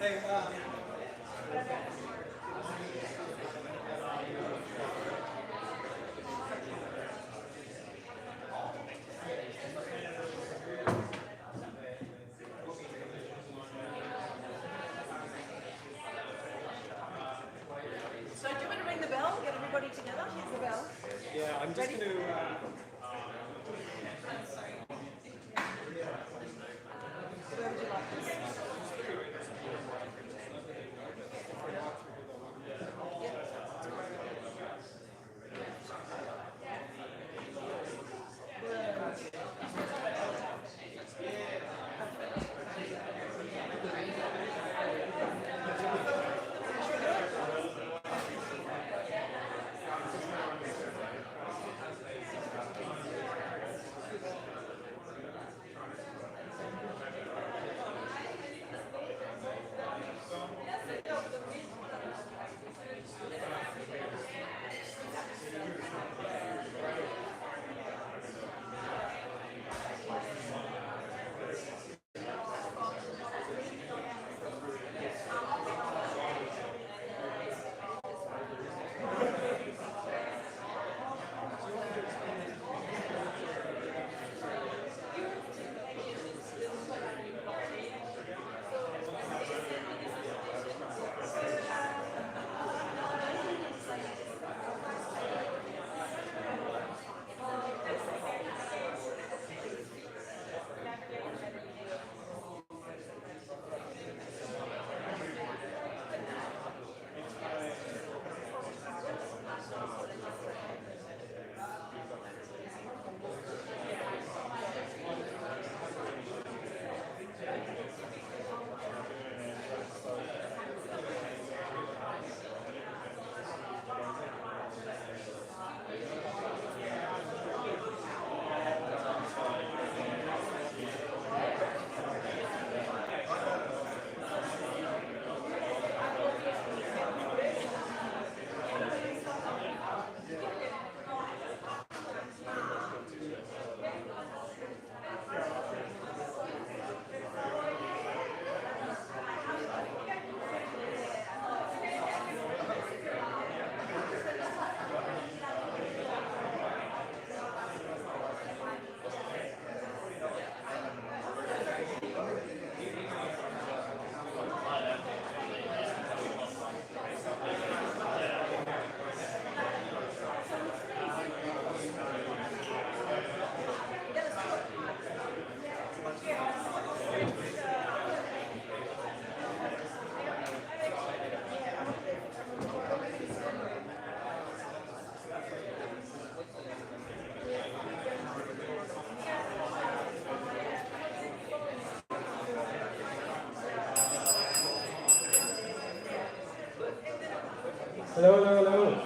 Hey, So do you want to ring the bell? Get everybody together? Here's the bell. yeah, I'm just going to. Where would you like this? Hello, hello, hello.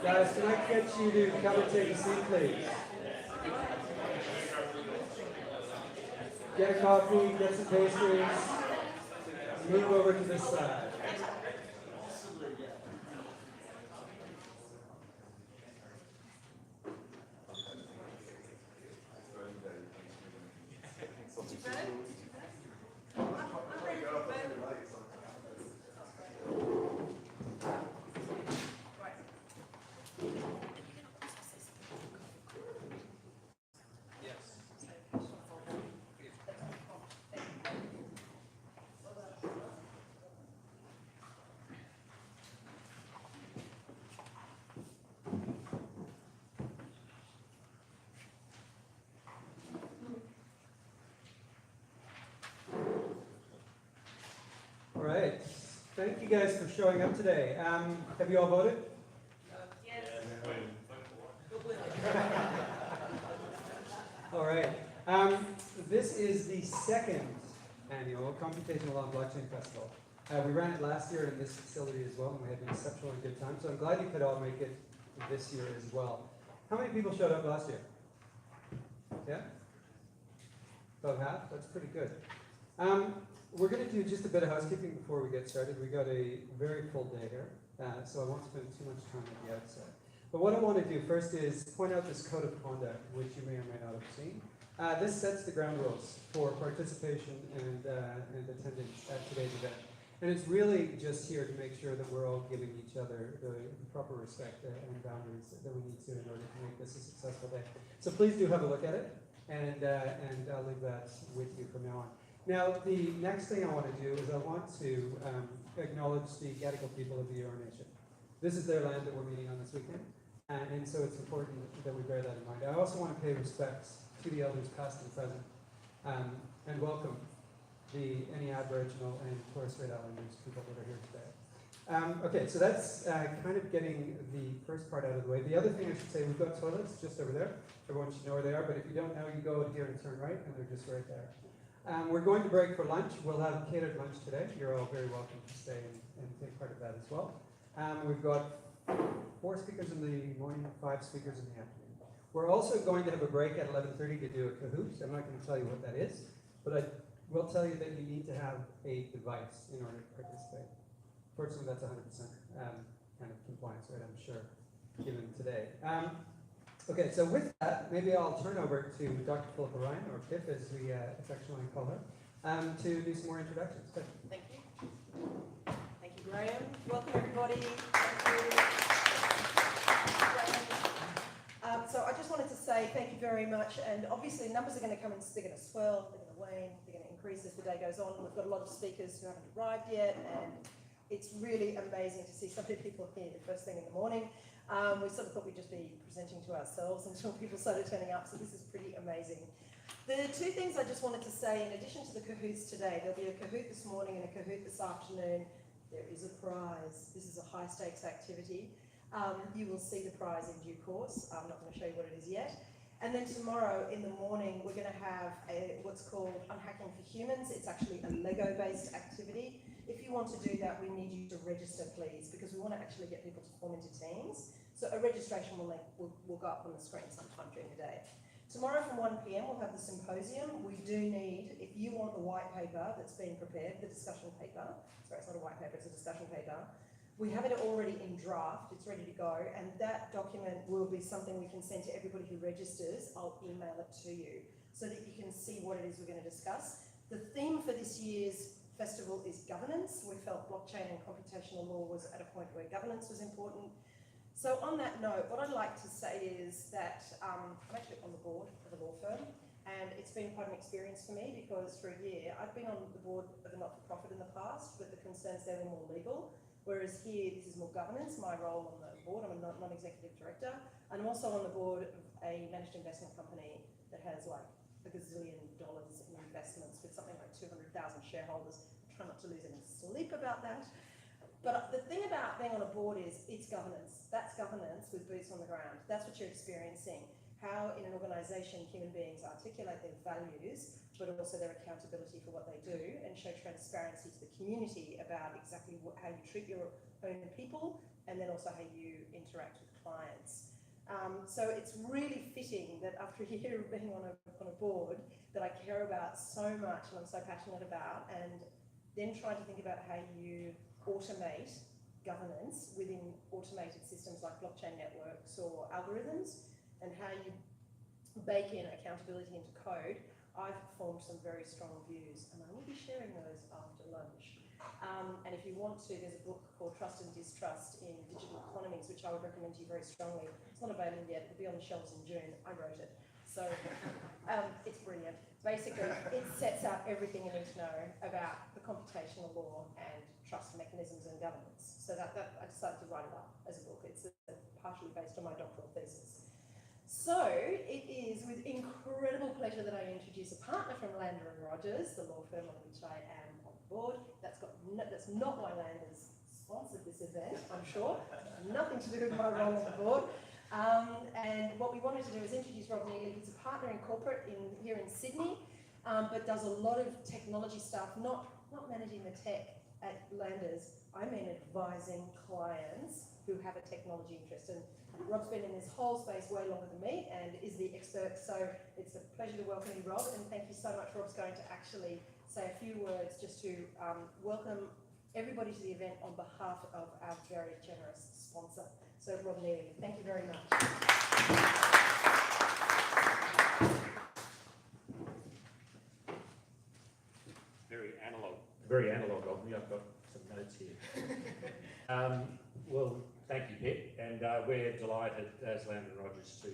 Guys, can I get you to come and take a seat, please? Get a coffee, get some pastries, move over to this side. All right. Thank you guys for showing up today. Have you all voted? Yes. All right. This is the second annual Computational on Blockchain Festival. We ran it last year in this facility as well, and we had an exceptionally good time. So I'm glad you could all make it this year as well. How many people showed up last year? Yeah? About half? That's pretty good. We're going to do just a bit of housekeeping before we get started. We got a very full day here, so I won't spend too much time at the outset. But what I want to do first is point out this code of conduct, which you may or may not have seen. This sets the ground rules for participation and attendance at today's event. And it's really just here to make sure that we're all giving each other the proper respect and boundaries that we need to in order to make this a successful day. So please do have a look at it, and I'll leave that with you from now on. Now, the next thing I want to do is I want to acknowledge the Gadigal people of the Eora Nation. This is their land that we're meeting on this weekend, and so it's important that we bear that in mind. I also want to pay respects to the elders past and present, and welcome any Aboriginal and Torres Strait Islanders people that are here today. Okay, so that's kind of getting the first part out of the way. The other thing I should say, we've got toilets just over there. Everyone should know where they are, but if you don't know, you go out here and turn right, and they're just right there. We're going to break for lunch. We'll have catered lunch today. You're all very welcome to stay and take part of that as well. We've got 4 speakers in the morning, 5 speakers in the afternoon. We're also going to have a break at 11:30 to do a Kahoot. I'm not going to tell you what that is, but I will tell you that you need to have a device in order to participate. Fortunately, that's 100% kind of compliance rate, I'm sure, given today. Okay, so with that, maybe I'll turn over to Dr. Philippa Ryan, or Pip as we affectionately call her, to do some more introductions. Pip. Thank you. Thank you, Graham. Welcome, everybody. Thank you. So I just wanted to say thank you very much, and obviously numbers are going to come in, they're going to swell, they're going to wane, they're going to increase as the day goes on. We've got a lot of speakers who haven't arrived yet, and it's really amazing to see so many people here the first thing in the morning. We sort of thought we'd just be presenting to ourselves until people started turning up, so this is pretty amazing. The 2 things I just wanted to say, in addition to the Kahoots today, there'll be a Kahoot this morning and a Kahoot this afternoon. There is a prize. This is a high stakes activity. You will see the prize in due course. I'm not going to show you what it is yet. And then tomorrow in the morning, we're going to have what's called Unhacking for Humans. It's actually a Lego-based activity. If you want to do that, we need you to register, please, because we want to actually get people to form into teams. So a registration will go up on the screen sometime during the day. Tomorrow from 1 p.m, we'll have the symposium. We do need, if you want the white paper that's been prepared, the discussion paper, sorry, it's not a white paper, it's a discussion paper. We have it already in draft, it's ready to go, and that document will be something we can send to everybody who registers. I'll email it to you so that you can see what it is we're going to discuss. The theme for this year's festival is governance. We felt blockchain and computational law was at a point where governance was important. So on that note, what I'd like to say is that I'm actually on the board of a law firm, and it's been quite an experience for me because for a year I've been on the board of a not-for-profit in the past, but the concerns there were more legal. Whereas here, this is more governance, my role on the board. I'm a non-executive director. And I'm also on the board of a managed investment company that has like $1 gazillion in investments with something like 200,000 shareholders. I try not to lose any sleep about that. But the thing about being on a board is it's governance. That's governance with boots on the ground. That's what you're experiencing. How in an organisation human beings articulate their values, but also their accountability for what they do, and show transparency to the community about exactly how you treat your own people, and then also how you interact with clients. So it's really fitting that after a year of being on a board that I care about so much and I'm so passionate about, and then trying to think about how you automate governance within automated systems like blockchain networks or algorithms, and how you bake in accountability into code. I've formed some very strong views, and I will be sharing those after lunch. And if you want to, there's a book called Trust and Distrust in Digital Economies, which I would recommend to you very strongly. It's not available yet, it'll be on the shelves in June. I wrote it. So it's brilliant. Basically, it sets out everything you need to know about the computational law and trust mechanisms and governance. So that I decided to write it up as a book. It's partially based on my doctoral thesis. So it is with incredible pleasure that I introduce a partner from Lander & Rogers, the law firm on which I am on board. That's not why Landers sponsored this event, I'm sure. Nothing to do with my role on the board. And what we wanted to do is introduce Rob Neely. He's a partner in corporate here in Sydney, but does a lot of technology stuff, not managing the tech at Landers. I mean advising clients who have a technology interest. And Rob's been in this whole space way longer than me and is the expert, so it's a pleasure to welcome you, Rob, and thank you so much. Rob's going to actually say a few words just to welcome everybody to the event on behalf of our very generous sponsor. So Rob Neely, thank you very much. very analogue of me. I've got some notes here. Well, thank you, Pip, and we're delighted as Land and Rogers to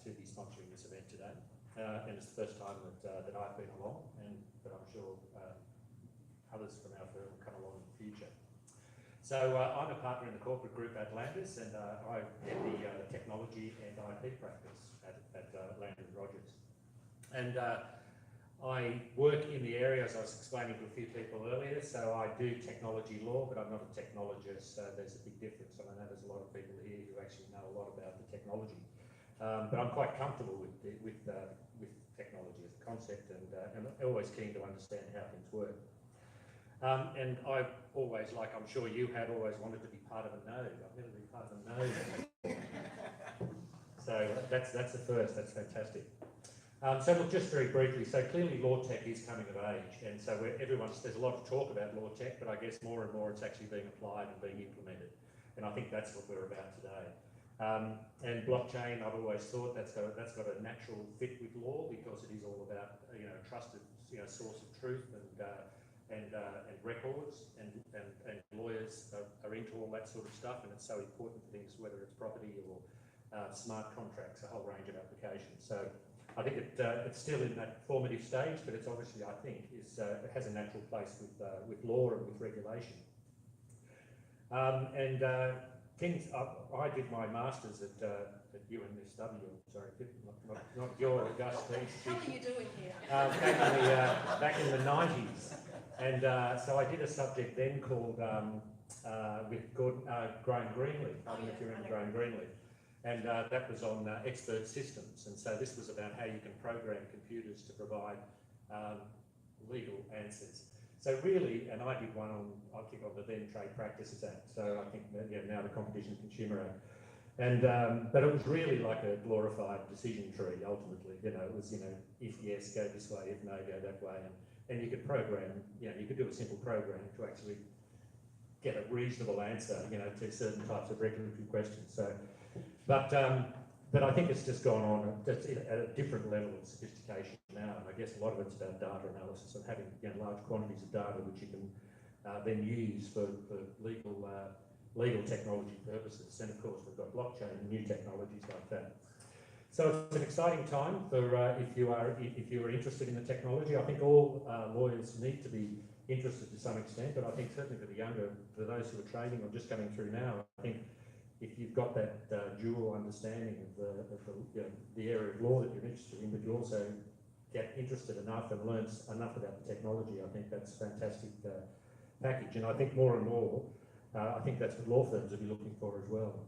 be sponsoring this event today. And it's the first time that I've been along, but I'm sure others from our firm will come along in the future. So I'm a partner in the corporate group at Landis, and I head the technology and IP practice at Land and Rogers. And I work in the area, as I was explaining to a few people earlier, so I do technology law, but I'm not a technologist, so there's a big difference. And I know there's a lot of people here who actually know a lot about the technology. But I'm quite comfortable with technology as a concept, and always keen to understand how things work. And I've always, like I'm sure you have, always wanted to be part of a node. I've never been part of a node. So that's the first. That's fantastic. So look, just very briefly, so clearly law tech is coming of age, and so there's a lot of talk about law tech, but I guess more and more it's actually being applied and being implemented, and I think that's what we're about today. And blockchain, I've always thought that's got a natural fit with law, because it is all about trusted source of truth and records, and lawyers are into all that sort of stuff, and it's so important for things, whether it's property or smart contracts, a whole range of applications. So I think it's still in that formative stage, but it's obviously, I think, it has a natural place with law and with regulation. I did my masters at UNSW. Sorry, not your August institution. How are you doing here? Back in the 90s, and so I did a subject then called with Graham Greenleaf. I don't know if you remember Graham Greenleaf. And that was on expert systems, and so this was about how you can program computers to provide legal answers. So really, and I did one on, I think, on the then Trade Practices Act, so I think now the Competition and Consumer Act. And but it was really like a glorified decision tree ultimately. It was if yes, go this way; if no, go that way. And you could program, you could do a simple program to actually get a reasonable answer, to certain types of regulatory questions. So. But I think it's just gone on at a different level of sophistication now, and I guess a lot of it's about data analysis and having large quantities of data which you can then use for legal technology purposes. And of course we've got blockchain and new technologies like that. So it's an exciting time for if you are interested in the technology. I think all lawyers need to be interested to some extent, but I think certainly for those who are training or just coming through now, I think if you've got that dual understanding of the area of law that you're interested in, but you also get interested enough and learn enough about the technology, I think that's a fantastic package. And I think more and more, I think that's what law firms will be looking for as well.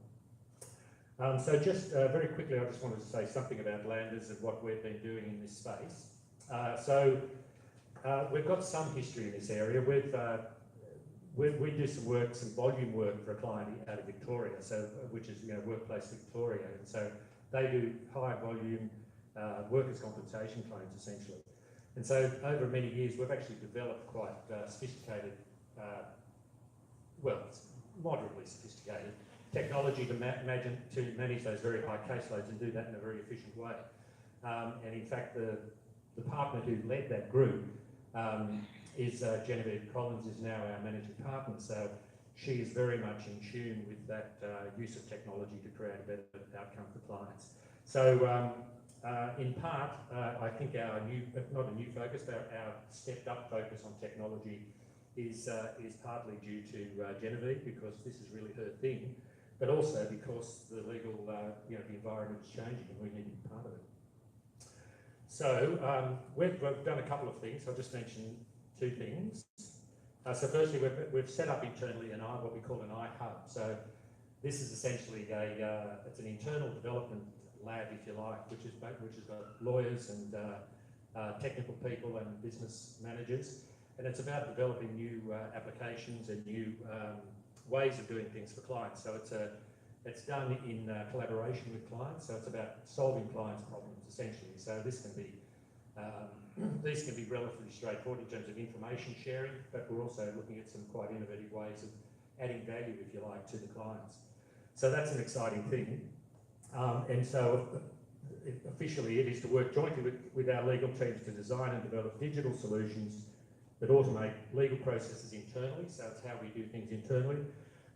So just very quickly, I just wanted to say something about Landers and what we've been doing in this space. We've got some history in this area. We do some work, some volume work for a client out of Victoria, which is Workplace Victoria, and so they do high volume workers' compensation claims essentially. And so over many years, we've actually developed quite sophisticated, moderately sophisticated technology to manage those very high caseloads and do that in a very efficient way. And in fact, the partner who led that group is Genevieve Collins, is now our managing partner, so she is very much in tune with that use of technology to create a better outcome for clients. So in part, I think our not a new focus, but our stepped up focus on technology is partly due to Genevieve, because this is really her thing, but also because the legal, the environment is changing and we need to be part of it. So we've done a couple of things. I'll just mention two things. So firstly, we've set up internally what we call an iHub. So this is essentially it's an internal development lab, if you like, which has got lawyers and technical people and business managers, and it's about developing new applications and new ways of doing things for clients. So it's done in collaboration with clients. So it's about solving clients' problems essentially. So this can be these can be relatively straightforward in terms of information sharing, but we're also looking at some quite innovative ways of adding value, if you like, to the clients. So that's an exciting thing. And so officially it is to work jointly with our legal teams to design and develop digital solutions that automate legal processes internally, so it's how we do things internally,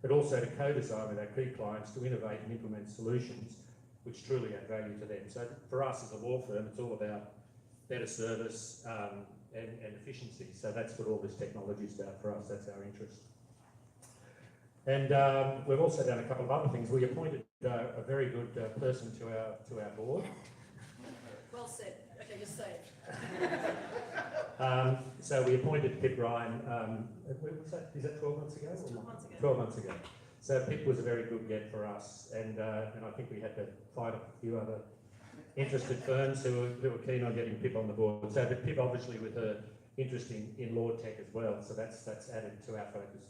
but also to co-design with our key clients to innovate and implement solutions which truly add value to them. So for us as a law firm, it's all about better service and efficiency. So that's what all this technology is about for us. That's our interest. And we've also done a couple of other things. We appointed a very good person to our board. Well said. Okay, you're saved. So we appointed Pip Ryan. Is that 12 months ago? 12 months ago. 12 months ago. So Pip was a very good get for us, and I think we had to fight a few other interested firms who were keen on getting Pip on the board. So but Pip, obviously, with her interest in law tech as well, so that's added to our focus.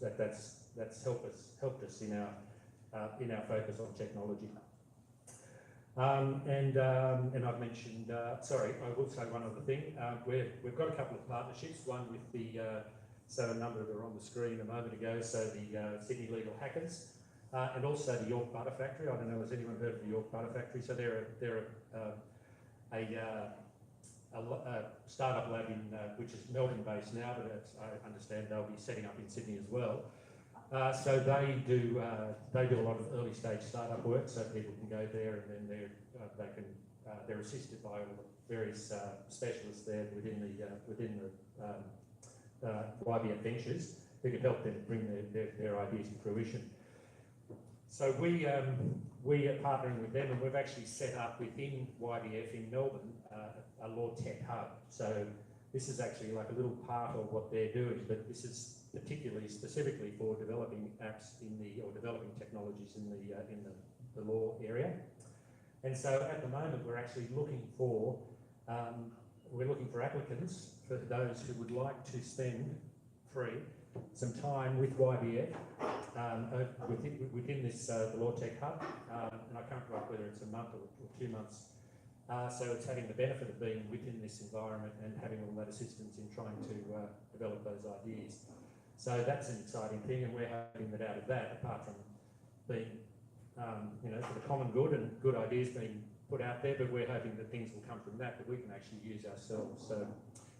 That's helped us in our focus on technology. And I've mentioned. Sorry, I will say one other thing. We've got a couple of partnerships. One with the so a number that are on the screen a moment ago. So the Sydney Legal Hackers. And also the York Butter Factory. I don't know, has anyone heard of the York Butter Factory? So they're a startup lab which is Melbourne-based now, but I understand they'll be setting up in Sydney as well. So they do a lot of early stage startup work, so people can go there and then they're assisted by all the various specialists there within the YBF Ventures who can help them bring their ideas to fruition. So we are partnering with them, and we've actually set up within YBF in Melbourne a law tech hub. So this is actually like a little part of what they're doing, but this is specifically for developing apps or developing technologies in the law area. And so at the moment we're actually looking for applicants for those who would like to spend free some time with YBF within this the Law Tech Hub, and I can't remember whether it's a month or 2 months. So it's having the benefit of being within this environment and having all that assistance in trying to develop those ideas. So that's an exciting thing, and we're hoping that out of that, apart from being for the common good and good ideas being put out there, but we're hoping that things will come from that we can actually use ourselves. So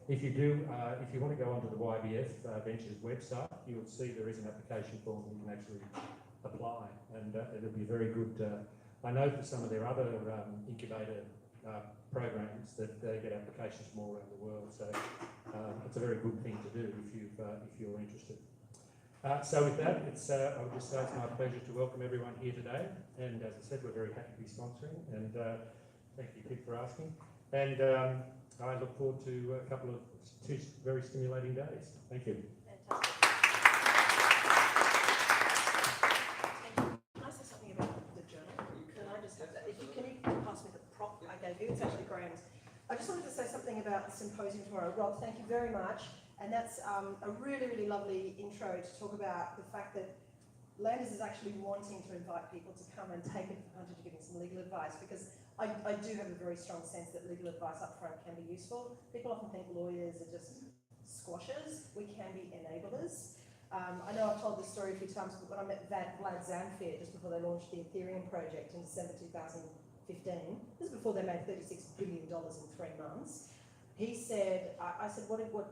if you want to go onto the YBF Ventures website, you'll see there is an application form that you can actually apply, and it'll be very good. I know for some of their other incubator programs that they get applications from all around the world, so it's a very good thing to do if you're interested. So with that, I would just say it's my pleasure to welcome everyone here today, and as I said, we're very happy to be sponsoring, and thank you, Pete, for asking. And I look forward to two very stimulating days. Thank you. Fantastic. Can I say something about the journal? Can I just have that? Can you pass me the prop I gave you? It's actually Graham's. I just wanted to say something about the symposium tomorrow. Rob, thank you very much. And that's a really, really lovely intro to talk about the fact that Landers is actually wanting to invite people to come and take advantage of giving some legal advice, because I do have a very strong sense that legal advice up front can be useful. People often think lawyers are just squashers. We can be enablers. I know I've told this story a few times, but when I met Vlad Zamfir just before they launched the Ethereum project in December 2015, this is before they made $36 billion in 3 months. He said, I said, what legal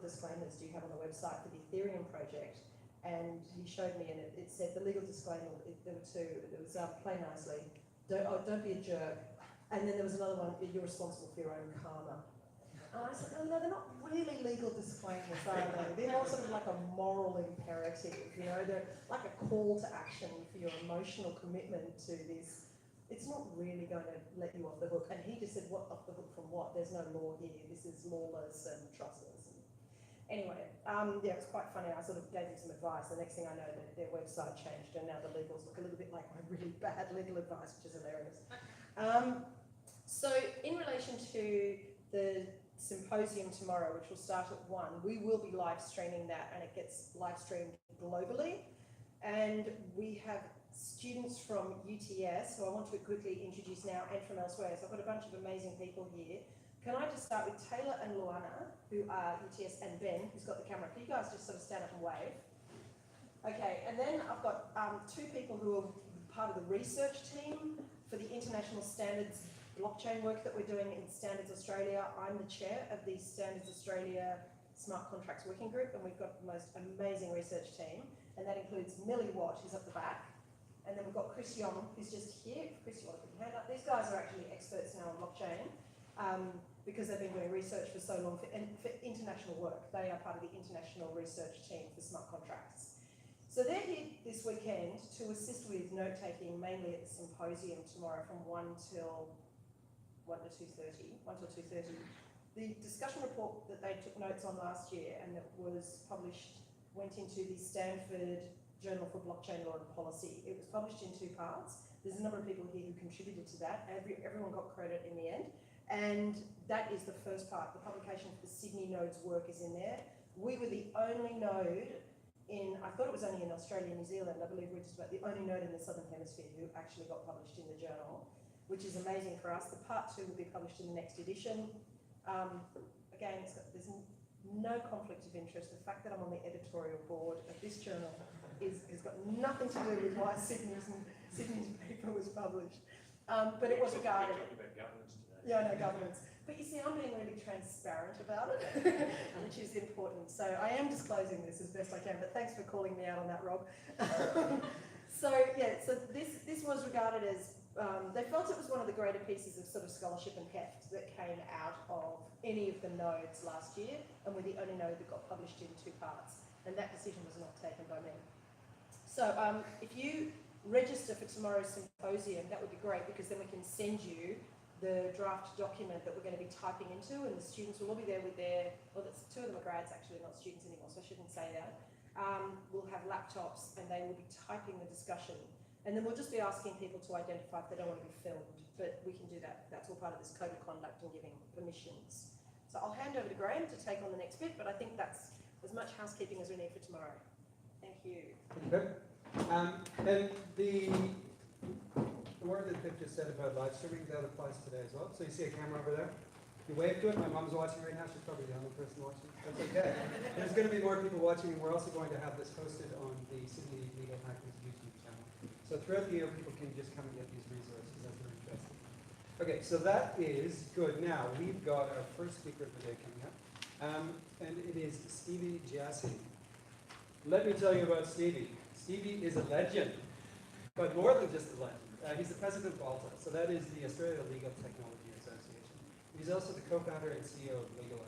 disclaimers do you have on the website for the Ethereum project? And he showed me, and it said the legal disclaimer, there were two. It was play nicely, don't be a jerk. And then there was another one, you're responsible for your own karma. And I said, no, they're not really legal disclaimers, are they? They're more sort of like a moral imperative, they're like a call to action for your emotional commitment to this. It's not really going to let you off the hook. And he just said, what, off the hook from what? There's no law here. This is lawless and trustless. Anyway, yeah, it was quite funny. I sort of gave him some advice. The next thing I know, their website changed, and now the legals look a little bit like my really bad legal advice, which is hilarious. So in relation to the symposium tomorrow, which will start at 1, we will be live streaming that, and it gets live streamed globally. And we have students from UTS, who I want to quickly introduce now, and from elsewhere. So I've got a bunch of amazing people here. Can I just start with Taylor and Luana, who are UTS, and Ben, who's got the camera. Can you guys just sort of stand up and wave? Okay, and then I've got 2 people who are part of the research team for the international standards blockchain work that we're doing in Standards Australia. I'm the chair of the Standards Australia Smart Contracts Working Group, and we've got the most amazing research team, and that includes Millie Watt, who's at the back, and then we've got Chris Young, who's just here. Chris, you want to put your hand up? These guys are actually experts now on blockchain, because they've been doing research for so long for international work. They are part of the international research team for smart contracts. So they're here this weekend to assist with note-taking, mainly at the symposium tomorrow from 1 till 2:30. The discussion report that they took notes on last year and that was published went into the Stanford Journal for Blockchain Law and Policy. It was published in 2 parts. There's a number of people here who contributed to that. Everyone got credit in the end. And that is the first part. The publication for the Sydney node's work is in there. We were the only node I thought it was only in Australia and New Zealand, I believe we're just about the only node in the Southern Hemisphere who actually got published in the journal, which is amazing for us. The part 2 will be published in the next edition. Again, there's no conflict of interest. The fact that I'm on the editorial board of this journal has got nothing to do with why Sydney's paper was published. But it was regarded. About governance today. Yeah, I know, governance. But you see, I'm being really transparent about it, which is important. So I am disclosing this as best I can, but thanks for calling me out on that, Rob. So this was regarded as, they felt it was one of the greater pieces of sort of scholarship and heft that came out of any of the nodes last year, and we're the only node that got published in 2 parts, and that decision was not taken by me. So if you register for tomorrow's symposium, that would be great, because then we can send you the draft document that we're going to be typing into, and the students will all be there with well, 2 of them are grads actually, not students anymore, so I shouldn't say that. We'll have laptops and they will be typing the discussion. And then we'll just be asking people to identify if they don't want to be filmed, but we can do that. That's all part of this code of conduct and giving permissions. So I'll hand over to Graham to take on the next bit, but I think that's as much housekeeping as we need for tomorrow. Thank you. Okay. And the word that Pip just said about live streaming, that applies today as well. So you see a camera over there? You wave to it. My mom's watching right now. She's probably the only person watching. That's okay. There's going to be more people watching, and we're also going to have this posted on the Sydney Legal Hackers YouTube channel. So throughout the year, people can just come and get these resources as they're interested. Okay, so that is good. Now, we've got our first speaker of the day coming up, and it is Stevie Jassy. Let me tell you about Stevie. Stevie is a legend, but more than just a legend. He's the president of ALTA, so that is the Australia Legal Technology Association. He's also the co-founder and CEO of Legal,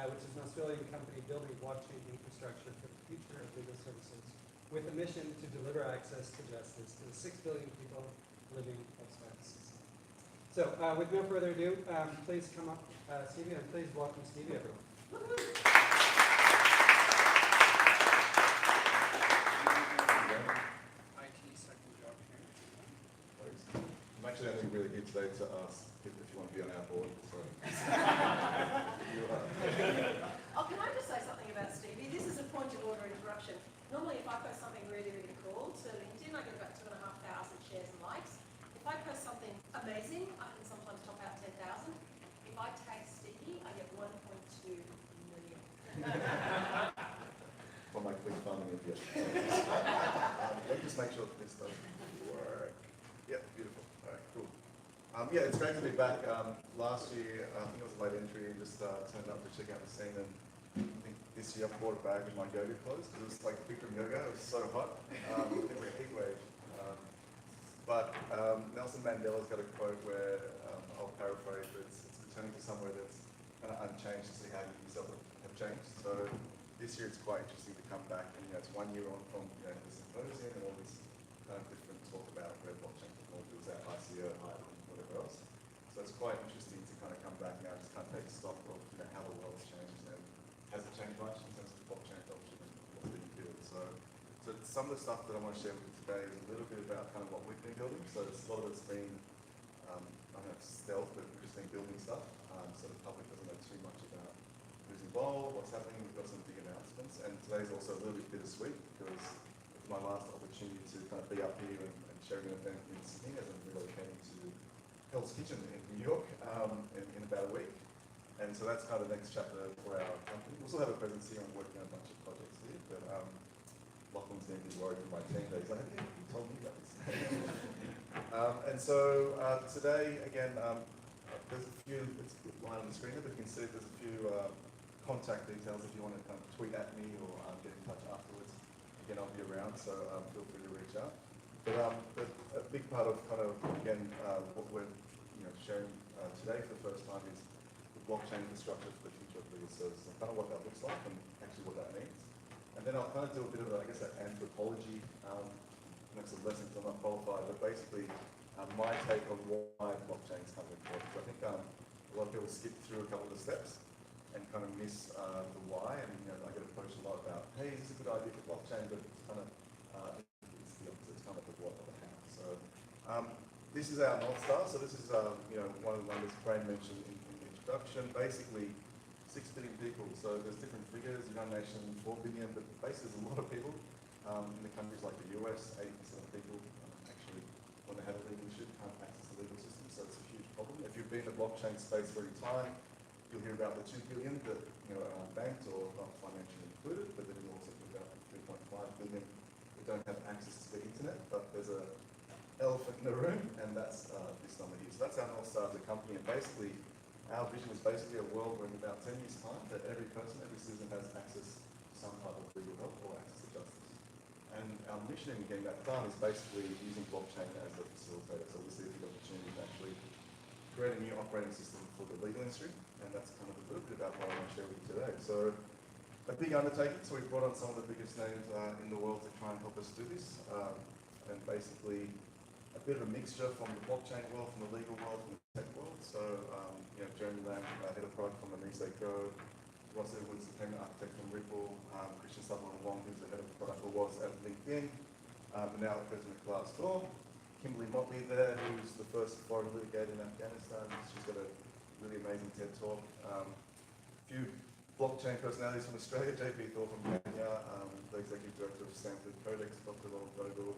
which is an Australian company building blockchain infrastructure for the future of legal services, with a mission to deliver access to justice to the 6 billion people living outside the system. So, with no further ado, please come up, Stevie, and please welcome Stevie, everyone. Actually, I think really here today to ask if you want to be on our board. So. Oh, can I just say something about Stevie? This is a point of order interruption. Normally, if I post something really, really cool to LinkedIn, I get about 2,500 shares and likes. If I post something amazing, I can sometimes top out 10,000. If I tag Stevie, I get 1.2 million. Well, my quick funding it, yes. Let me just make sure that this does work. Yeah, beautiful. All right, cool. Yeah, it's great to be back. Last year, I think it was a late entry, just turned up to check out the scene, and I think this year I bought a bag with my yoga clothes, because it was like Bikram yoga, it was so hot. I think we had a heat wave. But Nelson Mandela's got a quote where, I'll paraphrase, but it's returning to somewhere that's kind of unchanged to see how you yourself have changed. So this year it's quite interesting to come back, and it's 1 year on from the symposium and all this kind of different talk about where blockchain technology was at ICO, and whatever else. So it's quite interesting to kind of come back now, just kind of take stock of how the world's changed, and has it changed much in terms of blockchain adoption and what's being built. So some of the stuff that I want to share with you today is a little bit about kind of what we've been building. So a lot of it's been, I don't know if it's stealth, but we've just been building stuff. So the public doesn't know too much about who's involved, what's happening. We've got some big announcements, and today's also a little bit bittersweet because it's my last opportunity to kind of be up here and sharing an event in Sydney as I'm relocating to Hell's Kitchen in New York in about a week. And so that's kind of the next chapter for our company. We also have a presence here. I'm working on a bunch of projects here, but Lachlan's going to be worried for my 10 days. I think you told me about this. And so today, again, there's a few, it's line on the screen here, but you can see there's a few contact details if you want to kind of tweet at me or get in touch afterwards. Again, I'll be around, so feel free to reach out. But a big part of kind of, again, what we're sharing today for the first time is the blockchain infrastructure for the future of legal services and kind of what that looks like and actually what that means. And then I'll kind of do a bit of, I guess, an anthropology, some lessons. I'm not qualified, but basically my take on why blockchain is kind of important. So I think a lot of people skip through a couple of the steps and kind of miss the why. And I get approached a lot about, hey, is this a good idea for blockchain? But it's kind of it's the opposite. It's kind of the what or the how. So this is our North Star. So this is one of the numbers Crane mentioned in the introduction. Basically, 6 billion people. So there's different figures. United Nations 4 billion, but basically there's a lot of people in the countries like the US. 80% of people actually, when they have a legal issue, can't access the legal system. So it's a huge problem. If you've been in the blockchain space for any time, you'll hear about the 2 billion that are unbanked or not financially included, but then you'll also hear about the 3.5 billion that don't have access to the internet. But there's an elephant in the room, and that's this number here. So that's our North Star as a company, and basically our vision is basically a world where in about 10 years' time that every person, every citizen has access to some type of legal help or access to justice. And our mission in getting that done is basically using blockchain as a facilitator. So we see the opportunity to actually create a new operating system for the legal industry, and that's kind of a little bit about what I want to share with you today. So a big undertaking, so we've brought on some of the biggest names in the world to try and help us do this, and basically a bit of a mixture from the blockchain world, from the legal world, from the tech world. So Jeremy Lamb, head of product from Amise Go, Ross Edwards, the payment architect from Ripple, Christian Sutherland Wong, who's the head of product or was at LinkedIn, and now the president of Glassdoor. Kimberly Motley there, who's the first foreign litigator in Afghanistan. She's got a really amazing TED talk. A few blockchain personalities from Australia, JP Thor from Kenya, the executive director of Stanford Codex, Dr. Ronald Vogel,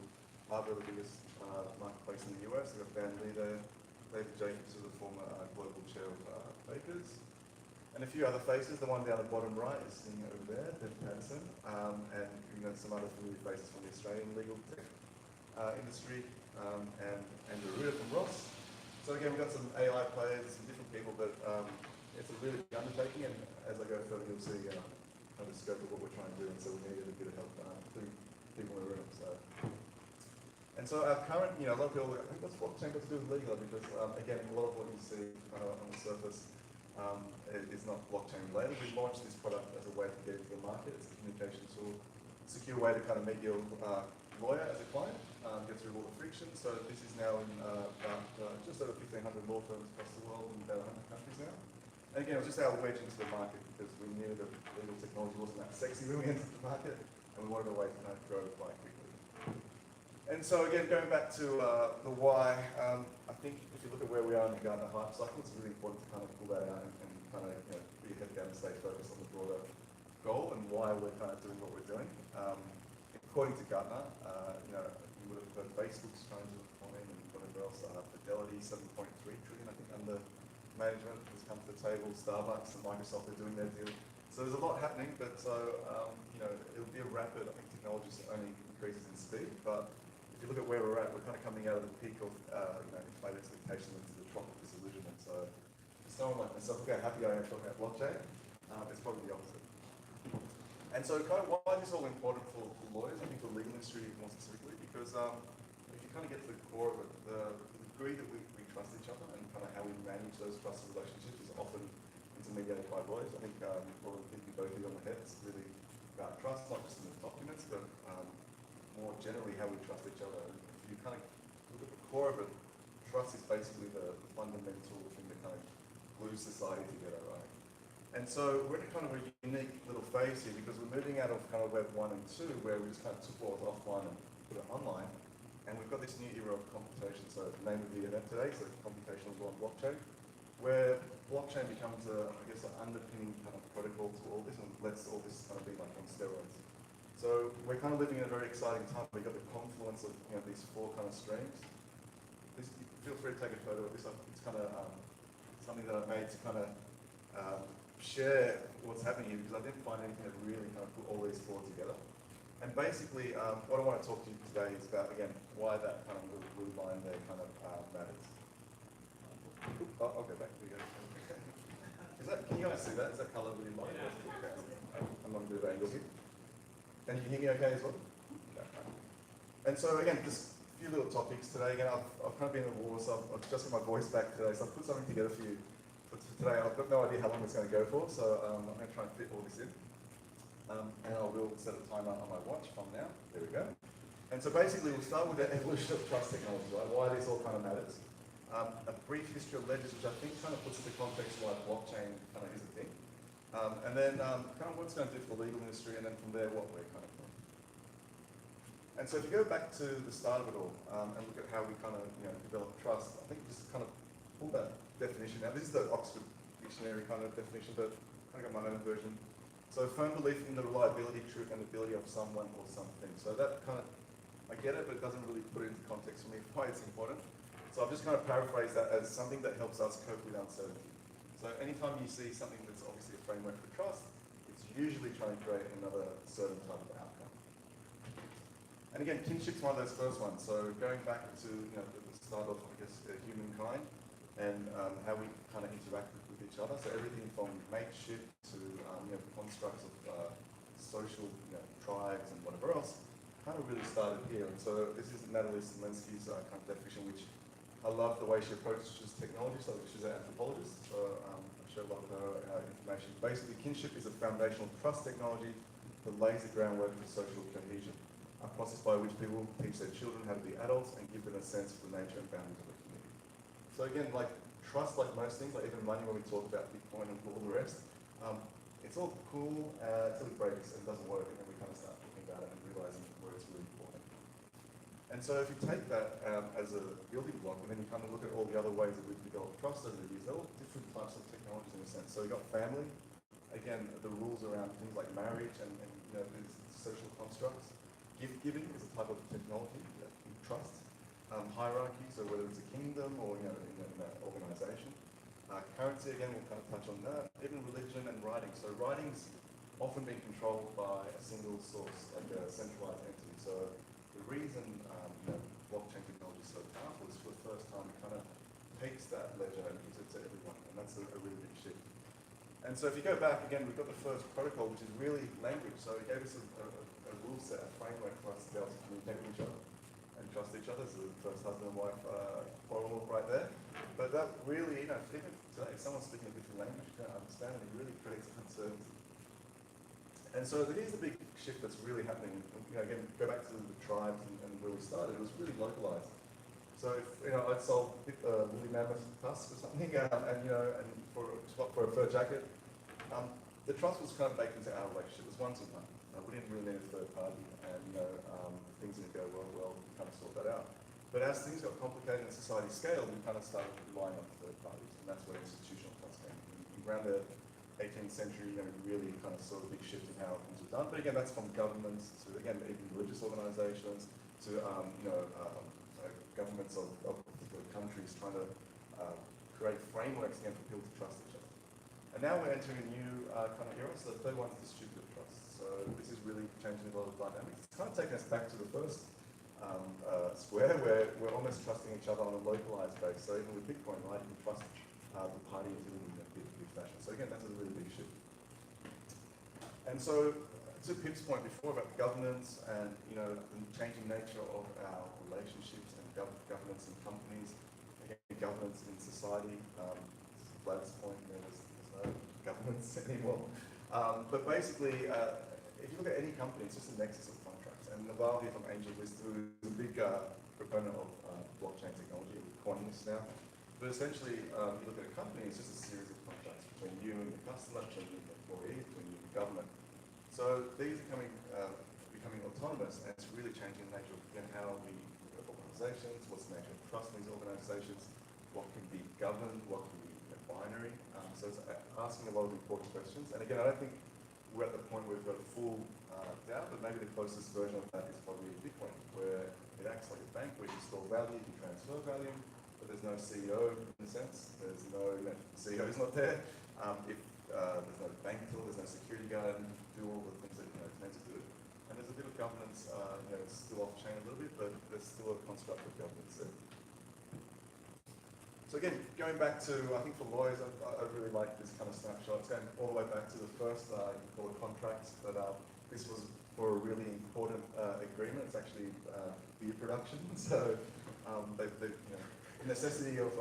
Harvard, the biggest marketplace in the US. We've got Dan Lee there, David Jacobs, who's the former global chair of Bakers. And a few other faces. The one down the bottom right is sitting over there, Ben Patterson, and some other familiar faces from the Australian legal tech industry, and Andrew Ruda from Ross. So again, we've got some AI players, some different people, but it's a really big undertaking, and as I go further, you'll see kind of the scope of what we're trying to do, and so we needed a bit of help putting people in the room. And so our current, a lot of people, I think what's blockchain got to do with legal, because again, a lot of what you see on the surface is not blockchain related. We launched this product as a way to get into the market. It's a communication tool, secure way to kind of meet your lawyer as a client, get through all the friction. So this is now in about just over 1,500 law firms across the world in about 100 countries now. And again, it was just our wedge into the market because we knew that legal technology wasn't that sexy when we entered the market, and we wanted a way to kind of grow quite quickly. And so again, going back to the why, I think if you look at where we are in the Gartner hype cycle, it's really important to kind of pull that out and kind of put your head down and stay focused on the broader goal and why we're kind of doing what we're doing. According to Gartner, you would have heard Facebook's trying to coin and whatever else, Fidelity, 7.3 trillion, I think, under management has come to the table. Starbucks and Microsoft are doing their deal. So there's a lot happening, but so, it'll be a rapid, I think technology only increases in speed, but if you look at where we're at, we're kind of coming out of the peak of, inflated expectations into the trough of disillusionment. So for someone like myself, look how happy I am talking about blockchain, it's probably the opposite. And so kind of why is this all important for lawyers, I think for the legal industry more specifically, because if you kind of get to the core of it, the degree that we trust each other and kind of how we manage those trusted relationships is often intermediated by lawyers. I think what we're thinking both of you on the head is really about trust, not just in the documents, but more generally how we trust each other. And if you kind of look at the core of it, trust is basically the fundamental thing that kind of glues society together, right? And so we're in a kind of a unique little phase here because we're moving out of kind of Web 1 and 2 where we just kind of took what was offline and put it online. And we've got this new era of computation, so the name of the event today, so computational law and blockchain, where blockchain becomes an underpinning kind of protocol to all this and lets all this kind of be like on steroids. So we're kind of living in a very exciting time. We've got the confluence of these four kind of streams. Feel free to take a photo of this. It's kind of something that I made to kind of share what's happening here because I didn't find anything that really kind of put all these four together. And basically, what I want to talk to you today is about, again, why that kind of little blue line there kind of matters. I'll go back to you guys. Can you you guys see that? Is that colour really light? Okay. I'm on a bit of angle here. And you can hear me okay as well? Okay. And so again, just a few little topics today. Again, I've kind of been in the war, so I've just got my voice back today. So I've put something together for you for today. I've got no idea how long it's going to go for, so I'm going to try and fit all this in. And I will set a timer on my watch from now. There we go. And so basically, we'll start with the evolution of trust technology, right? Why this all kind of matters. A brief history of ledgers, which I think kind of puts into context why blockchain kind of is a thing. And then kind of what it's going to do for the legal industry, and then from there, what we're kind of doing. And so if you go back to the start of it all, and look at how we kind of develop trust, I think just kind of pull that definition. Now, this is the Oxford Dictionary kind of definition, but I got my own version. So firm belief in the reliability, truth, and ability of someone or something. So that kind of, I get it, but it doesn't really put it into context for me why it's important. So I've just kind of paraphrased that as something that helps us cope with uncertainty. So anytime you see something that's obviously a framework for trust, it's usually trying to create another certain type of outcome. And again, kinship's one of those first ones. So going back to the start of, I guess, humankind and how we kind of interact with each other. So everything from mateship to constructs of social tribes and whatever else kind of really started here. And so this is Natalie Smolensky's kind of definition, which I love the way she approaches technology. So she's an anthropologist, so I share a lot of her information. Basically, kinship is a foundational trust technology that lays the groundwork for social cohesion, a process by which people teach their children how to be adults and give them a sense of the nature and boundaries of the community. So again, like trust, like most things, like even money, when we talk about Bitcoin and all the rest, it's all cool until it breaks and doesn't work, and then we kind of start thinking about it and realizing where it's really important. And so if you take that as a building block, and then you kind of look at all the other ways that we've developed trust over the years, they're all different types of technologies in a sense. So you've got family, again, the rules around things like marriage and these social constructs. Gift giving is a type of technology that you trust. Hierarchy, so whether it's a kingdom or in an organization. Currency, again, we'll kind of touch on that. Even religion and writing. So writing's often being controlled by a single source, like a centralized entity. So the reason blockchain technology is so powerful is for the first time it kind of takes that ledger and gives it to everyone, and that's a really big shift. And so if you go back again, we've got the first protocol, which is really language. So it gave us a rule set, a framework for us to be able to communicate with each other and trust each other. So the first husband and wife quarrel right there. But that really, even today, if someone's speaking a different language, you can't understand, and it really creates uncertainty. And so here's the big shift that's really happening. Again, go back to the tribes and where we started. It was really localized. So if I'd sold a woolly mammoth tusk or something, and for a fur jacket, the trust was kind of baked into our relationship. It was one to one. We didn't really need a third party, and things didn't go well. We kind of sort that out. But as things got complicated and society scaled, we kind of started relying on third parties, and that's where institutional trust came. Around the 18th century, we really kind of saw a big shift in how things were done. But again, that's from governments to, again, even religious organizations to, governments of particular countries trying to create frameworks again for people to trust each other. And now we're entering a new kind of era. So the third one is distributed trust. So this is really changing a lot of dynamics. It's kind of taking us back to the first square where we're almost trusting each other on a localized base. So even with Bitcoin, right, you can trust the party in a big fashion. So again, that's a really big shift. And so to Pip's point before about governance and the changing nature of our relationships and governance in companies, again, governance in society. Gladys' point, there's no governance anymore. But basically, if you look at any company, it's just a nexus of contracts. And Naval here from Angel List, who is a big proponent of blockchain technology, quantists now. But essentially, you look at a company, it's just a series of contracts between you and the customer, between you and the employee, between you and the government. So these are becoming autonomous, and it's really changing the nature of how we look at organizations, what's the nature of trust in these organizations, what can be governed, what can be binary. So it's asking a lot of important questions. And again, I don't think we're at the point where we've got a full down, but maybe the closest version of that is probably Bitcoin, where it acts like a bank where you store value, you transfer value, but there's no CEO in a sense. There's no, the CEO is not there. If there's no bank till, there's no security guard, and do all the things that it's meant to do. And there's a bit of governance, it's still off chain a little bit, but there's still a construct of governance there. So again, going back to, I think for lawyers, I've really like this kind of snapshot. It's going all the way back to the first, you can call it contracts, but this was for a really important agreement. It's actually beer production. So they the necessity of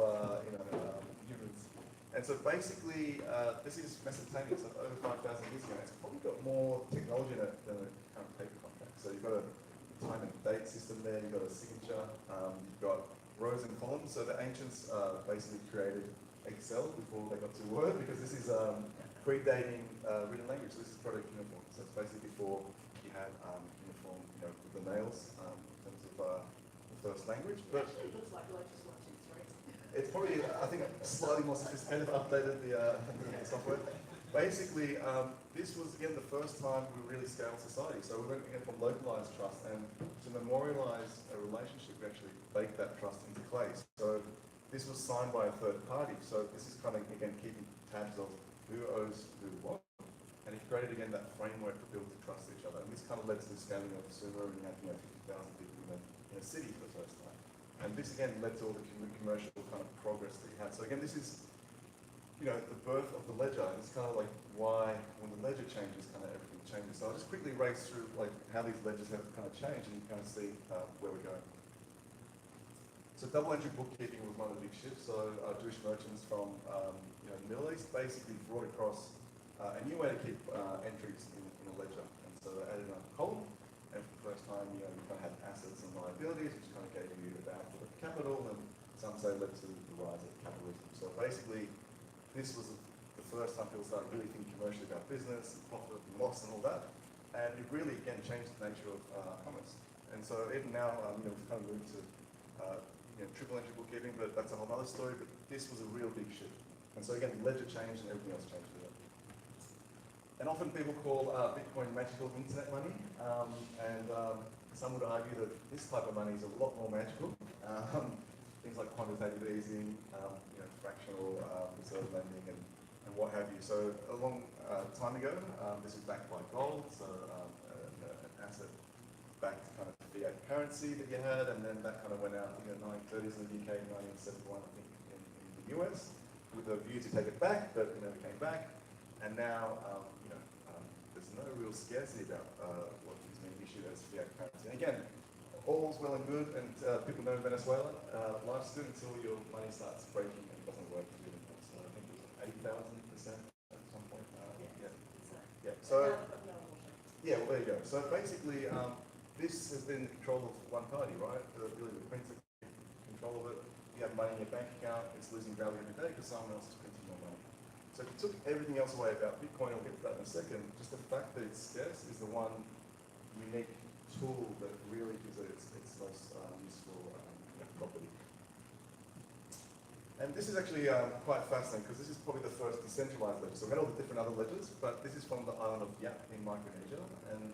humans. And so basically, this is Mesopotamia, so over 5,000 years ago. It's probably got more technology in it than a current paper contract. So you've got a time and date system there, you've got a signature, you've got rows and columns. So the ancients basically created Excel before they got to Word, because this is predating written language. So this is product uniform. So it's basically before you had uniform, with the nails in terms of the first language. But Actually, it looks like Lotus 1, 2, 3. it's probably, I think, slightly more sophisticated, updated the software. Basically, this was, again, the first time we really scaled society. So we went from localized trust, and to memorialize a relationship, we actually baked that trust into clay. So this was signed by a third party. So this is kind of, again, keeping tabs of who owes who what. And it created, again, that framework for people to trust each other. And this kind of led to the scaling of Sumer, and you had 50,000 people in a city for the first time. And this, again, led to all the commercial kind of progress that you had. So again, this is, the birth of the ledger. And it's kind of like why, when the ledger changes, kind of everything changes. So I'll just quickly race through like how these ledgers have kind of changed, and you kind of see where we're going. So double entry bookkeeping was one of the big shifts. So Jewish merchants from the Middle East basically brought across a new way to keep entries in a ledger. And so they added a column, and for the first time, you kind of had assets and liabilities, which kind of gave you the output of capital, and some say led to the rise of capitalism. So basically, this was the first time people started really thinking commercially about business, and profit and loss and all that. And it really, again, changed the nature of commerce. And so even now, we've kind of moved to triple entry bookkeeping, but that's a whole other story. But this was a real big shift. And so again, ledger changed and everything else changed with it. And often people call Bitcoin magical internet money, and some would argue that this type of money is a lot more magical. Things like quantitative easing, fractional reserve lending, and what have you. So a long time ago, this was backed by gold, so an asset backed kind of fiat currency that you had, and then that kind of went out in the 1930s in the UK, 1971, I think, in the US, with a view to take it back, but it came back, and now there's no real scarcity about what is being issued as fiat currency. And again, all's well and good, and people know Venezuela, life's good until your money starts breaking and it doesn't work good anymore. So I think it was 8,000% at some point. Yeah. So yeah, well there you go. So basically, this has been in control of one party, right? Really the printer control of it. You have money in your bank account, it's losing value every day because someone else is printing more money. So if you took everything else away about Bitcoin, I'll get to that in a second, just the fact that it's scarce is the one unique tool that really gives it its most useful property. And this is actually quite fascinating because this is probably the first decentralized ledger. So we had all the different other ledgers, but this is from the island of Yap in Micronesia. And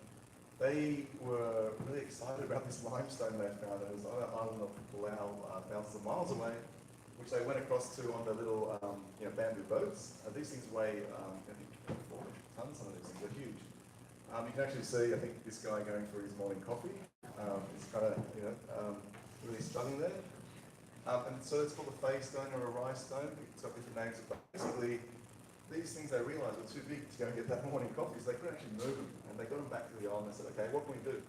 they were really excited about this limestone they found. It was on an island of Palau, thousands of miles away, which they went across to on their little bamboo boats. These things weigh, I think, 400 tons. Some of these things are huge. You can actually see, I think, this guy going for his morning coffee. He's kind of, really struggling there. And so it's called a phase stone or a rise stone. It's got different names. But basically, these things they realised were too big to go and get that morning coffee, so they couldn't actually move them. And they got them back to the island and said, okay, what can we do?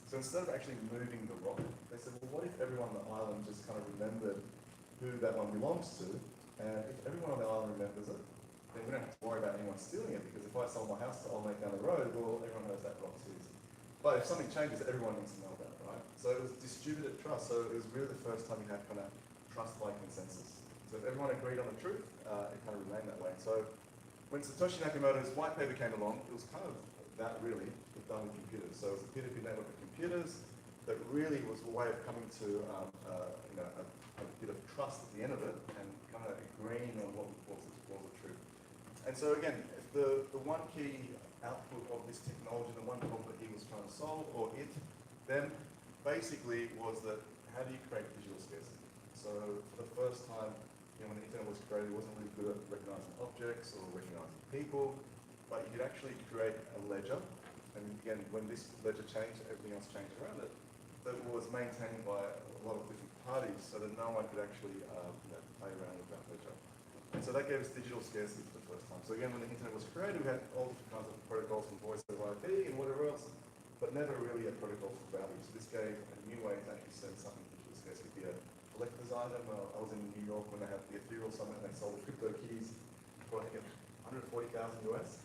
So instead of actually moving the rock, they said, well, what if everyone on the island just kind of remembered who that one belongs to? And if everyone on the island remembers it, then we don't have to worry about anyone stealing it, because if I sold my house to old mate down the road, well, everyone knows that rock's his. But if something changes, everyone needs to know about it, right? So it was distributed trust. So it was really the first time you had kind of trust by consensus. So if everyone agreed on the truth, it kind of remained that way. So when Satoshi Nakamoto's white paper came along, it was kind of that really, but done with computers. So it was a peer-to-peer network of computers that really was a way of coming to a bit of trust at the end of it and kind of agreeing on what was the truth. And so again, if the one key output of this technology, the one problem that he was trying to solve, or it, then basically was that how do you create visual scarcity? So for the first time, when the internet was created, it wasn't really good at recognizing objects or recognizing people, but you could actually create a ledger. And again, when this ledger changed, everything else changed around it. That was maintained by a lot of different parties, so that no one could actually play around with that ledger. And so that gave us digital scarcity for the first time. So again, when the internet was created, we had all different kinds of protocols from voice over IP and whatever else, but never really a protocol for value. So this gave a new way to actually send something digital scarcity, be a collector's item. I was in New York when they had the Ethereal Summit and they sold the crypto keys for I think $140,000 US.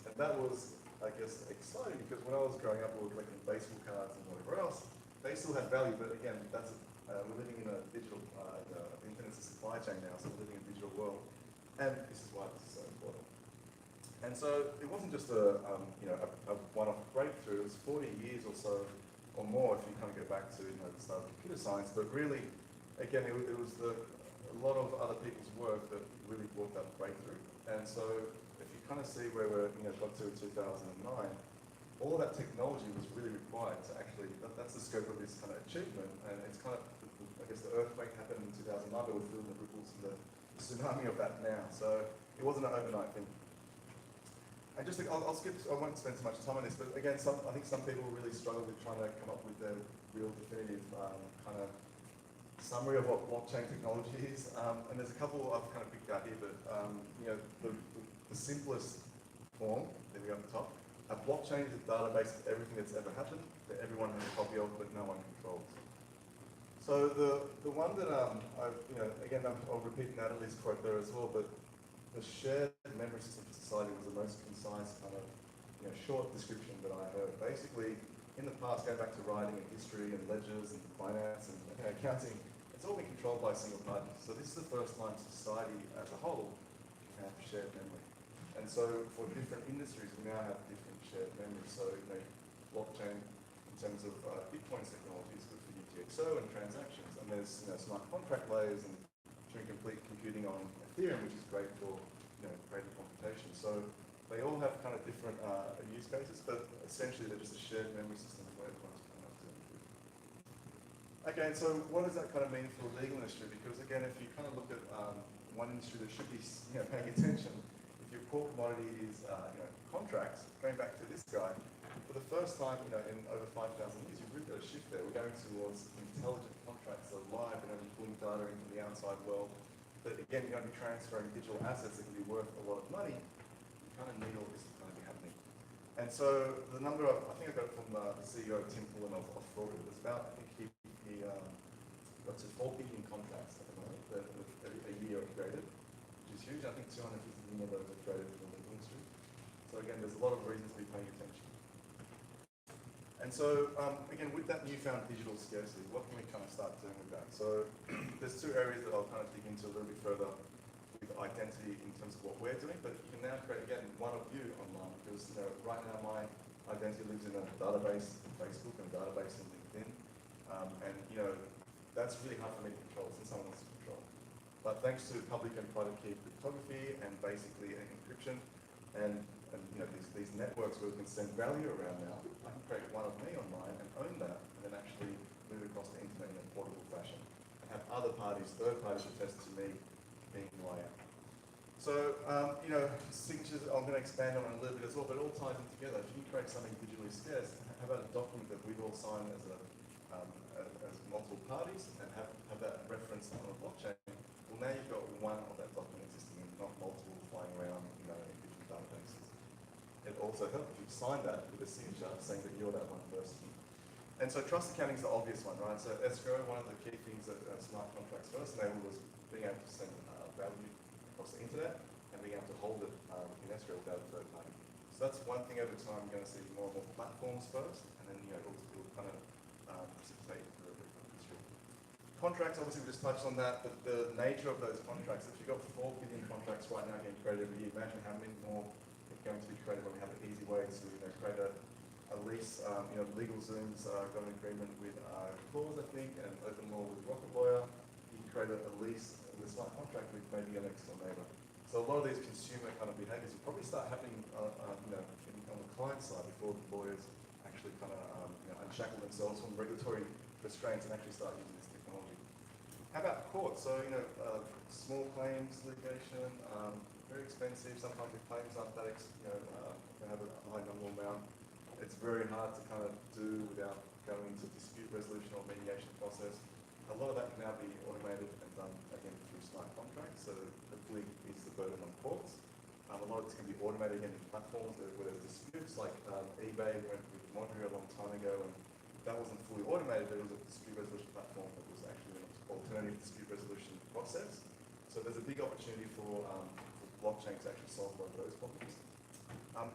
And that was, I guess, exciting because when I was growing up, we were collecting baseball cards and whatever else. They still had value, but again, we're living in a digital, the internet's a supply chain now, so we're living in a digital world. And this is why this is so important. And so it wasn't just a one-off breakthrough. It was 40 years or so, or more, if you kind of go back to the start of computer science. But really, again, it was a lot of other people's work that really brought that breakthrough. And so if you kind of see where we're got to in 2009, all of that technology was really required to actually. That's the scope of this kind of achievement. And it's kind of, I guess, the earthquake happened in 2009, but we're feeling the ripples and the tsunami of that now. So it wasn't an overnight thing. And just, I'll skip, I won't spend so much time on this, but again, I think some people really struggle with trying to come up with a real definitive kind of summary of what blockchain technology is. And there's a couple I've kind of picked out here, but the simplest form, there we go at the top, a blockchain is a database of everything that's ever happened that everyone has a copy of, but no one controls. So the one that again I'll repeat Natalie's quote there as well, but the shared memory system for society was the most concise kind of short description that I heard. Basically, in the past, going back to writing and history and ledgers and finance and accounting, it's all been controlled by a single party. So this is the first time society as a whole can have shared memory. And so for different industries, we now have different shared memories. So blockchain in terms of Bitcoin technology is good for UTXO and transactions. And there's smart contract layers and doing complete computing on Ethereum, which is great for creating computation. So they all have kind of different use cases, but essentially they're just a shared memory system where everyone's coming up to. Okay, so what does that kind of mean for the legal industry? Because again, if you kind of look at one industry that should be paying attention, if your core commodity is contracts, going back to this guy, for the first time in over 5,000 years, you've really got a shift there. We're going towards intelligent contracts that are live, and you're pulling data into the outside world. But again, you're going to be transferring digital assets that can be worth a lot of money. You kind of need all this to kind of be happening. And so the number I think I got it from the CEO Tim Pullen of Fraud. It was about, I think he got to 4 billion contracts at the moment that a year are created, which is huge. I think 250 million of those are created in the legal industry. So again, there's a lot of reasons to be paying attention. And so, again, with that newfound digital scarcity, what can we kind of start doing with that? So there's 2 areas that I'll kind of dig into a little bit further with identity in terms of what we're doing, but you can now create, again, one of you online, because right now my identity lives in a database in Facebook and a database in LinkedIn, and that's really hard for me to control, it's in someone else's control. But thanks to public and private key cryptography and basically encryption and these networks where we can send value around now, I can create one of me online and own that, and then actually move it across the internet in a portable fashion, and have other parties, third parties, attest to me being who I am. So, signatures, I'm going to expand on it a little bit as well, but it all ties in together. If you can create something digitally scarce, how about a document that we've all signed as multiple parties, and have that referenced on a blockchain? Well, now you've got one of that document existing, and not multiple flying around, in different databases. It also helps if you sign that with a signature saying that you're that one person. And so trust accounting is the obvious one, right? So escrow, one of the key things that smart contracts first enabled was being able to send value across the internet and being able to hold it in escrow without a third party. So that's one thing over time. You're going to see more and more platforms first, and then it will kind of precipitate the industry. Contracts, obviously we just touched on that, but the nature of those contracts, if you've got 4 billion contracts right now getting created every year, imagine how many more going to be created when we have an easy way to create a lease. LegalZoom's got an agreement with Clause, I think, and Open Law with Rocket Lawyer. You can create a lease with a smart contract with maybe your next door neighbour. So a lot of these consumer kind of behaviours will probably start happening on the client side before the lawyers actually kind of unshackle themselves from regulatory restraints and actually start using this technology. How about court? So small claims litigation. Very expensive. Sometimes the claims aren't that can have a high nominal amount. It's very hard to kind of do without going into dispute resolution or mediation process. A lot of that can now be automated and done again through smart contracts. So the hopefully ease the burden on courts. A lot of it's going to be automated again in platforms where there's disputes, like eBay went with Monterey a long time ago, and that wasn't fully automated, but it was a dispute resolution platform that was actually an alternative dispute resolution process. So there's a big opportunity for blockchain to actually solve a lot of those problems.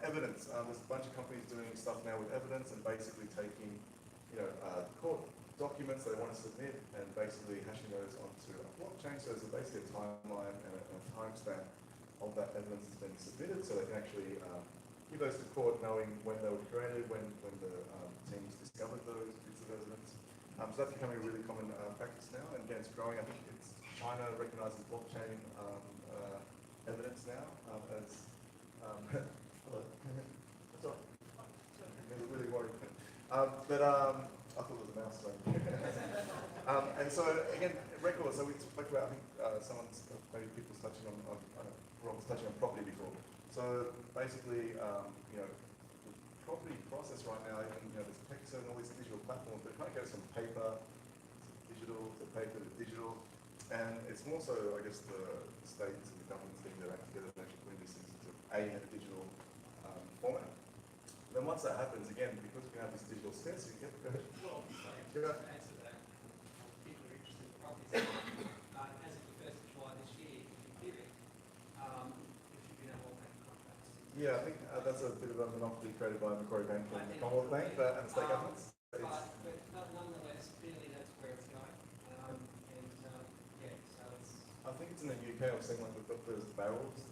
Evidence. There's a bunch of companies doing stuff now with evidence and basically taking, court documents they want to submit and basically hashing those onto a blockchain. So there's basically a timeline and a timestamp of that evidence that's been submitted, so they can actually give those to court, knowing when they were created, when the teams discovered those bits of evidence. So that's becoming a really common practice now, and again, it's growing. I think it's China recognizes blockchain evidence now as hello. Sorry. Really worried. I thought it was a mouse. And so again, records. So we spoke about. I think maybe people's touching on Rob was touching on property before. So basically, the property process right now, even there's Pexo and all these digital platforms, but it kind of goes from paper to digital to paper to digital. And it's more so, I guess, the states and the governments getting their act together and actually putting these things into a digital format. And then once that happens, again, because we have this digital scarcity, go ahead. Well, sorry, Yeah. to answer that, people are interested in properties. As of the 1st of July this year, if you give it, if you can have all bank contracts. Yeah, I think that's a bit of a monopoly created by Macquarie Bank and the Commonwealth Bank and the state governments. But nonetheless, clearly that's where it's going. So it's... I think it's in the UK. I've seen like we've got those barrels.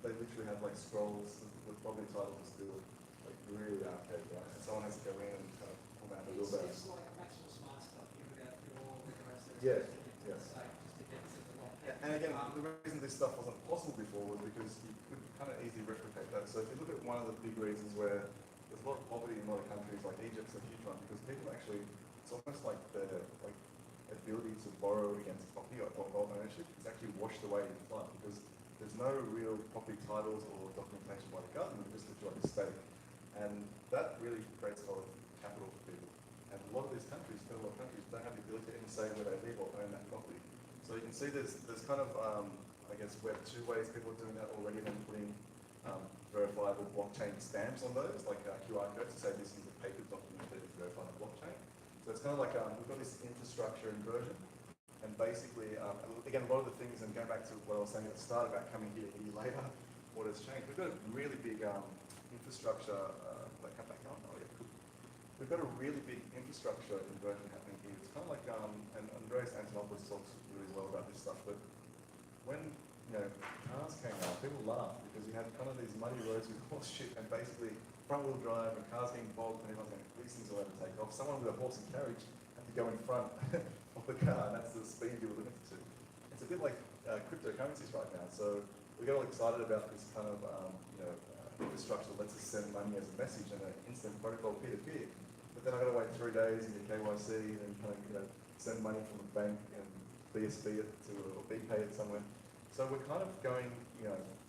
They literally have like scrolls with property titles still like really archaic, right? And someone has to go in and kind of pull out the real barrels. It's like maximum smart stuff. You would have to all the rest of Yeah, it. yeah. Just to get to the lot. And again, the reason this stuff wasn't possible before was because you could kind of easily replicate that. So if you look at one of the big reasons where there's a lot of poverty in a lot of countries, like Egypt's a huge one, because people actually, it's almost like their ability to borrow against property or ownership is actually washed away in flood because there's no real property titles or documentation by the government, just that you're like a state. And that really creates a lot of capital for people. And a lot of these countries, a lot of countries, don't have the ability to even say where they live or own that property. So you can see there's kind of, I guess, Web 2 ways people are doing that already, then putting verifiable blockchain stamps on those, like QR codes to say this is a paper document that is verified on blockchain. So it's kind of like we've got this infrastructure inversion, and basically, again, a lot of the things, and going back to what I was saying at the start about coming here a year later, what has changed? We've got a really big infrastructure, come back on. Oh, yeah, cool. We've got a really big infrastructure inversion happening here. It's kind of like, and Andreas Antonopoulos talks really well about this stuff, but when cars came out, people laughed because you had kind of these muddy roads with horse shit and basically front-wheel drive and cars getting bogged and everyone's going, these things will never take off. Someone with a horse and carriage had to go in front of the car, and that's the speed you were limited to. It's a bit like cryptocurrencies right now. So we got all excited about this kind of infrastructure that lets us send money as a message and an instant protocol peer-to-peer. But then I got to wait 3 days and get KYC and kind of send money from a bank and BSB it to or BPay it somewhere. So we're kind of going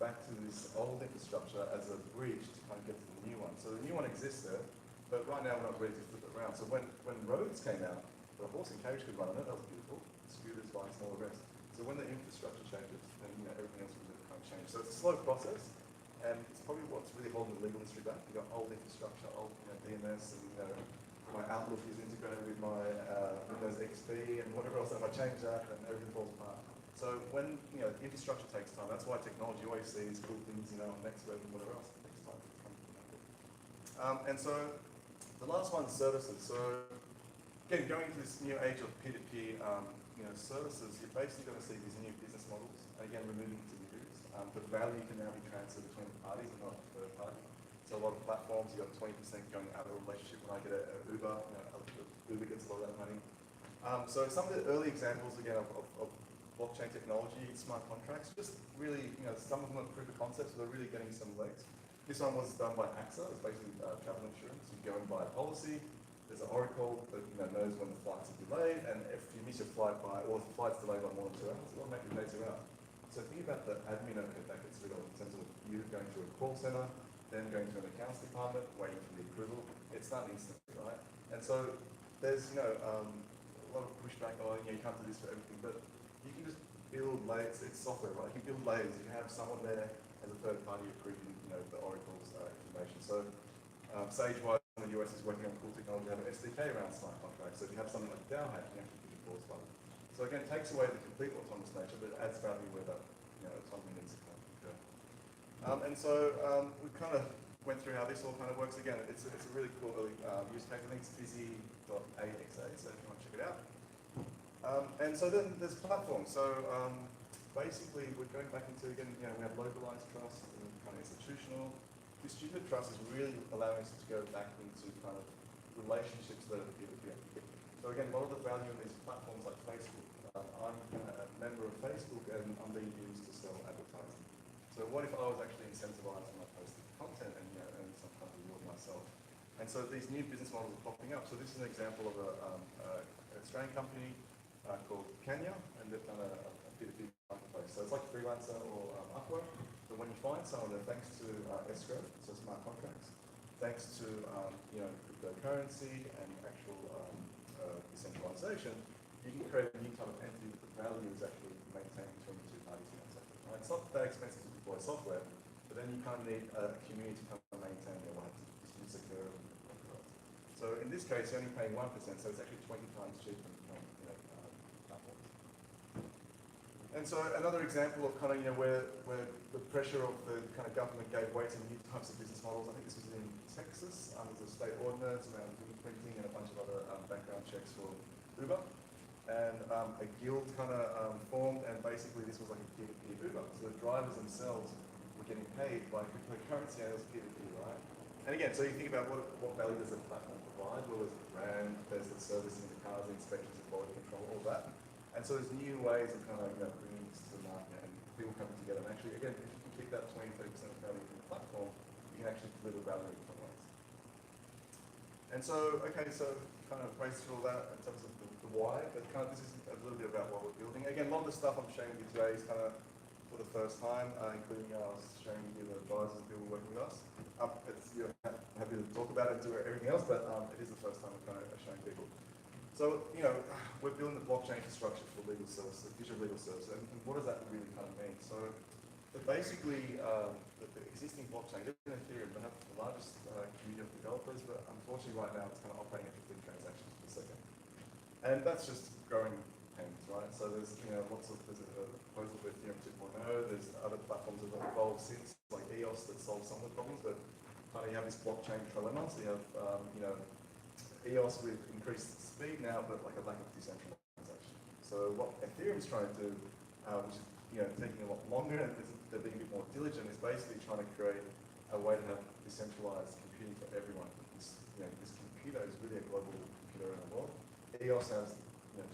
back to this old infrastructure as a bridge to kind of get to the new one. So the new one exists there, but right now we're not ready to flip it around. So when roads came out, the horse and carriage could run on it. That was beautiful. Scooters, bikes, and all the rest. So when the infrastructure changes, then everything else will kind of change. So it's a slow process, and it's probably what's really holding the legal industry back. You've got old infrastructure, old DNS, and my Outlook is integrated with my Windows XP and whatever else. If I change that, then everything falls apart. So when infrastructure takes time, that's why technology always sees cool things, on next web and whatever else. It takes time to come to market. And so the last one is services. So again, going into this new age of peer-to-peer, services, you're basically going to see these new business models. Again, removing intermediaries. The value can now be transferred between the parties and not a third party. So a lot of platforms, you've got 20% going out of a relationship. When I get an Uber, Uber gets a lot of that money. So some of the early examples, again, of blockchain technology, smart contracts, just really, some of them are proof of concepts, so they're really getting some legs. This one was done by AXA. It's basically travel insurance. You go and buy a policy. There's an oracle that knows when the flights are delayed, and if you miss your flight or if the flight's delayed by more than 2 hours, it'll make your days around. So think about the admin overhead that gets rid of in terms of you going to a call center, then going to an accounts department, waiting for the approval. It's not instant, right? And so there's a lot of pushback on you can't do this for everything, but you can just build layers, it's software, right? You can build layers, you can have someone there as a third party approving, the Oracle's information. So Sagewise in the US is working on cool technology to have an SDK around smart contracts. So if you have something like DAO-Hack, you actually can enforce one. So again, it takes away the complete autonomous nature, but it adds value where the autonomy needs to come occur. And so we kind of went through how this all kind of works. Again, it's a really cool early use case. I think it's busy.axa, so if you want to check it out. And so then there's platforms. So basically, we're going back into, again, we have localized trust and kind of institutional. Distributed trust is really allowing us to go back into kind of relationships that are peer-to-peer. So again, a lot of the value in these platforms like Facebook, I'm a member of Facebook and I'm being used to sell advertising. So what if I was actually incentivized when I posted content and earn some kind of reward myself? And so these new business models are popping up. So this is an example of an Australian company called Kenya, and they've done a peer-to-peer marketplace. So it's like Freelancer or Upwork. But when you find someone there, thanks to escrow, so smart contracts, thanks to cryptocurrency and actual decentralization, you can create a new type of entity that the value is actually maintained between the two parties in that sector. Right? It's not that expensive to deploy software, but then you kind of need a community to come and maintain their lives, dispute security. So in this case, you're only paying 1%, so it's actually 20 times cheaper than platforms. And so another example of kind of where the pressure of the kind of government gave way to new types of business models. I think this was in Texas. There's a state ordinance around fingerprinting and a bunch of other background checks for Uber. And a guild kind of formed, and basically this was like a peer-to-peer Uber. So the drivers themselves were getting paid by cryptocurrency, and it was peer-to-peer, right? And again, so you think about what value does the platform provide? Well, there's the brand, there's the servicing of the cars, the inspections, the quality control, all that. And so there's new ways of kind of bringing this to the market and people coming together. And actually, again, if you can keep that 20-30% of value from the platform, you can actually deliver value in different ways. And so, okay, so kind of race through all that in terms of the why, but kind of this is a little bit about what we're building. Again, a lot of the stuff I'm sharing with you today is kind of for the first time, including I was sharing with you the advisors, people working with us. It's, happy to talk about it and do everything else, but it is the first time I'm kind of showing people. So, we're building the blockchain infrastructure for legal services, digital legal services, and what does that really kind of mean? So, basically, the existing blockchain, even Ethereum, they have the largest community of developers, but unfortunately right now it's kind of operating at 15 transactions per second. And that's just growing pains, right? So there's, there's a proposal for Ethereum 2.0, there's other platforms that have evolved since, like EOS that solve some of the problems, but kind of you have this blockchain trilemma, so you have, EOS with increased speed now, but like a lack of decentralization. So what Ethereum's trying to do, which is taking a lot longer and they're being a bit more diligent, is basically trying to create a way to have decentralized computing for everyone. This computer is really a global computer in the world. EOS has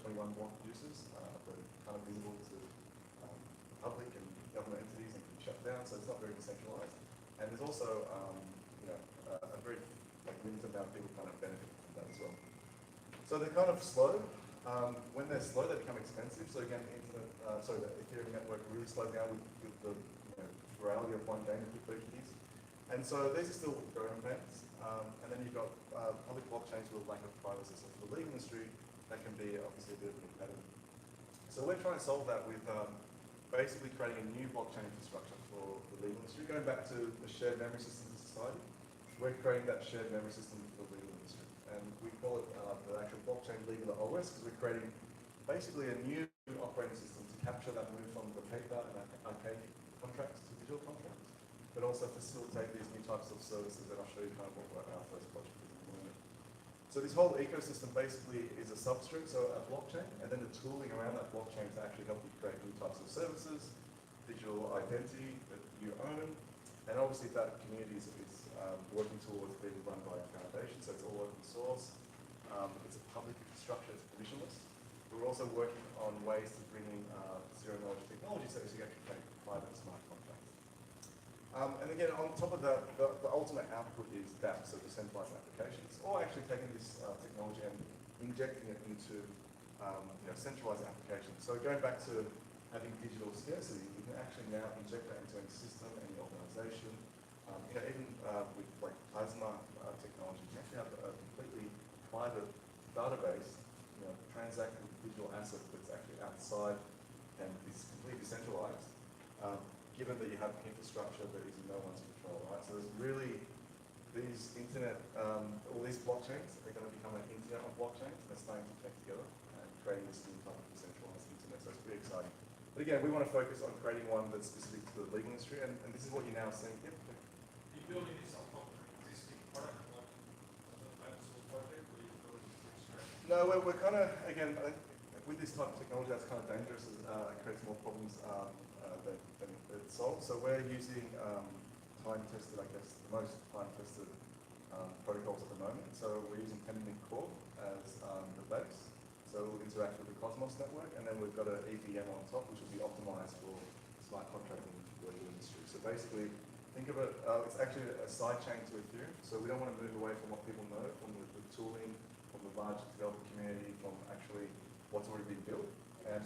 21 block producers that are kind of visible to public and government entities and can be shut down, so it's not very decentralized. And there's also a very limited amount of people kind of benefit from that as well. So they're kind of slow. When they're slow, they become expensive. So again, the Ethereum network really slowed down with the virality of one game that took 30 years. And so these are still growing pains. And then you've got public blockchains with a lack of privacy. So for the legal industry, that can be obviously a bit of an impediment. So we're trying to solve that with basically creating a new blockchain infrastructure for the legal industry. Going back to the shared memory systems in society, we're creating that shared memory system for the legal industry. And we call it the actual blockchain legal OS, because we're creating basically a new operating system to capture that move from the paper and archaic contracts to digital contracts, but also facilitate these new types of services, and I'll show you kind of what our first project is in a moment. So this whole ecosystem basically is a substrate, so a blockchain, and then the tooling around that blockchain to actually help you create new types of services, digital identity that you own, and obviously that community is working towards being run by a foundation, so it's all open source. It's a public infrastructure, it's permissionless. We're also working on ways to bring in zero-knowledge technology so you can actually create private smart contracts. And again, on top of that, the ultimate output is dApps, so decentralized applications, or actually taking this technology and injecting it into centralized applications. So going back to having digital scarcity, you can actually now inject that into any system, any organization. Even with like plasma technology, you actually have a completely private database, transacting digital asset that's actually outside and is given that you have infrastructure that is in no one's control, right? So there's really these internet, all these blockchains are going to become an internet of blockchains. They're starting to connect together and creating this new type of decentralized internet. So it's pretty exciting. But again, we want to focus on creating one that's specific to the legal industry, and this is what you're now seeing. Yep. Are you building this on top of an existing product, like an open source project, or are you building this from scratch? No, we're kind of, again, I think with this type of technology, that's kind of dangerous. It creates more problems than it solves. So we're using time-tested, I guess, the most time-tested protocols at the moment. So we're using 10-minute core as the base. So we'll interact with the Cosmos network, and then we've got an EVM on top, which will be optimized for smart contracting for the industry. So basically, think of it, it's actually a side chain to Ethereum. So we don't want to move away from what people know, from the tooling, from the large developer community, from actually what's already been built. And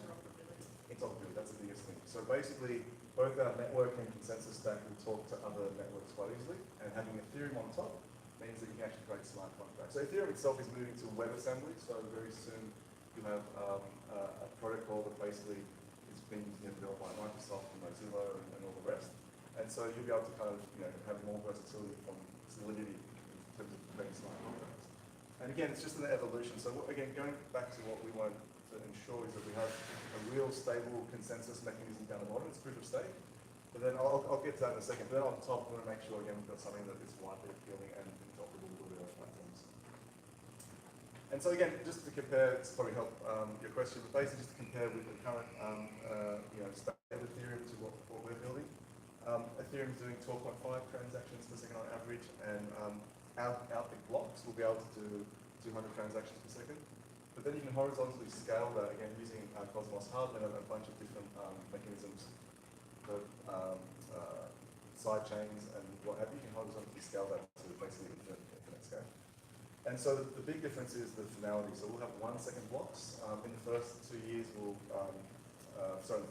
interoperability, that's the biggest thing. So basically, both our network and consensus stack will talk to other networks quite easily, and having Ethereum on top means that you can actually create smart contracts. So Ethereum itself is moving to WebAssembly, so very soon you have a protocol that basically is being developed by Microsoft and Mozilla and all the rest. And so you'll be able to kind of have more versatility from solidity in terms of creating smart contracts. And again, it's just an evolution. So again, going back to what we want to ensure is that we have a real stable consensus mechanism down the bottom. It's proof of stake. But then I'll get to that in a second. But then on top, we want to make sure, again, we've got something that is widely appealing and interoperable with all the other platforms. And so again, just to compare, it's probably help your question, but basically just to compare with the current state of Ethereum to what we're building. Ethereum is doing 12.5 transactions per second on average, and our big blocks will be able to do 200 transactions per second. But then you can horizontally scale that, again, using Cosmos Hub and a bunch of different mechanisms, side chains and what have you. You can horizontally scale that to basically infinite scale. And so the big difference is the finality. So we'll have 1 second blocks. In the first 2 years, the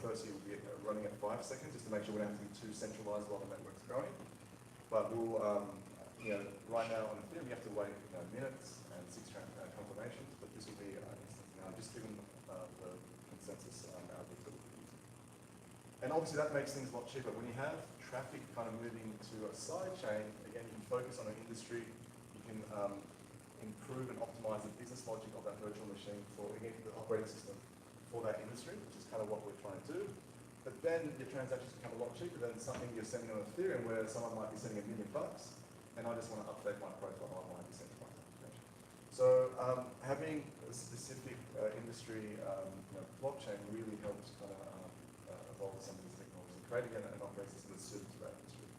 first year we'll be running at 5 seconds, just to make sure we don't have to be too centralized while the network's growing. But we'll, right now on Ethereum, you have to wait minutes and 6 confirmations, but this will be instant now, just given the consensus algorithm that we're using. And obviously that makes things a lot cheaper. When you have traffic kind of moving to a side chain, again, you can focus on an industry, you can improve and optimize the business logic of that virtual machine for, again, the operating system for that industry, which is kind of what we're trying to do. But then your transactions become a lot cheaper than something you're sending on Ethereum where someone might be sending $1 million and I just want to update my profile on my decentralized application. So having a specific industry blockchain really helps kind of evolve some of these technologies and create again an operating system that's suited to that industry.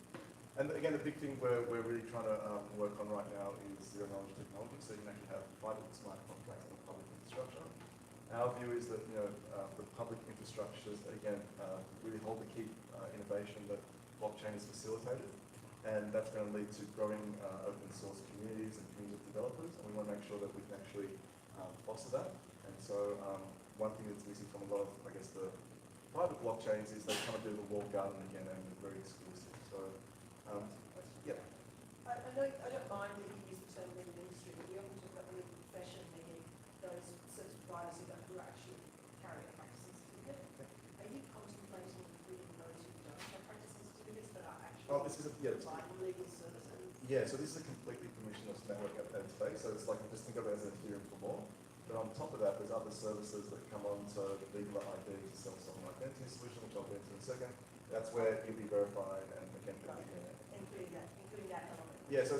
And again, the big thing we're really trying to work on right now is zero knowledge technology, so you can actually have private smart contracts on public infrastructure. Our view is that the public infrastructures, again, really hold the key innovation that blockchain has facilitated, and that's going to lead to growing open source communities and communities of developers, and we want to make sure that we can actually foster that. And so one thing that's missing from a lot of, I guess, the private blockchains is they kind of do the walled garden again, and they're very exclusive. So, yeah. I don't mind that you use the term legal industry, but we often talk about the legal profession, meaning those service providers who actually carry a practicing certificate. Are you contemplating including those who don't have practicing certificates but are actually providing legal services? Yeah, so this is a completely permissionless network at its base. So it's like, just think of it as an Ethereum for more. But on top of that, there's other services that come on, so the legal ID to self-sovereign identity solution, which I'll get into in a second. That's where you'll be verified and again, Including that element. yeah, so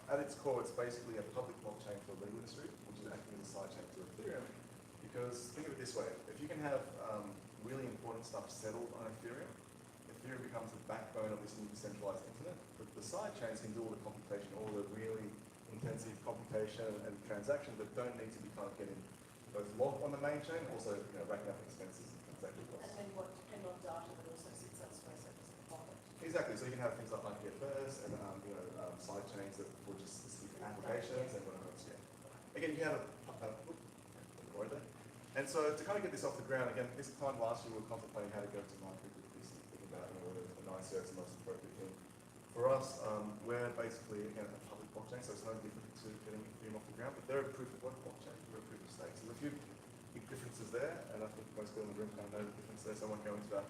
at its core, it's basically a public blockchain for the legal industry, which is acting as a side chain to Ethereum. Because think of it this way, if you can have really important stuff settled on Ethereum, Ethereum becomes the backbone of this new decentralized internet. But the side chains can do all the computation, all the really intensive computation and transactions that don't need to be kind of getting both logged on the main chain, also racking up expenses and transaction costs. And then what depend on data that also sits elsewhere, so it's important. Exactly. So you can have things like IPFS and side chains that for just specific applications and whatever else. Yeah. Again, you have and so to kind of get this off the ground, again, this time last year we were contemplating how to go to market with this and thinking about whether an ICO is the most appropriate thing. For us, we're basically again a public blockchain, so it's no different to getting Ethereum off the ground, but they're a proof of work blockchain, we're a proof of stake. So there's a few big differences there, and I think most people in the room kind of know the difference there, so I won't go into that.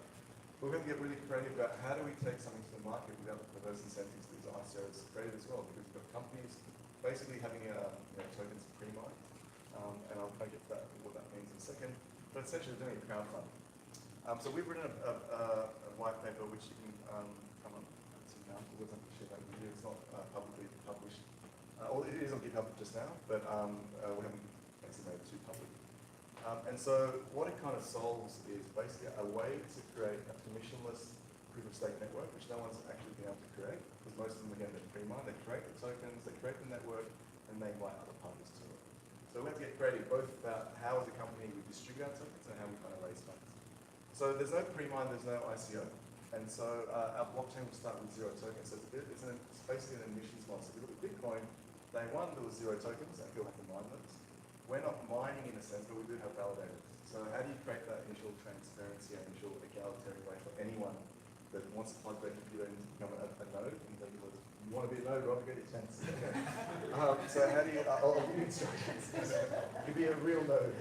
But we're going to get really creative about how do we take something to the market without the perverse incentives these ICOs created as well, because we've got companies basically having tokens pre-mined, and I'll get to that, what that means in a second, but essentially doing a crowdfunding. So we've written a white paper which you can come on to now. It wasn't share that with you. It's not publicly published. Or it is on GitHub just now, but we haven't actually made it too public. And so what it kind of solves is basically a way to create a permissionless proof of stake network, which no one's actually been able to create, because most of them, again, they're pre-mined, they create the tokens, they create the network, and they invite other parties to it. So we have to get creative both about how as a company we distribute our tokens and how we kind of raise funds. So there's no pre-mine, there's no ICO. And so our blockchain will start with 0 tokens. So it's basically an emissions model. So if you look at Bitcoin, day one, there was 0 tokens, and people have to mine those. We're not mining in a sense, but we do have validators. So how do you create that initial transparency and initial egalitarian way for anyone that wants to plug their computer in to become a node? And then you want to be a node, Rob, you get your chance. So how do you, I'll give you instructions. You be a real node.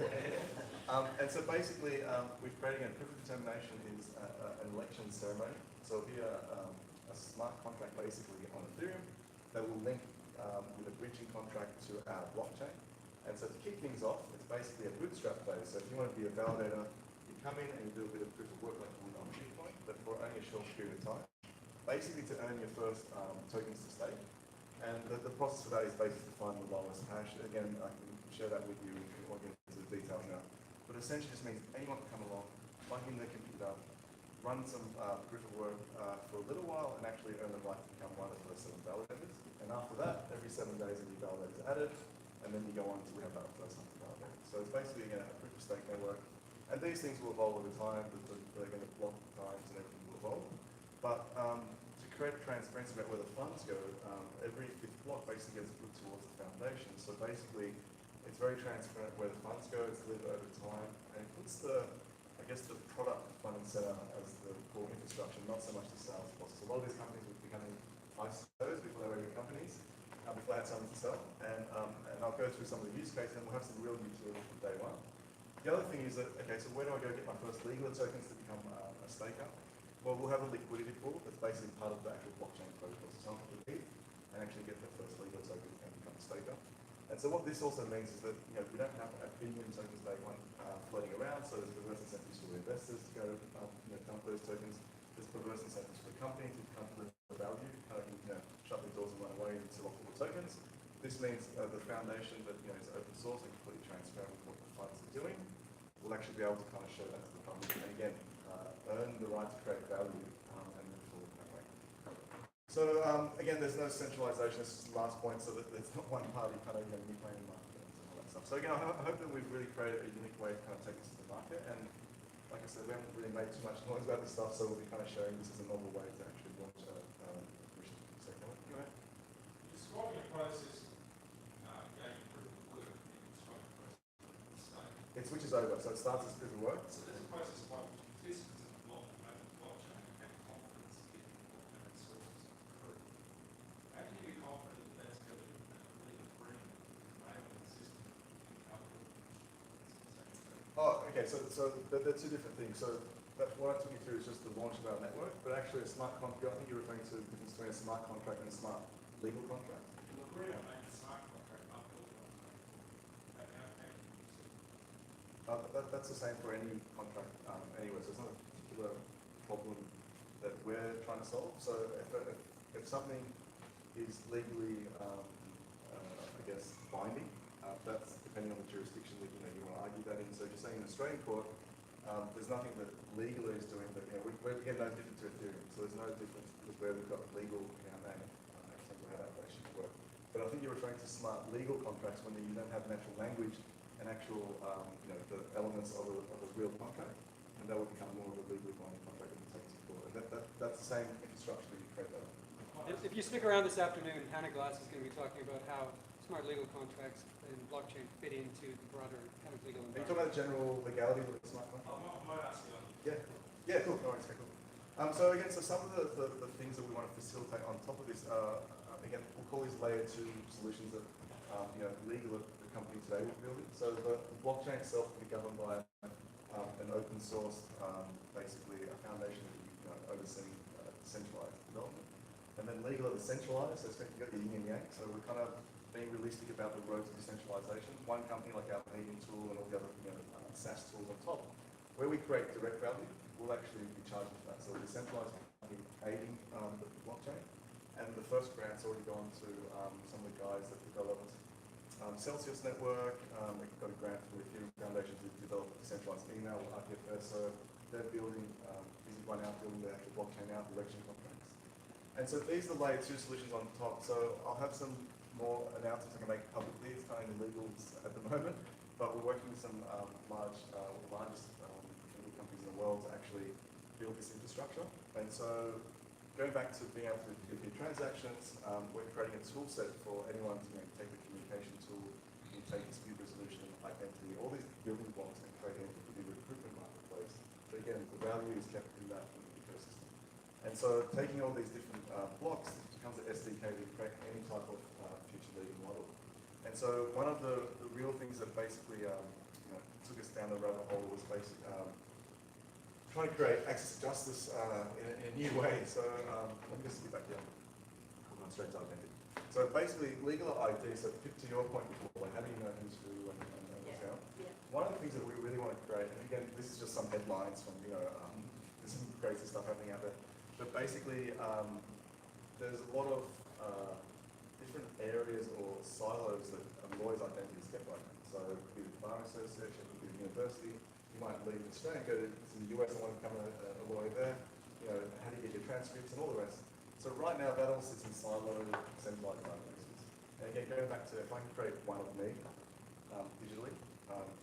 And so basically, we're creating a proof of determination is an election ceremony. So it'll be a smart contract basically on Ethereum that will link with a bridging contract to our blockchain. And so to kick things off, it's basically a bootstrap phase. So if you want to be a validator, you come in and you do a bit of proof of work like you would on Bitcoin, but for only a short period of time, basically to earn your first tokens to stake. And the process for that is basically to find the lowest hash. Again, I can share that with you if you want to get into the details now. But essentially just means anyone can come along, plug in their computer, run some proof of work for a little while, and actually earn the right to become one of the first 7 validators. And after that, every 7 days a new validator is added, and then you go on to we have our first 100 validators. So it's basically again a proof of stake network. And these things will evolve over time, they're going to block times and everything will evolve. But to create transparency about where the funds go, every 5th block basically gets put towards the foundation. So basically, it's very transparent where the funds go, it's delivered over time, and it puts the product front and center as the core infrastructure, not so much the sales process. A lot of these companies are becoming ICOs before they were good companies, before they had something to sell. And I'll go through some of the use cases, and we'll have some real utility from day one. The other thing is that, okay, so where do I go get my first legal tokens to become a staker? Well, we'll have a liquidity pool that's basically part of the actual blockchain protocol. So someone can leave and actually get their first legal token and become a staker. And so what this also means is that we don't have a billion tokens day one floating around, so there's perverse incentives for the investors to go dump those tokens. There's perverse incentives for the company to come to the value, shut the doors and run away and sell off all the tokens. This means the foundation that is open source and completely transparent with what the funds are doing will actually be able to kind of show that to the public and again earn the right to create value and move forward that way. So again, there's no centralization. This is the last point, so that there's not one party kind of playing the market and all that stuff. So again, I hope that we've really created a unique way to kind of take this to the market. And like I said, we haven't really made too much noise about this stuff, so we'll be kind of sharing this as a novel way to actually launch a mission. So go ahead. Describing a process, gaining proof of work, and describing a process of stake. It switches over, so it starts as proof of work. So there's a process by which participants in the blockchain have confidence in what that source is true. How can you be confident that that's going to really bring enabling the system to cover it? Oh, okay, so they're 2 different things. So what I took you through is just the launch of our network, but actually a smart contract, I think you're referring to the difference between a smart contract and a smart legal contract. The agreement made the smart contract not built on That's the same for any contract anywhere, so it's not a particular problem that we're trying to solve. So if something is legally, I guess, binding, that's depending on the jurisdiction that you want to argue that in. So if you're saying in Australian court, there's nothing that legal is doing, but we're again no different to Ethereum. So there's no difference because where we've got legal in our name in terms of how that relationship works. But I think you're referring to smart legal contracts when you don't have natural language and actual, the elements of a real contract, and that will become more of a legally binding contract that takes you forward. And that's the same infrastructure that you create that. If you stick around this afternoon, Hannah Glass is going to be talking about how smart legal contracts and blockchain fit into the broader kind of legal Are you environment. talking about the general legality of the smart contract? I might ask you. Yeah, cool. No worries, cool. So again, some of the things that we want to facilitate on top of this are, again, we'll call these layer 2 solutions that legal the company today will build it. So the blockchain itself will be governed by an open source, basically a foundation that you overseeing centralized development. And then legal are the centralized, so you got the yin and yang. So we're kind of being realistic about the road to decentralization. One company like our meeting tool and all the other SaaS tools on top, where we create direct value, we'll actually be charging for that. So we're decentralized company aiding the blockchain. And the first grant's already gone to some of the guys that developed Celsius Network. They've got a grant from the Ethereum Foundation to develop decentralized email, RPFS. So they're building, busy right now building the actual blockchain out, the election contracts. And so these are the layer 2 solutions on top. So I'll have some more announcements I can make publicly. It's kind of in the legals at the moment, but we're working with some largest legal companies in the world to actually build this infrastructure. And so going back to being able to do peer transactions, we're creating a tool set for anyone to take the communication tool, you can take dispute resolution, identity, all these building blocks and create a recruitment marketplace. But again, the value is kept in that ecosystem. And so taking all these different blocks, it becomes an SDK to create any type of future legal model. And so one of the real things that basically took us down the rabbit hole was basically trying to create access to justice in a new way. So let me just get back here. I'm going straight to identity. So basically, legal ID, so to your point before, like how do you know who's who and what's how? Yeah. One of the things that we really want to create, and again, this is just some headlines from, there's some crazy stuff happening out there, but basically, there's a lot of different areas or silos that a lawyer's identity is kept by. So it could be the bar association, it could be the university. You might leave Australia and go to the US and want to become a lawyer there. How do you get your transcripts and all the rest. So right now, that all sits in siloed, centralized databases. And again, going back to if I can create one of me digitally,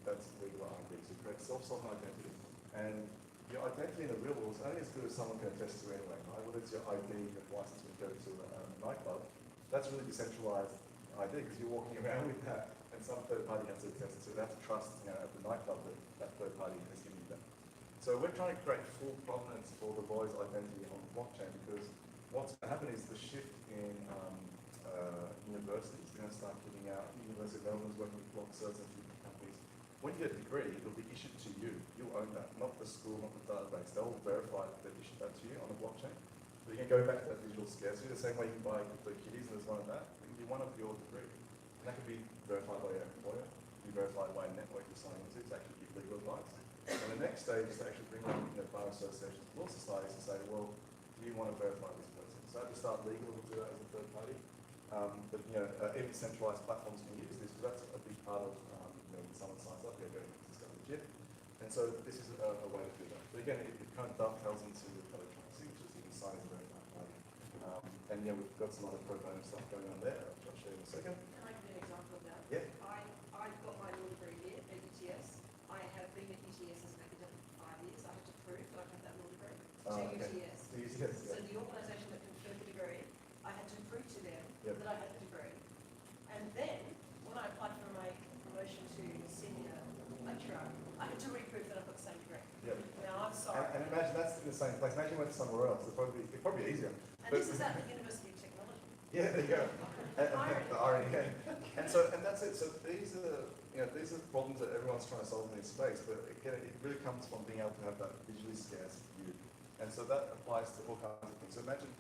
that's legal ID. So create self-sovereign identity. And your identity in the real world is only as good as someone can attest to anyway, right? Whether it's your ID, your license when you go to a nightclub, that's really decentralized ID because you're walking around with that and some third party has to attest to. They have to trust at the nightclub that that third party has given you that. So we're trying to create full provenance for the lawyer's identity on the blockchain because what's going to happen is the shift in universities are going to start giving out. University of Melbourne's working with block certs and few companies. When you get a degree, it'll be issued to you. You'll own that, not the school, not the database. They'll verify that they've issued that to you on the blockchain. So you can go back to that digital scarcity, the same way you can buy the kitties and there's one of that. It can be one of your degree. And that can be verified by your employer, be verified by a network you're signing into to actually give legal advice. And the next stage is to actually bring on bar associations, law societies to say, well, do you want to verify this person? So at the start, legal will do that as a third party. But every centralized platforms can use this because that's a big part of when someone signs up, they're going to discover legit. And so this is a way to do that. But again, it kind of dovetails into the electronic signatures. You can sign as a verified party. And we've got some other pro bono stuff going on there, which I'll show you in a second. Can I give you an example of that? Yeah. I've got my law degree here at UTS. I have been at UTS as an academic for 5 years. I have to prove that I have that law degree to UTS. To UTS, So the organisation that conferred the degree, I had to prove to them that I had the degree. And then, when I applied for my promotion to senior lecturer, I had to reprove that I've got the same degree. Yeah. Now, I'm sorry. And imagine that's in the same place. Imagine you went somewhere else. It'd probably be easier. And this is at the University of Technology. Yeah, there you go. Irony. The irony. And that's it. So these are problems that everyone's trying to solve in this space. But again, it really comes from being able to have that visually scarce view. And so that applies to all kinds of things. So imagine,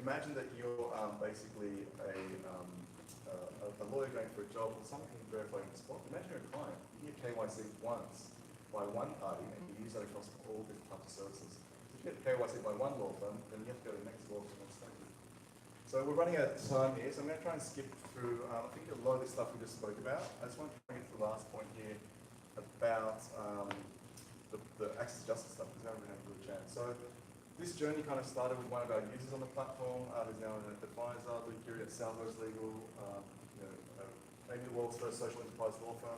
imagine that you're basically a lawyer going for a job or someone can verify on the spot. Imagine you're a client. You get KYC once by one party and you use that across all different types of services. So if you get KYC by one law firm, then you have to go to the next law firm and stuff. So we're running out of time here, so I'm going to try and skip through, I think a lot of this stuff we just spoke about. I just want to bring it to the last point here about the access to justice stuff, because I haven't had a good chance. So this journey kind of started with one of our users on the platform, who's now an advisor, Luke Geary at Southwest Legal, maybe the world's first social enterprise law firm,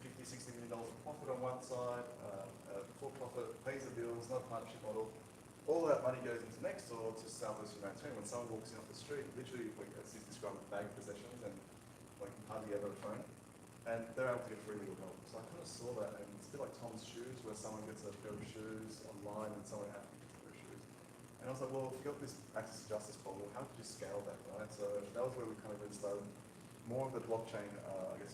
$50–60 million of profit on one side, for-profit, pays the bills, not a partnership model. All that money goes into Nextdoor to Southwest Humanitarian. When someone walks in off the street, literally, as he's described, with bag possessions and hardly ever a phone, and they're able to get free legal help. So I kind of saw that, and it's a bit like Tom's shoes, where someone gets a pair of shoes online and someone has to get a pair of shoes. And I was like, well, if you've got this access to justice problem, how could you scale that, right? So that was where we kind of really started more of the blockchain,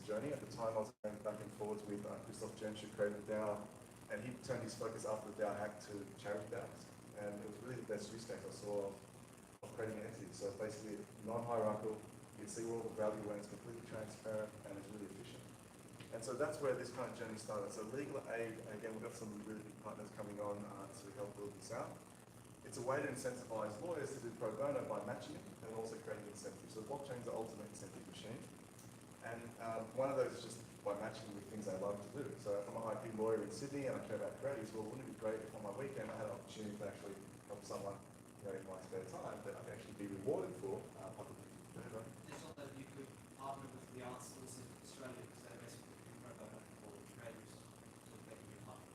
journey. At the time, I was going back and forwards with Christoph Jensch, who created DAO, And he turned his focus after the DAO hack to charity DAOs. And it was really the best use case I saw of creating an entity. So basically non-hierarchical, you can see where all the value went, it's completely transparent, and it's really efficient. And so that's where this kind of journey started. So legal aid, again, we've got some really big partners coming on to help build this out. It's a way to incentivize lawyers to do pro bono by matching it and also creating incentives. So blockchain's the ultimate incentive machine. And one of those is just by matching with things they love to do. So if I'm an IP lawyer in Sydney and I care about creatives, well, wouldn't it be great if on my weekend I had an opportunity to actually help someone, you know, in my spare time that I can actually be rewarded for publicly. Just on that, you could partner with the Arts Council of Australia, because they're basically doing pro bono for creators to make your partner.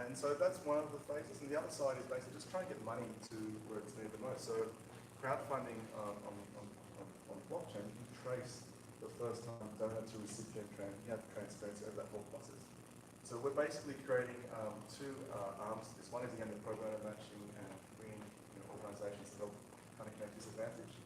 And so that's one of the phases. And the other side is basically just trying to get money to where it's needed the most. So crowdfunding on blockchain, you can trace the first time donor to recipient, you have transparency over that whole process. So we're basically creating two arms. This one is again the pro bono matching and bringing organisations to help kind of connect disadvantage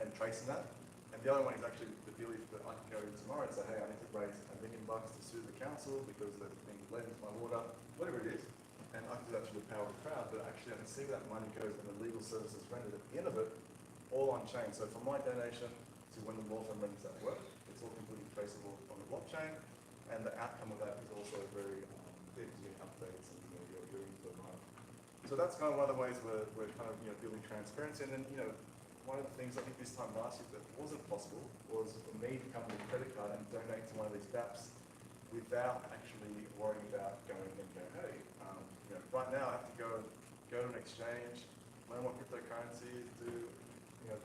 and tracing that. And the other one is actually the belief that I can go tomorrow and say, hey, I need to raise $1 million to sue the council because they've been led into my water, whatever it is. And I can do that through the power of the crowd, but actually I can see where that money goes and the legal services rendered at the end of it, all on chain. So from my donation to when the law firm renders that work, it's all completely traceable on the blockchain, and the outcome of that is also very clear because you get updates and you're into the money. So that's kind of one of the ways we're kind of building transparency. And then one of the things I think this time last year that wasn't possible was for me to come with a credit card and donate to one of these dApps without actually worrying about going and going, hey, right now I have to go to an exchange, learn what cryptocurrency is, do the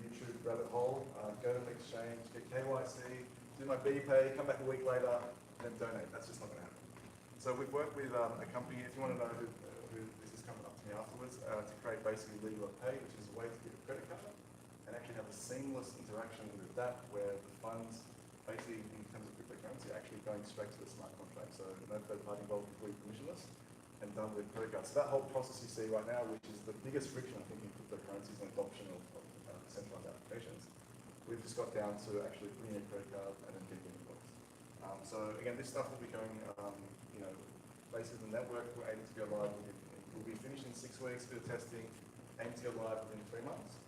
YouTube rabbit hole, go to an exchange, get KYC, do my BPay, come back a week later, and then donate. That's just not going to happen. So we've worked with a company, if you want to know who this is coming up to me afterwards, to create basically Legal Pay, which is a way to get a credit card and actually have a seamless interaction with that where the funds, basically in terms of cryptocurrency, are actually going straight to the smart contract. So no third party involved, completely permissionless, and done with credit cards. So that whole process you see right now, which is the biggest friction I think in cryptocurrencies and adoption of centralized applications, we've just got down to actually putting in a credit card and then getting invoice. So again, this stuff will be going, basically the network we're aiming to go live with. We'll be finished in 6 weeks, bit of testing, aim to go live within 3 months.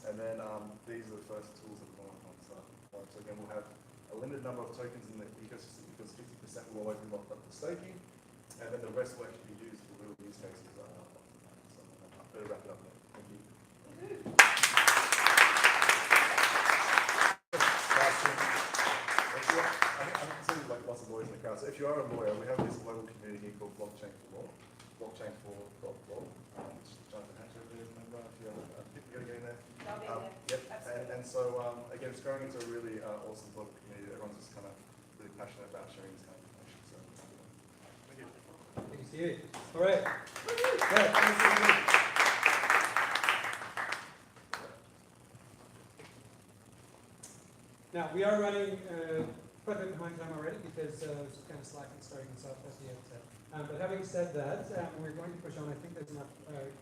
And then these are the first tools that we're on start. So again, we'll have a limited number of tokens in the ecosystem because 50% will always be locked up for staking, and then the rest will actually be used for real use cases. So I better wrap it up there. Thank you. I can see like lots of lawyers in the crowd. So if you are a lawyer, we have this global community called Blockchain for Law, blockchain4.law, which Jonathan Hatcher is a member. If you're getting there. Yep. And so again, it's growing into a really awesome global community. Everyone's just kind of really passionate about sharing this kind of information. So thank you. Thank you, Stevie. All right. Yeah, now, we are running quite a bit behind time already because we're just kind of slacking starting this off at the outset. But having said that, we're going to push on. I think there's enough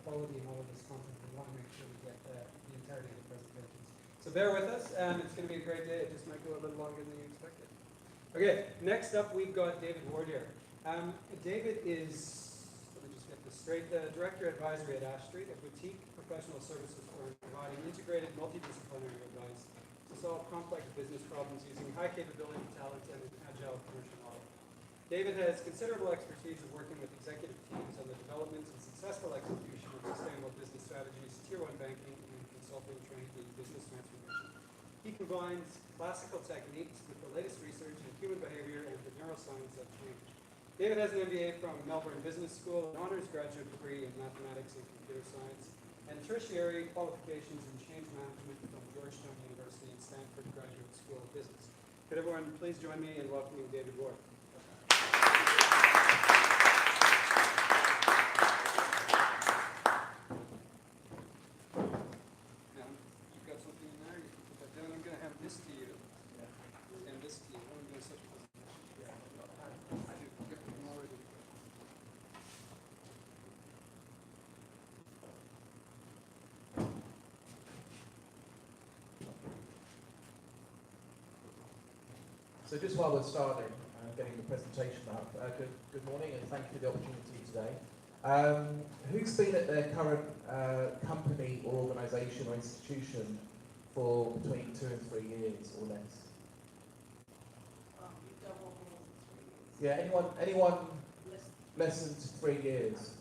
quality in all of this content. We want to make sure we get the entirety of the presentations. So bear with us. It's going to be a great day. It just might go a little longer than you expected. Okay, next up we've got David Ward here. David is, let me just get this straight, the Director Advisory at Ash Street, a boutique professional services firm providing integrated multidisciplinary advice to solve complex business problems using high capability talent and an agile commercial model. David has considerable expertise of working with executive teams on the development and successful execution of sustainable business strategies, tier 1 banking, and consulting training in business transformation. He combines classical techniques with the latest research in human behavior and the neuroscience of change. David has an MBA from Melbourne Business School, an honors graduate degree in mathematics and computer science, and tertiary qualifications in change management from Georgetown University and Stanford Graduate School of Business. Could everyone please join me in welcoming David Ward? Now, you've got something in there, you can put that down. I'm going to have this to you, and this to you. I'm going to such a presentation. I do. I'm already. So just while we're starting, getting the presentation up. Good morning, and thank you for the opportunity today. Who's been at their current company or organisation or institution for between 2 and 3 years or less? You've done more than 3 years. Yeah, anyone less than 3 years?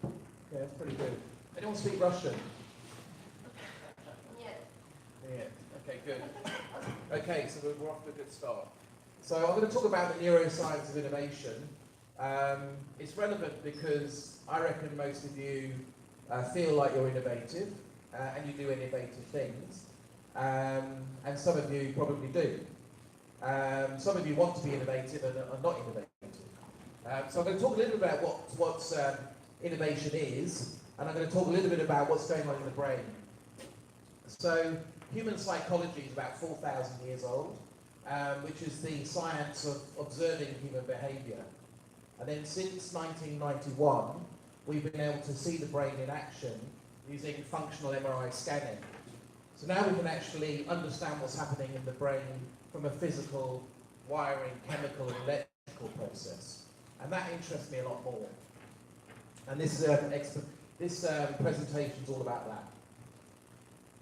Okay, that's pretty good. Anyone speak Russian? Yeah. Yeah. Okay, good. Okay, so we're off to a good start. So I'm going to talk about the neuroscience of innovation. It's relevant because I reckon most of you feel like you're innovative and you do innovative things, and some of you probably do. Some of you want to be innovative and are not innovative. So I'm going to talk a little bit about what innovation is, and I'm going to talk a little bit about what's going on in the brain. So human psychology is about 4,000 years old, which is the science of observing human behaviour. And then since 1991, we've been able to see the brain in action using functional MRI scanning. So now we can actually understand what's happening in the brain from a physical, wiring, chemical and electrical process. And that interests me a lot more. And this presentation is all about that.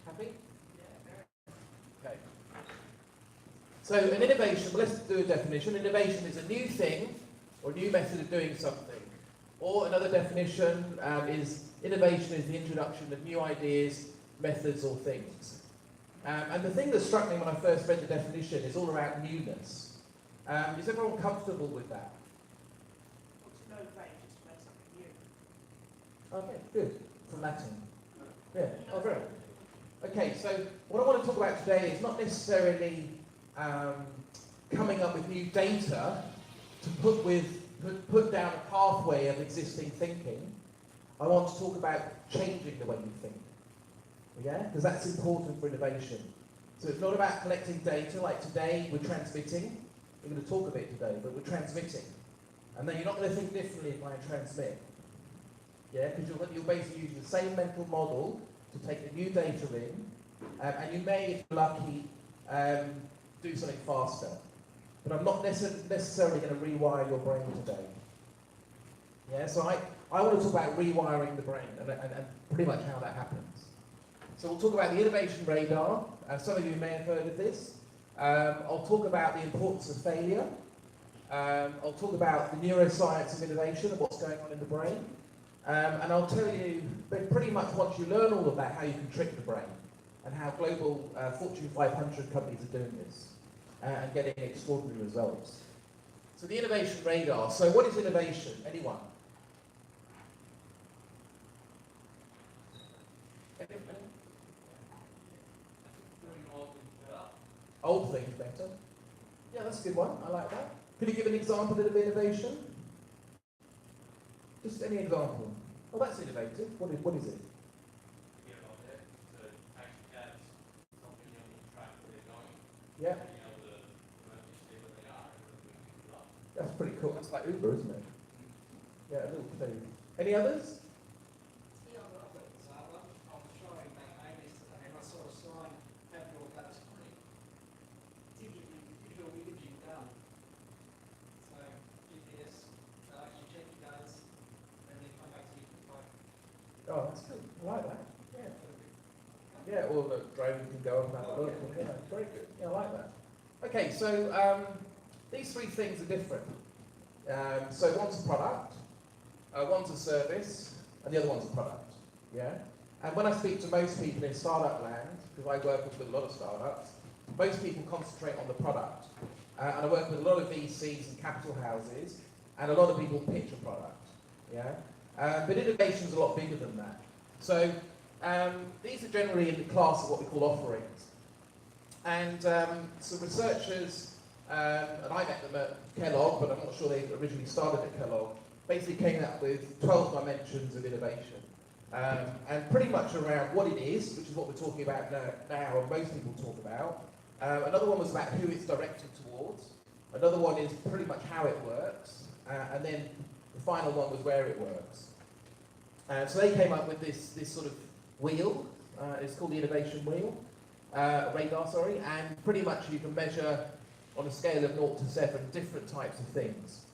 Happy? Okay. So an innovation, well, let's do a definition. Innovation is a new thing or a new method of doing something. Or another definition is innovation is the introduction of new ideas, methods or things. And the thing that struck me when I first read the definition is all around newness. Is everyone comfortable with that? Well, to know range is to make something new. Okay, good. From Latin. Yeah, oh, very. Okay, so what I want to talk about today is not necessarily coming up with new data to put down a pathway of existing thinking. I want to talk about changing the way you think. Yeah, because that's important for innovation. So it's not about collecting data, like today we're transmitting. We're going to talk a bit today, but we're transmitting. And then you're not going to think differently if I transmit. Yeah, because you're basically using the same mental model to take the new data in, and you may, if you're lucky, do something faster. But I'm not necessarily going to rewire your brain today. Yeah, so I want to talk about rewiring the brain and pretty much how that happens. So we'll talk about the innovation radar. Some of you may have heard of this. I'll talk about the importance of failure. I'll talk about the neuroscience of innovation and what's going on in the brain. And I'll tell you, but pretty much once you learn all of that, how you can trick the brain and how global Fortune 500 companies are doing this and getting extraordinary results. So the innovation radar. So what is innovation? Anyone? Old things better. Yeah, that's a good one. I like that. Could you give an example of innovation? Just any example. Oh, that's innovative. What is it? Yeah. That's pretty cool. That's like Uber, isn't it? Yeah, a little clue. Any others? Oh, that's good. I like that. Yeah. Yeah, or the drone can go up and have a look. Yeah, very good. Yeah, I like that. Okay, so these three things are different. So one's a product, one's a service, and the other one's a product. Yeah? And when I speak to most people in startup land, because I work with a lot of startups, most people concentrate on the product. And I work with a lot of VCs and capital houses, and a lot of people pitch a product. Yeah? But innovation is a lot bigger than that. So these are generally in the class of what we call offerings. And some researchers, and I met them at Kellogg, but I'm not sure they originally started at Kellogg, basically came up with 12 dimensions of innovation. And pretty much around what it is, which is what we're talking about now and most people talk about. Another one was about who it's directed towards. Another one is pretty much how it works. And then the final one was where it works. So they came up with this sort of wheel. It's called the innovation wheel, radar, sorry. And pretty much you can measure on a scale of 0 to 7, different types of things.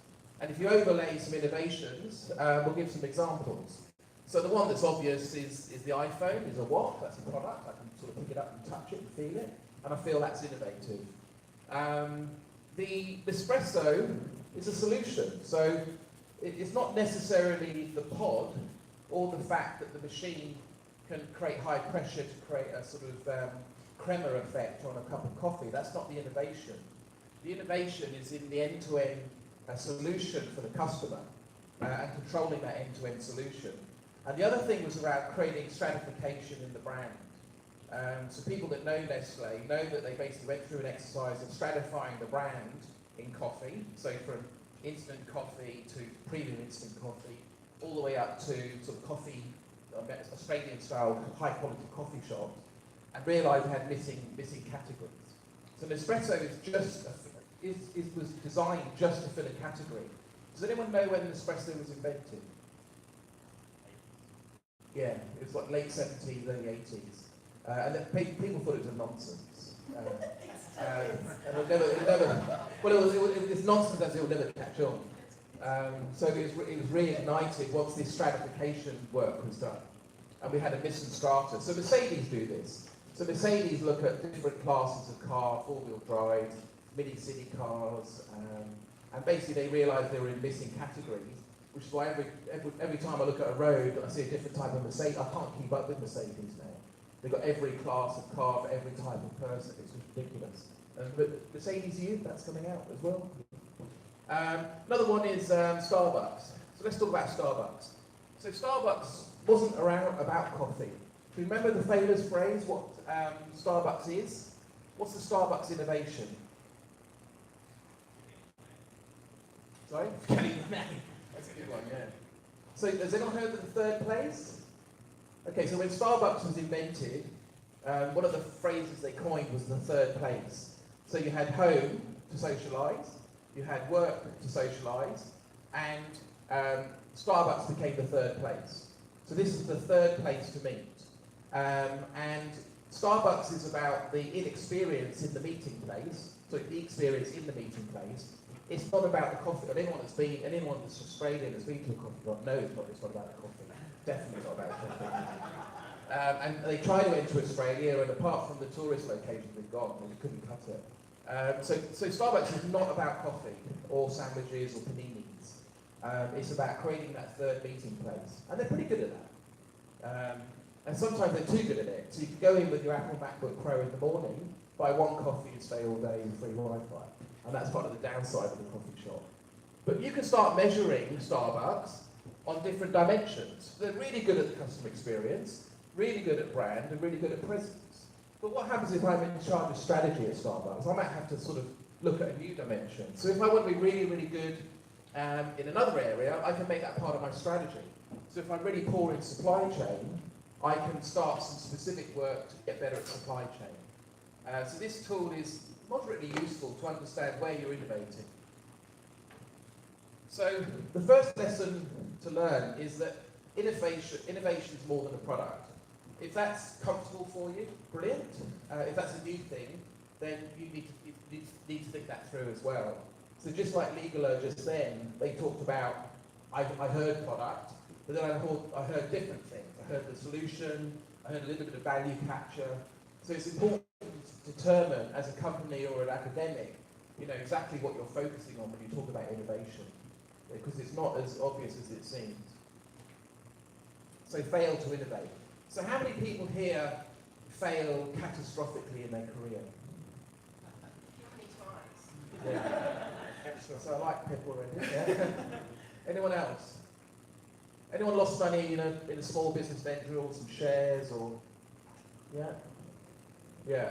And if you overlay some innovations, we'll give some examples. So the one that's obvious is the iPhone, is a what? That's a product. I can sort of pick it up and touch it and feel it, and I feel that's innovative. The espresso is a solution. So it's not necessarily the pod or the fact that the machine can create high pressure to create a sort of crema effect on a cup of coffee. That's not the innovation. The innovation is in the end-to-end solution for the customer and controlling that end-to-end solution. And the other thing was around creating stratification in the brand. So people that know Nestle know that they basically went through an exercise of stratifying the brand in coffee, so from instant coffee to premium instant coffee, all the way up to sort of coffee, Australian-style high-quality coffee shops, and realised they had missing categories. So Nespresso was designed just to fill a category. Does anyone know when Nespresso was invented? Yeah, it was like late 70s, early 80s. And people thought it was a nonsense. And it was nonsense as it would never catch on. So it was reignited once this stratification work was done. And we had a Nissan Strata. So Mercedes do this. So Mercedes look at different classes of car, four-wheel drive, mini-city cars, and basically they realised they were in missing categories, which is why every time I look at a road, I see a different type of Mercedes. I can't keep up with Mercedes now. They've got every class of car for every type of person. It's just ridiculous. But Mercedes Youth, that's coming out as well. Another one is Starbucks. So let's talk about Starbucks. So Starbucks wasn't around about coffee. Do you remember the famous phrase, what Starbucks is? What's the Starbucks innovation? Sorry? That's a good one, yeah. So has anyone heard of the third place? Okay, so when Starbucks was invented, one of the phrases they coined was the third place. So you had home to socialise, you had work to socialise, and Starbucks became the third place. So this is the third place to meet. And Starbucks is about the inexperience in the meeting place, so the experience in the meeting place. It's not about the coffee. Anyone that's Australian that's been to a coffee shop knows it's not about the coffee. Definitely not about coffee. And they tried to enter Australia, and apart from the tourist locations we've got, we couldn't cut it. So Starbucks is not about coffee or sandwiches or paninis. It's about creating that third meeting place, and they're pretty good at that. And sometimes they're too good at it. So you can go in with your Apple MacBook Pro in the morning, buy one coffee and stay all day with free Wi-Fi. And that's part of the downside of the coffee shop. But you can start measuring Starbucks on different dimensions. They're really good at the customer experience, really good at brand, and really good at presence. But what happens if I'm in charge of strategy at Starbucks? I might have to sort of look at a new dimension. So if I want to be really, really good in another area, I can make that part of my strategy. So if I'm really poor in supply chain, I can start some specific work to get better at supply chain. So this tool is moderately useful to understand where you're innovating. So the first lesson to learn is that innovation is more than a product. If that's comfortable for you, brilliant. If that's a new thing, then you need to think that through as well. So just like Legala just then, they talked about, I heard product, but then I heard different things. I heard the solution, I heard a little bit of value capture. So it's important to determine as a company or an academic, exactly what you're focusing on when you talk about innovation, because it's not as obvious as it seems. So fail to innovate. So how many people here fail catastrophically in their career? How many times? Yeah. So I like people already. Yeah. Anyone else? Anyone lost money, in a small business venture or some shares or? Yeah. Yeah.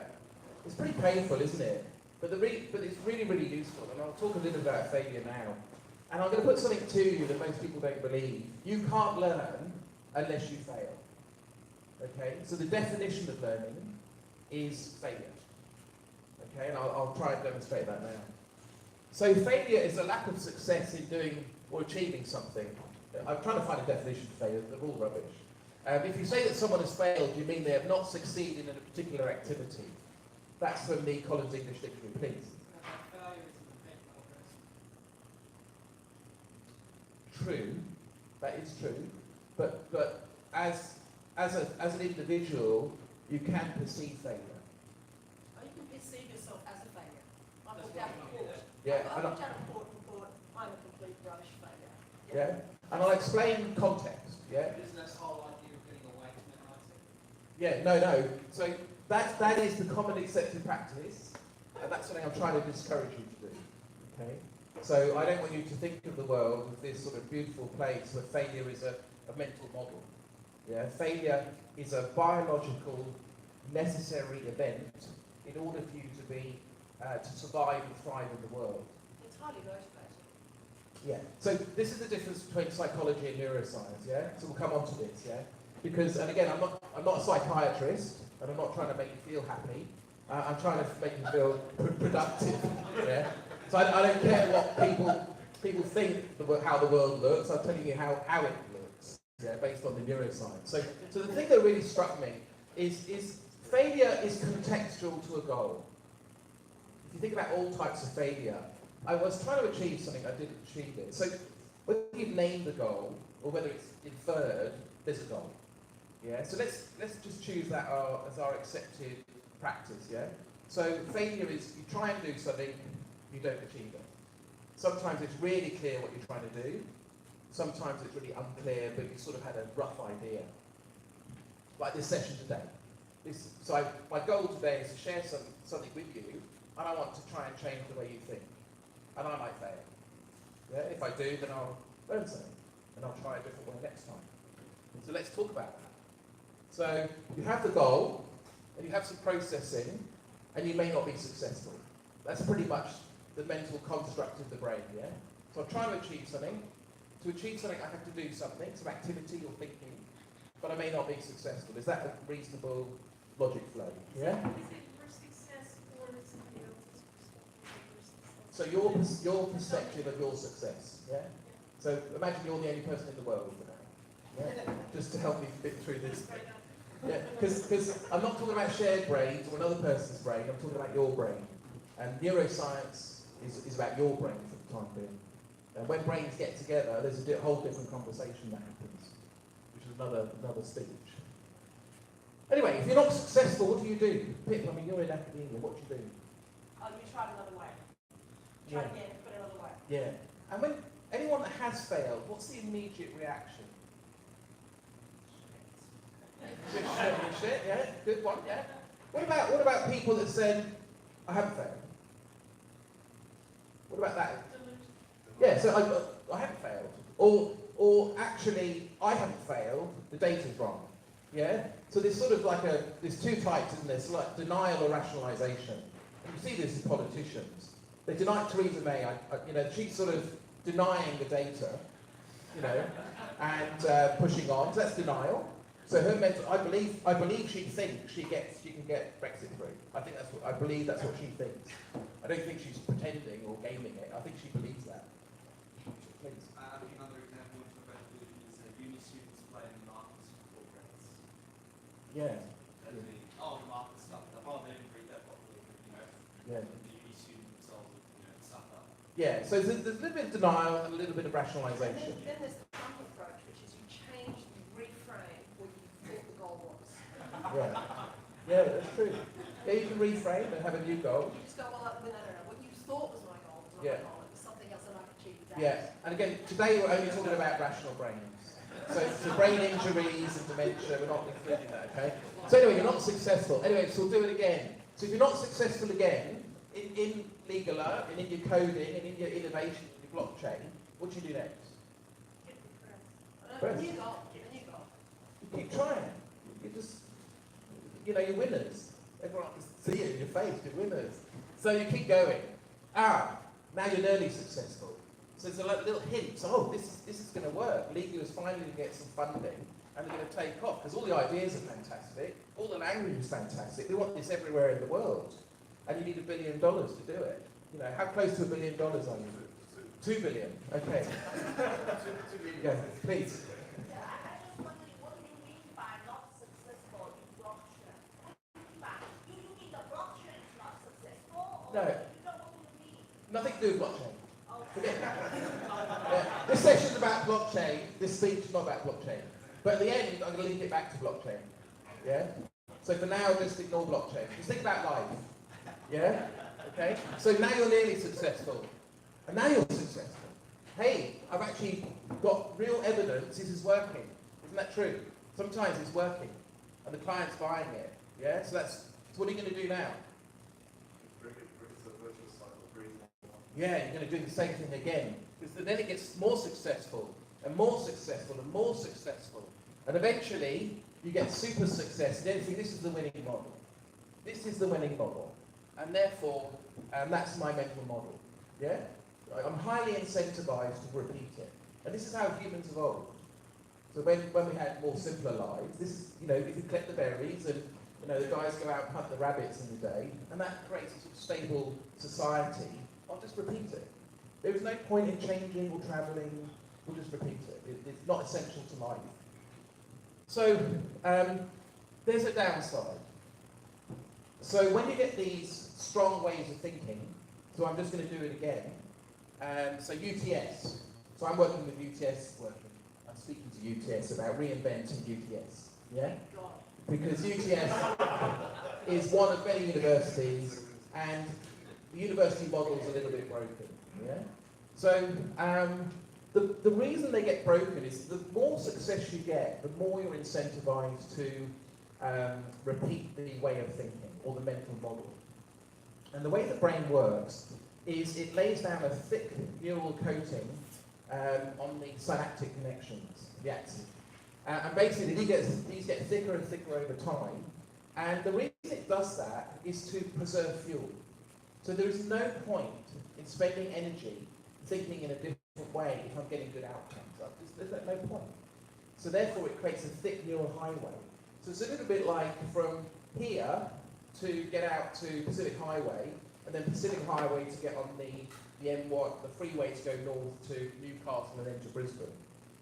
It's pretty painful, isn't it? But it's really, really useful. And I'll talk a little about failure now. And I'm going to put something to you that most people don't believe. You can't learn unless you fail. Okay? So the definition of learning is failure. Okay? And I'll try and demonstrate that now. So failure is a lack of success in doing or achieving something. I'm trying to find a definition for failure. They're all rubbish. If you say that someone has failed, you mean they have not succeeded in a particular activity. That's from the Collins English Dictionary, please. true. That is true. But as an individual, you can perceive failure. Oh, you can perceive yourself as a failure. I looked out a report. Yeah, I and looked out a report and thought, I'm a complete rubbish failure. yeah, and I'll explain context. Yeah. Isn't this whole idea of getting away from that mindset? Yeah. No. So that is the common accepted practice, and that's something I'm trying to discourage you to do. Okay. So I don't want you to think of the world as this sort of beautiful place where failure is a mental model. Yeah. Failure is a biological, necessary event in order for you to survive and thrive in the world. It's highly motivating. Yeah. So this is the difference between psychology and neuroscience. Yeah. So we'll come on to this. Yeah. Because, and again, I'm not a psychiatrist, and I'm not trying to make you feel happy. I'm trying to make you feel productive. Yeah. So I don't care what people think how the world looks. I'm telling you how it looks. Yeah. Based on the neuroscience. So the thing that really struck me is failure is contextual to a goal. If you think about all types of failure, I was trying to achieve something, I didn't achieve it. So whether you've named the goal or whether it's inferred, there's a goal. Yeah. So let's just choose that as our accepted practice. Yeah. So failure is you try and do something, you don't achieve it. Sometimes it's really clear what you're trying to do. Sometimes it's really unclear, but you sort of had a rough idea. Like this session today. My goal today is to share something with you, and I want to try and change the way you think. And I might fail. Yeah? If I do, then I'll learn something, and I'll try a different way next time. And so let's talk about that. So you have the goal, and you have some processing, and you may not be successful. That's pretty much the mental construct of the brain, yeah? So I'm trying to achieve something. To achieve something, I have to do something, some activity or thinking, but I may not be successful. Is that a reasonable logic flow? Yeah? So your perspective of your success, yeah? So imagine you're the only person in the world for now, yeah? Just to help me fit through this. Yeah, because I'm not talking about shared brains or another person's brain, I'm talking about your brain. And neuroscience is about your brain for the time being. And when brains get together, there's a whole different conversation that happens, which is another speech. Anyway, if you're not successful, what do you do? Pip, I mean, you're in academia, what do you do? Oh, you try it another way. Try it again, put it another way. Yeah. And when anyone that has failed, what's the immediate reaction? Shit, yeah, good one, yeah. What about people that said, I haven't failed? What about that? Yeah, so I haven't failed. Or actually, I haven't failed, the data's wrong. Yeah? So there's sort of like there's two types, isn't there? So like denial or rationalization. And you see this in politicians. They deny Theresa May, she's sort of denying the data, and pushing on. So that's denial. So her I believe she thinks she can get Brexit through. I believe that's what she thinks. I don't think she's pretending or gaming it. I think she believes that. Please. Another example of about is uni students playing markets for grades. Yeah. And the market stuffed up. Oh, they didn't read that properly. Yeah. The uni student themselves, stuffed up. Yeah. So there's a little bit of denial and a little bit of rationalization. Then there's the Trump approach, which is you change, you reframe what you thought the goal was. Right. Yeah, that's true. Yeah, you can reframe and have a new goal. You just go, well, no. What you thought was my goal was not Yeah. my goal. It was something else that I could achieve that. Yeah, and again, today we're only talking about rational brains. So brain injuries and dementia, we're not including that, okay? So anyway, you're not successful. Anyway, so we'll do it again. So if you're not successful again, in Legaler, and in your coding, and in your innovation, in your blockchain, what do you do next? A new goal. You keep trying. You just, you're winners. Everyone can see it in your face, you're winners. So you keep going. Now you're nearly successful. So there's a little hint. So, this is going to work. Legal is finally going to get some funding, and they're going to take off because all the ideas are fantastic, all the language is fantastic. They want this everywhere in the world, and you need $1 billion to do it. How close to $1 billion are you? 2 billion. Okay. Yeah, please. Yeah, I just wondering, what do you mean by not successful in blockchain? Do you mean the blockchain is not successful? Or No. you know what you mean? Nothing to do with blockchain. Okay. Forget it. Yeah. This session's about blockchain. This speech is not about blockchain. But at the end, I'm going to link it back to blockchain. Yeah? So for now, just ignore blockchain. Just think about life. Yeah? Okay? So now you're nearly successful. And now you're successful. Hey, I've actually got real evidence this is working. Isn't that true? Sometimes it's working. And the client's buying it. Yeah? So what are you going to do now? It's a virtuous cycle, breathe more. Yeah, you're going to do the same thing again. Because then it gets more successful, and more successful, and more successful. And eventually, you get super success. And then you think, this is the winning model. This is the winning model. And therefore, that's my mental model. Yeah? I'm highly incentivized to repeat it. And this is how humans evolved. So when we had more simpler lives, this is, if you collect the berries and, the guys go out and hunt the rabbits in the day, and that creates a sort of stable society, I'll just repeat it. There is no point in changing or travelling, we'll just repeat it. It's not essential to life. So, there's a downside. So when you get these strong ways of thinking, so I'm just going to do it again. So UTS. So I'm working with UTS, I'm speaking to UTS about reinventing UTS. Yeah? Because UTS is one of many universities, and the university model is a little bit broken. Yeah? So the reason they get broken is the more success you get, the more you're incentivized to repeat the way of thinking, or the mental model. And the way the brain works is it lays down a thick neural coating on the synaptic connections, the axis. And basically these get thicker and thicker over time. And the reason it does that is to preserve fuel. So there is no point in spending energy thinking in a different way if I'm getting good outcomes. There's no point. So therefore it creates a thick neural highway. So it's a little bit like from here to get out to Pacific Highway, and then Pacific Highway to get on the M1, the freeway to go north to Newcastle and then to Brisbane.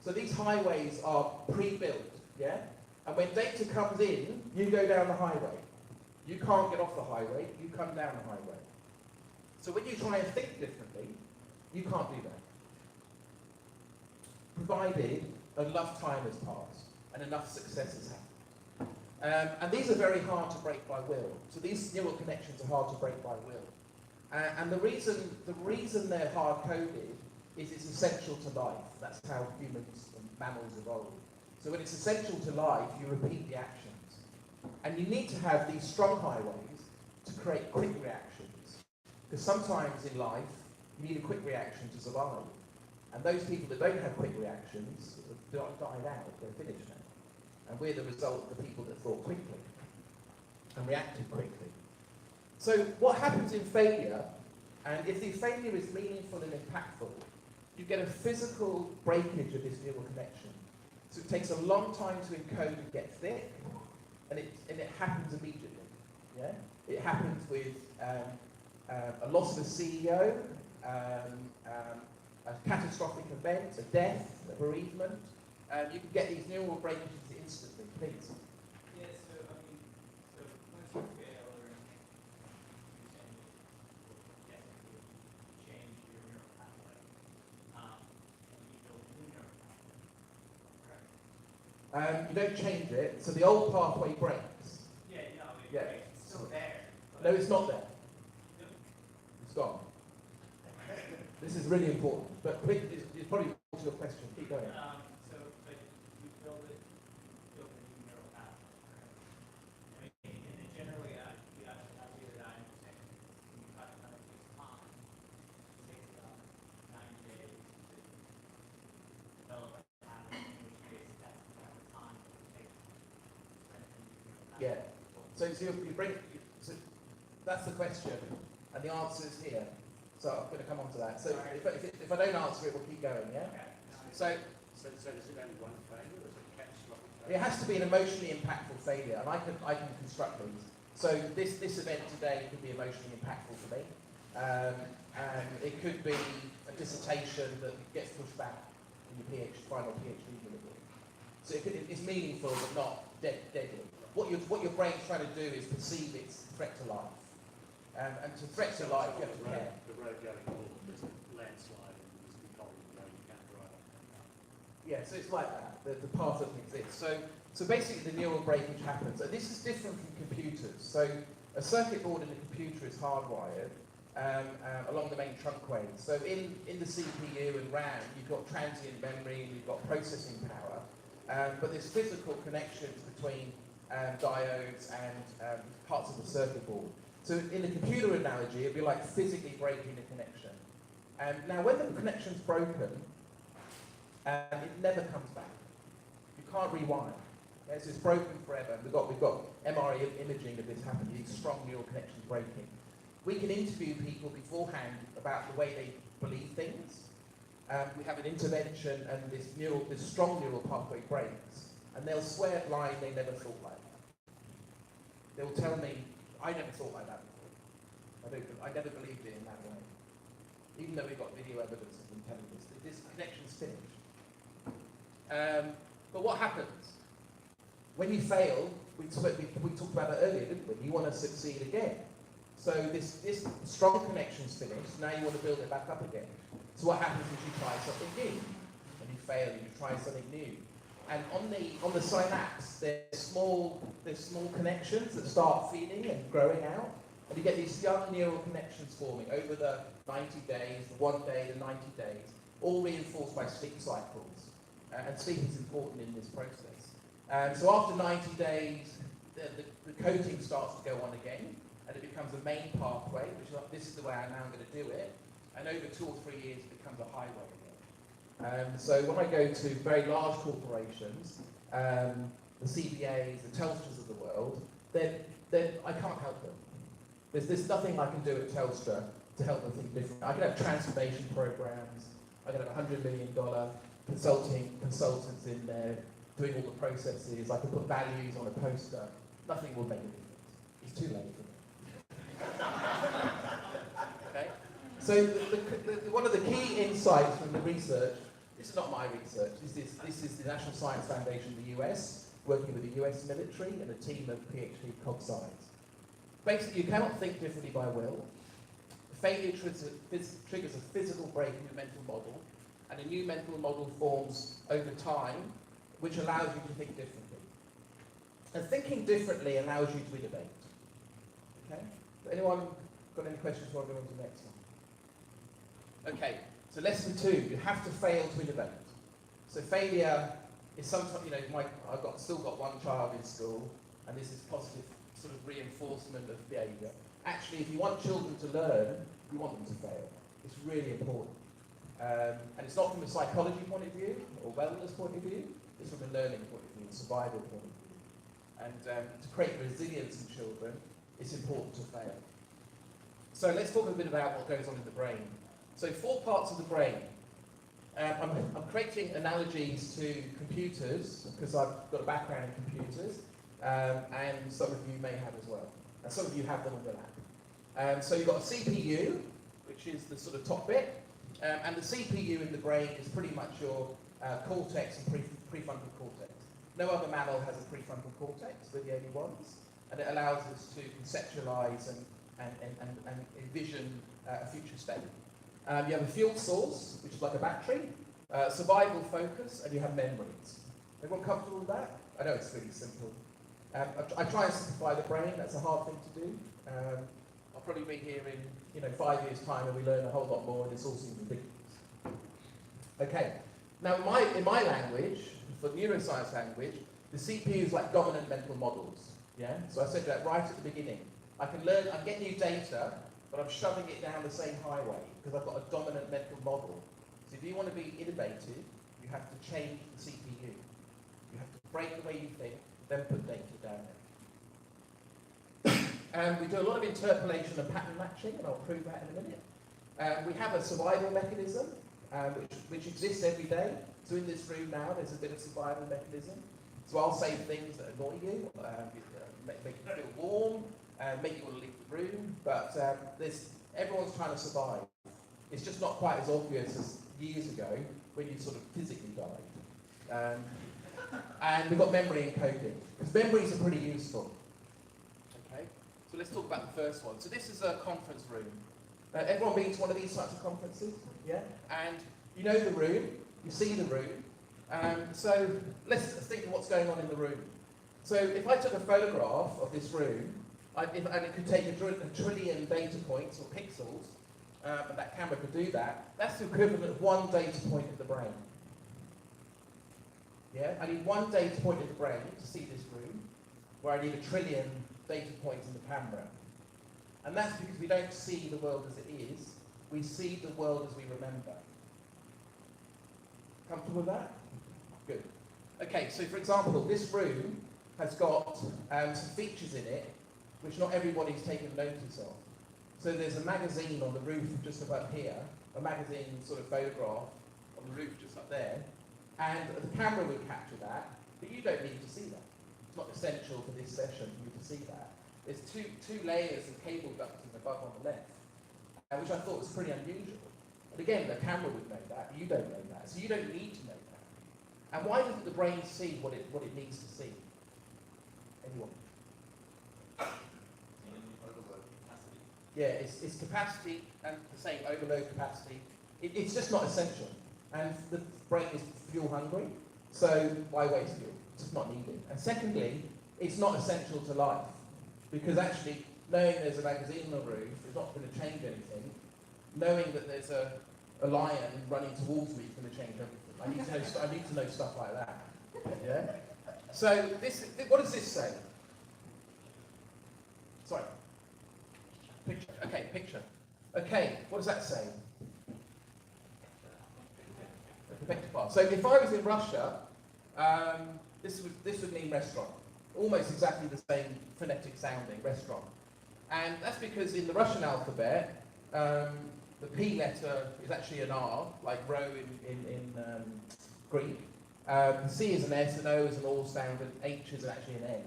So these highways are pre-built, yeah? And when data comes in, you go down the highway. You can't get off the highway, you come down the highway. So when you try and think differently, you can't do that. Provided enough time has passed and enough success has happened. And these are very hard to break by will. So these neural connections are hard to break by will. And the reason they're hard-coded is it's essential to life. That's how humans and mammals evolved. So when it's essential to life, you repeat the actions. And you need to have these strong highways to create quick reactions. Because sometimes in life, you need a quick reaction to survive. And those people that don't have quick reactions have died out, they're finished now. And we're the result of the people that thought quickly and reacted quickly. So what happens in failure, and if the failure is meaningful and impactful, you get a physical breakage of this neural connection. So it takes a long time to encode and get thick, and it happens immediately. Yeah? It happens with a loss of a CEO, a catastrophic event, a death, a bereavement. You can get these neural breakages instantly. Please. Yeah, so once you fail or change your neural pathway, and you build a new neural pathway, correct? You don't change it, so the old pathway breaks. Yeah, Yeah. it's still there. No, it's not there. Yep. It's gone. This is really important, but it's probably to your question. Keep going. But you build a new neural pathway, correct? I mean, and generally, the idea that I understand is when you cut it takes time. It takes about 90 days to develop a pathway, in which case that's the amount of time it would take to strengthen your neural pathway. Yeah. So you bring. So that's the question, and the answer is here. So I'm going to come on to that. So if I don't answer it, we'll keep going. Yeah. Okay. So So is it only one failure, or is it catastrophic it failure? has to be an emotionally impactful failure, and I can construct these. So this event today could be emotionally impactful for me. And it could be a dissertation that gets pushed back in your final PhD delivery. So it's meaningful but not deadly. What your brain's trying to do is perceive its threat to life. And to threat to life, you have to care. The road going north, there's a landslide in Yeah, so it's like that. The path doesn't exist. So basically the neural breakage happens. And this is different from computers. So a circuit board in a computer is hardwired along the main trunkway. So in the CPU and RAM, you've got transient memory and you've got processing power. But there's physical connections between diodes and parts of the circuit board. So in the computer analogy, it'd be like physically breaking a connection. Now when the connection's broken, it never comes back. You can't rewind. Okay, so it's broken forever. We've got MRI imaging of this happening, these strong neural connections breaking. We can interview people beforehand about the way they believe things. We have an intervention and this strong neural pathway breaks, and they'll swear blind they never thought like that. They'll tell me, I never thought like that before. I never believed it in that way. Even though we've got video evidence of them telling us that this connection's finished. But what happens? When you fail, we talked about it earlier, didn't we? You want to succeed again. So this strong connection's finished, now you want to build it back up again. So what happens is you try something new, and you fail and you try something new. And on the synapse, there's small connections that start feeding and growing out, and you get these young neural connections forming over the 90 days, the 1 day, the 90 days, all reinforced by sleep cycles. And sleep is important in this process. So after 90 days, the coating starts to go on again, and it becomes a main pathway, which is, this is the way I'm now going to do it. And over 2 or 3 years, it becomes a highway again. So when I go to very large corporations, the CBAs, the Telstras of the world, then I can't help them. There's nothing I can do at Telstra to help them think different. I can have transformation programs. I can have $100 million consultants in there doing all the processes. I can put values on a poster. Nothing will make a difference. It's too late for me. Okay? So one of the key insights from the research, this is not my research, this is the National Science Foundation of the US, working with the US military and a team of PhD cog-science. Basically, you cannot think differently by will. Failure triggers a physical break in your mental model, and a new mental model forms over time, which allows you to think differently. And thinking differently allows you to innovate. Okay? Anyone got any questions before I go on to the next one? Okay, so lesson 2, you have to fail to innovate. So failure is sometimes, I've still got one child in school, and this is positive sort of reinforcement of behaviour. Actually, if you want children to learn, you want them to fail. It's really important. And it's not from a psychology point of view, or wellness point of view, it's from a learning point of view, survival point of view. And to create resilience in children, it's important to fail. So let's talk a bit about what goes on in the brain. So 4 parts of the brain. I'm creating analogies to computers, because I've got a background in computers, and some of you may have as well. And some of you have them on your lap. So you've got a CPU, which is the sort of top bit, and the CPU in the brain is pretty much your cortex and prefrontal cortex. No other mammal has a prefrontal cortex, we're the only ones, and it allows us to conceptualize and envision a future state. You have a fuel source, which is like a battery, survival focus, and you have memories. Everyone comfortable with that? I know it's really simple. I try and simplify the brain, that's a hard thing to do. I'll probably be here in 5 years' time and we learn a whole lot more and this all seems ridiculous. Okay, now in my language, for neuroscience language, the CPU is like dominant mental models. Yeah? So I said that right at the beginning. I get new data, but I'm shoving it down the same highway because I've got a dominant mental model. So if you want to be innovative, you have to change the CPU. You have to break the way you think, then put data down there. And we do a lot of interpolation and pattern matching, and I'll prove that in a minute. We have a survival mechanism, which exists every day. So in this room now, there's a bit of survival mechanism. So I'll say things that annoy you, make you feel warm, make you want to leave the room, but everyone's trying to survive. It's just not quite as obvious as years ago when you sort of physically died. And we've got memory encoding, because memories are pretty useful. Okay, so let's talk about the first one. So this is a conference room. Everyone been to one of these types of conferences? Yeah? And you know the room, you see the room, So let's think of what's going on in the room. So if I took a photograph of this room, and it could take a trillion data points or pixels, and that camera could do that, that's the equivalent of one data point in the brain. Yeah, I need one data point in the brain to see this room, where I need a trillion data points in the camera. And that's because we don't see the world as it is, we see the world as we remember. Comfortable with that? Good. Okay, so for example, this room has got some features in it which not everybody's taken notice of. So there's a magazine on the roof just above here, a magazine sort of photograph on the roof just up there, and the camera would capture that, but you don't need to see that. It's not essential for this session for you to see that. There's two layers of cable ducting above on the left, which I thought was pretty unusual. And again, the camera would know that, but you don't know that, so you don't need to know that. And why doesn't the brain see what it needs to see? Anyone? Yeah, it's capacity and the same overload capacity. It's just not essential. And the brain is fuel hungry, so why waste fuel? It's just not needed. And secondly, it's not essential to life, because actually knowing there's a magazine on the roof is not going to change anything. Knowing that there's a lion running towards me is going to change everything. I need to know stuff like that. Yeah. So what does this say? Sorry. Picture. Okay, picture. Okay, what does that say? A vector bar. So if I was in Russia, this would mean restaurant. Almost exactly the same phonetic sounding, restaurant. And that's because in the Russian alphabet, the P letter is actually an R, like row in Greek. C is an S, an O is an all sound, and H is actually an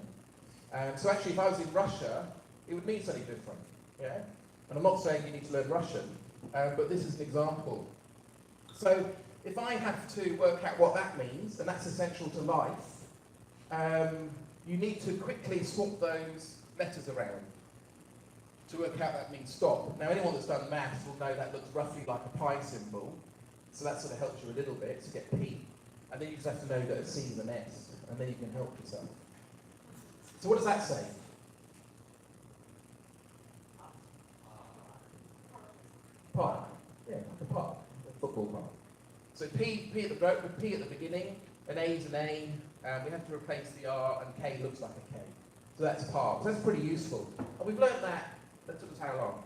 N. So actually, if I was in Russia, it would mean something different. Yeah? And I'm not saying you need to learn Russian, but this is an example. So if I have to work out what that means, and that's essential to life, you need to quickly swap those letters around to work out that means stop. Now anyone that's done maths will know that looks roughly like a pi symbol, so that sort of helps you a little bit to get P. And then you just have to know that a C is an S, and then you can help yourself. So what does that say? Park. Yeah, like a park, a football park. So P at the beginning, an A is an A, we have to replace the R, and K looks like a K. So that's park. So that's pretty useful. And we've learned that took us how long?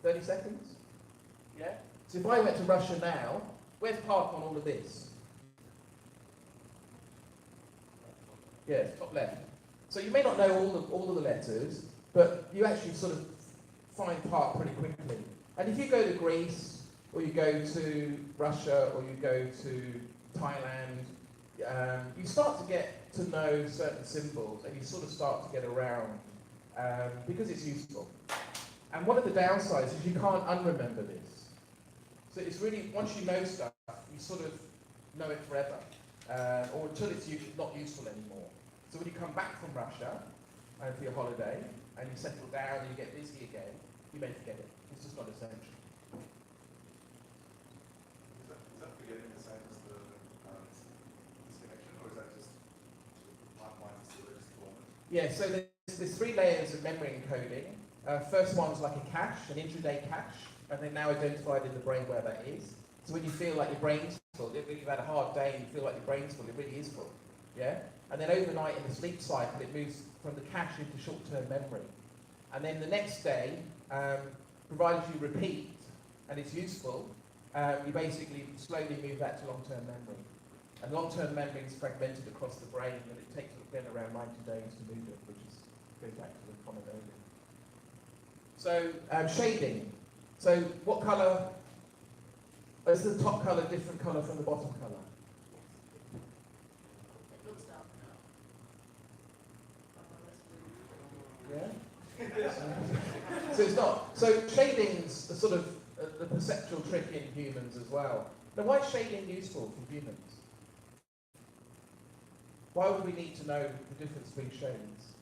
30 seconds? Yeah? So if I went to Russia now, where's park on all of this? Yeah, it's top left. So you may not know all of the letters, but you actually sort of find park pretty quickly. And if you go to Greece, or you go to Russia, or you go to Thailand, you start to get to know certain symbols, and you sort of start to get around, because it's useful. And one of the downsides is you can't unremember this. So it's really, once you know stuff, you sort of know it forever, or until it's not useful anymore. So when you come back from Russia for your holiday, and you settle down and you get busy again, you may forget it. It's just not essential. Is that forgetting the same as the disconnection, or is that just pipeline facilities deployment? Yeah, so there's 3 layers of memory encoding. First one's like a cache, an intraday cache, and they've now identified in the brain where that is. So when you feel like your brain's full, if you've had a hard day and you feel like your brain's full, it really is full. Yeah? And then overnight in the sleep cycle, it moves from the cache into short-term memory. And then the next day, provided you repeat, and it's useful, you basically slowly move that to long-term memory. And long-term memory is fragmented across the brain, and it takes again around 90 days to move it, which goes back to the comment earlier. So shading. So what colour? Is the top colour different colour from the bottom colour? It looks dark now. Yeah? So it's not. So shading's a sort of the perceptual trick in humans as well. Now why is shading useful for humans? Why would we need to know the difference between shades?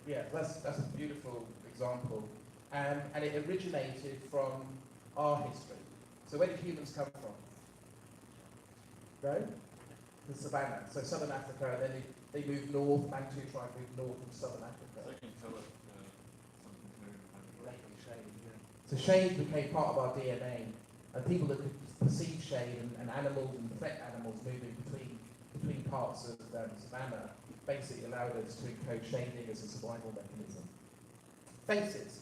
Yeah, that's a beautiful example. and it originated from our history. So where did humans come from? No? The savannah, so southern Africa, and then they moved north, Bantu tribe moved north from southern Africa. I can tell it something new. Shade, yeah. So shade became part of our DNA, and people that could perceive shade and animals and affect animals moving between parts of savannah basically allowed us to encode shading as a survival mechanism. Faces.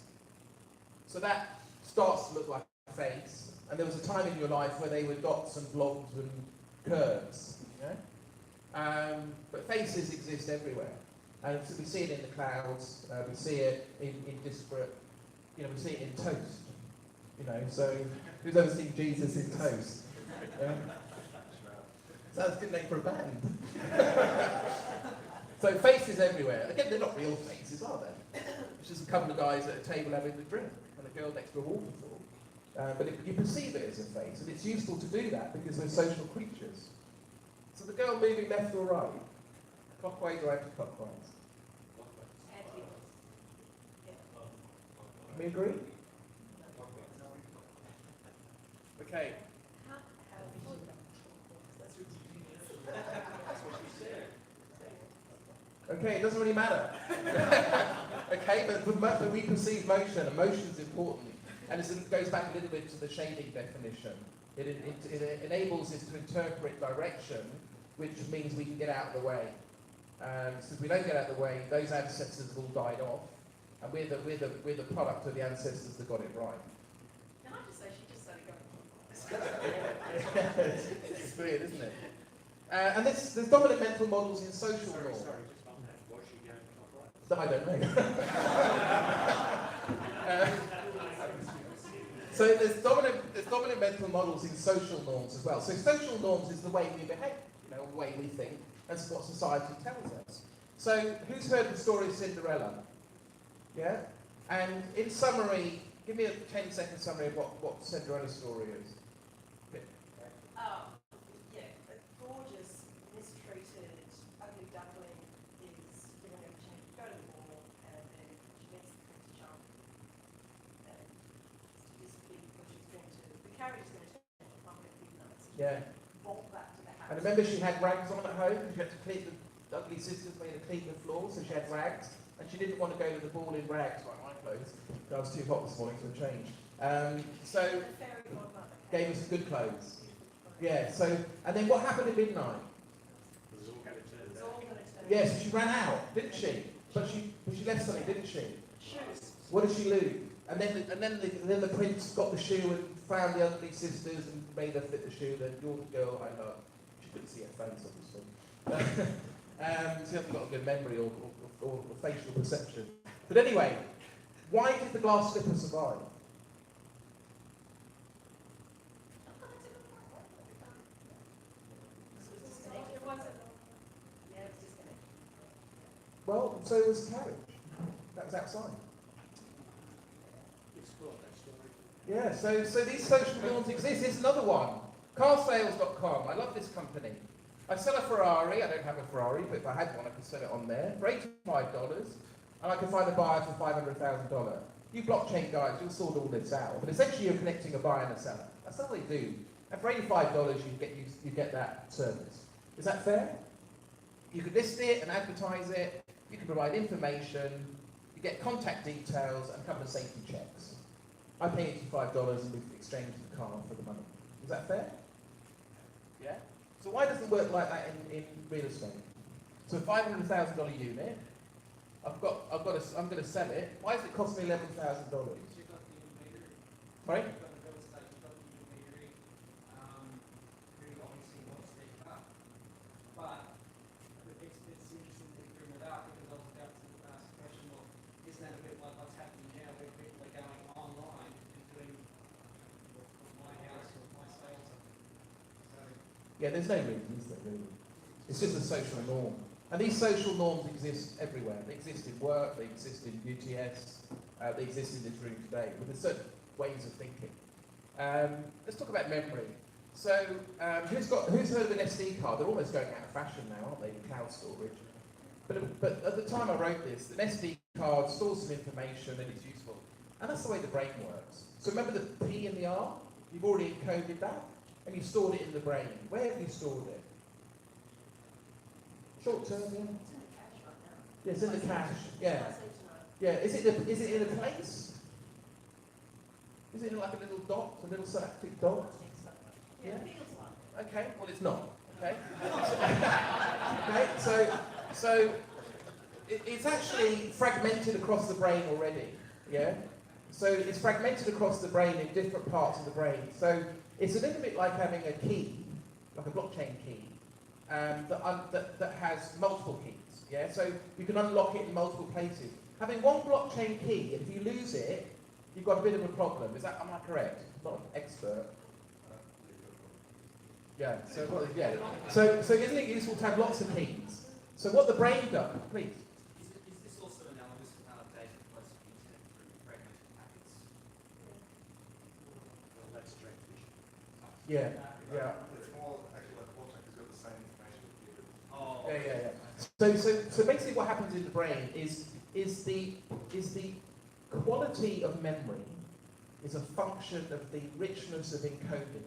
So that starts to look like a face, and there was a time in your life where they were dots and blobs and curves. But faces exist everywhere. And so we see it in the clouds, we see it in disparate, we see it in toast. So who's ever seen Jesus in toast? Sounds a good name for a band. So faces everywhere. Again, they're not real faces, are they? It's just a couple of guys at a table having a drink and a girl next to a waterfall. But you perceive it as a face, and it's useful to do that because we're social creatures. So the girl moving left or right, clockwise or anti-clockwise? We agree? Okay. Okay, it doesn't really matter. Okay, but we perceive motion, and motion's important. And it goes back a little bit to the shading definition. It enables us to interpret direction, which means we can get out of the way. So if we don't get out of the way, those ancestors have all died off, and we're the product of the ancestors that got it right. Can I just say, she just started going. It's weird, isn't it? And there's dominant mental models in social norms. Sorry, just on that. Was she going clockwise? I don't know. So there's dominant mental models in social norms as well. So social norms is the way we behave, the way we think. That's what society tells us. So who's heard the story of Cinderella? Yeah? And in summary, give me a 10-second summary of what Cinderella's story is. A gorgeous, mistreated, ugly duckling is given the opportunity to go to the ball, and then she meets the Prince Charming. And this big, what she's going to, the carriage is going to turn into a pumpkin midnight. So Yeah. bolt back to the house. And remember she had rags on at home, she had to clean the ugly sisters made her clean the floor, so she had rags, and she didn't want to go to the ball in rags like my clothes. I was too hot this morning for a change. So The fairy godmother gave us good clothes. Yeah, so, and then what happened at midnight? It was all going to turn It's out. all going to turn. Yes, she ran out, didn't she? But she left something, didn't she? Shoes. What did she lose? And then the prince got the shoe and found the ugly sisters and made her fit the shoe. Then you're the girl I love. She couldn't see her face, obviously. She hasn't got a good memory or facial perception. But anyway, why did the glass slipper survive? It wasn't. Yeah, it was disconnected. Well, so was the carriage. That was outside. Explore that story. Yeah, so these social norms exist. Here's another one. Carsales.com. I love this company. I sell a Ferrari. I don't have a Ferrari, but if I had one, I could sell it on there for $85, and I can find a buyer for $500,000. You blockchain guys, you'll sort all this out. But essentially, you're connecting a buyer and a seller. That's all they do. And for $85, you get that service. Is that fair? You could list it and advertise it. You can provide information. You get contact details and a couple of safety checks. I pay $85 and we exchange the car for the money. Is that fair? Yeah? So why doesn't it work like that in real estate? So a $500,000 unit, I'm going to sell it. Why does it cost me $11,000? Sorry? Yeah, there's no reason, is there, really? It's just a social norm. And these social norms exist everywhere. They exist in work, they exist in UTS, they exist in this room today. But there's certain ways of thinking. Let's talk about memory. So, who's heard of an SD card? They're almost going out of fashion now, aren't they, in cloud storage? But at the time I wrote this, an SD card stores some information and it's useful. And that's the way the brain works. So remember the P and the R? You've already encoded that, and you've stored it in the brain. Where have you stored it? Short term, yeah? It's in the cache right now. Yeah, it's in the cache, yeah. Yeah, is it in a place? Is it in like a little dot, a little synaptic dot? Yeah, it feels like. Okay, well it's not. Okay. Okay, so it's actually fragmented across the brain already. Yeah. So it's fragmented across the brain in different parts of the brain. So it's a little bit like having a key, like a blockchain key, that has multiple keys. Yeah. So you can unlock it in multiple places. Having one blockchain key, if you lose it, you've got a bit of a problem. Am I correct? I'm not an expert. Yeah. So yeah. So isn't it useful to have lots of keys? So what the brain does, please. Is this also analogous to how data flows from the internet through fragmented packets? Well, that's strength vision. Yeah. Yeah. It's more actually like blockchain because you've got the same information repeated. Oh. Yeah. So basically what happens in the brain is the quality of memory is a function of the richness of encoding.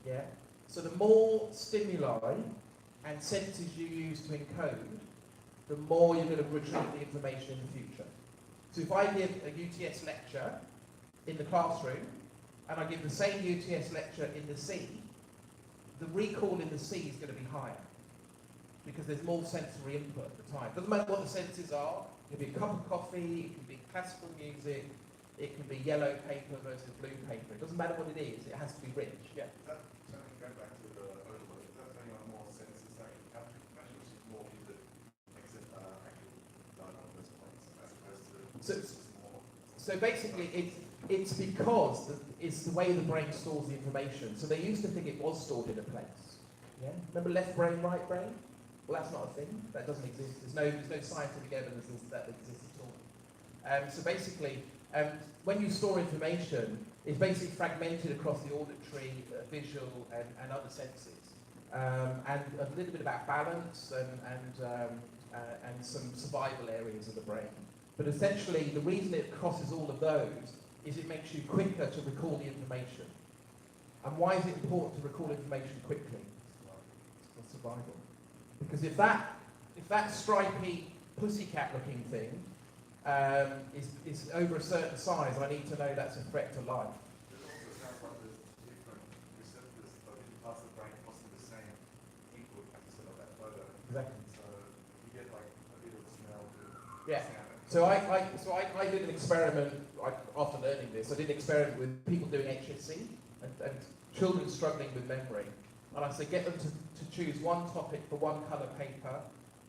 Yeah? So the more stimuli and senses you use to encode, the more you're going to retrieve the information in the future. So if I give a UTS lecture in the classroom, and I give the same UTS lecture in the C, the recall in the C is going to be higher, because there's more sensory input at the time. Doesn't matter what the senses are. It can be a cup of coffee, it can be classical music, it can be yellow paper versus blue paper. It doesn't matter what it is, it has to be rich. Yeah. That going back to the overload, that's only on more senses that can capture information, which is more because it makes it actually done on those points as opposed to more. So basically, it's because it's the way the brain stores the information. So they used to think it was stored in a place. Yeah. Remember left brain, right brain? Well, that's not a thing. That doesn't exist. There's no scientific evidence that exists at all. So basically, when you store information, it's basically fragmented across the auditory, visual, and other senses, and a little bit about balance and some survival areas of the brain. But essentially, the reason it crosses all of those is it makes you quicker to recall the information. And why is it important to recall information quickly? For survival. Because if that stripy pussycat-looking thing is over a certain size, I need to know that's a threat to life. It also sounds like there's different receptors of different parts of the brain causing the same input as you said of that photo. Exactly. So you get like a bit of a smell to Yeah. sound. So I did an experiment after learning this. I did an experiment with people doing HSC and children struggling with memory. And I said, get them to choose one topic for one colour paper,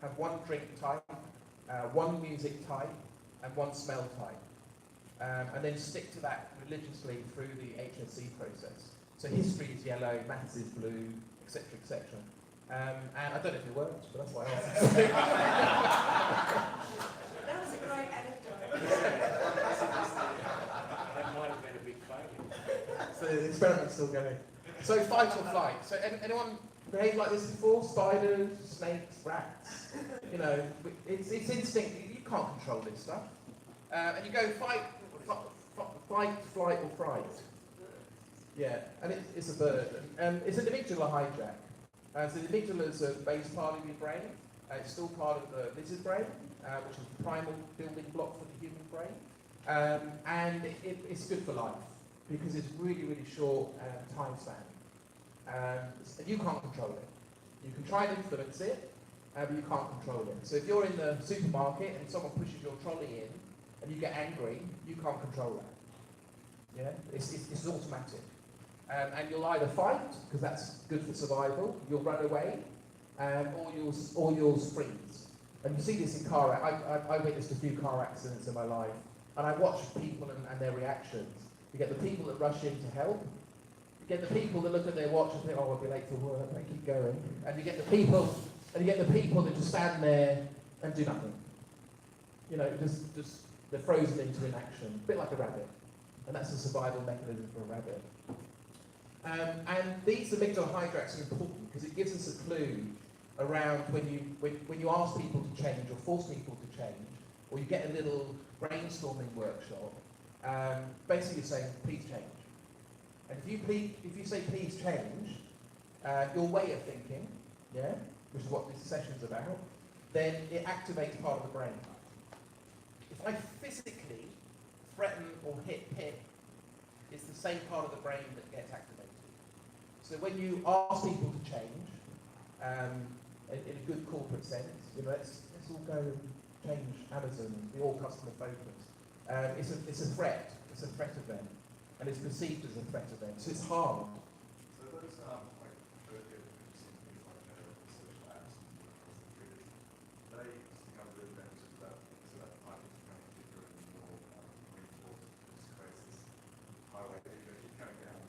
have one drink type, one music type, and one smell type. And then stick to that religiously through the HSC process. So history is yellow, maths is blue, etc., etc. And I don't know if it worked, but that's why I asked. That was a great anecdote. That might have been a big failure. So the experiment's still going. So fight or flight. So anyone behaved like this before? Spiders, snakes, rats. You know, it's instinct. You can't control this stuff. And you go fight, flight, or fright. Yeah, and it's a bird. It's an amygdala hijack. So the amygdala is a base part of your brain. It's still part of the lizard brain, which is the primal building block for the human brain. And it's good for life because it's really, really short time span. And you can't control it. You can try and influence it, but you can't control it. So if you're in the supermarket and someone pushes your trolley in and you get angry, you can't control that. Yeah, it's automatic. And you'll either fight, because that's good for survival, you'll run away, or you'll freeze. And you see this in car accidents. I witnessed a few car accidents in my life, and I watched people and their reactions. You get the people that rush in to help, you get the people that look at their watch and think, oh, I'll be late for work, they keep going. And you get the people that just stand there and do nothing. You know, just they're frozen into inaction, a bit like a rabbit. And that's a survival mechanism for a rabbit. And these amygdala hijacks are important because it gives us a clue around when you ask people to change or force people to change, or you get a little brainstorming workshop, basically saying, please change. And if you say please change, your way of thinking, yeah, which is what this session's about, then it activates part of the brain. If I physically threaten or hit Pip, it's the same part of the brain that gets activated. So when you ask people to change, in a good corporate sense, let's all go and change Amazon, be all customer focused. It's a threat. It's a threat event, and it's perceived as a threat event. So it's hard. So those like virtual producing things like social apps and triggers, they become really beneficial to that type of kind of kicker and more reinforced. Just creates this highway that you keep coming down.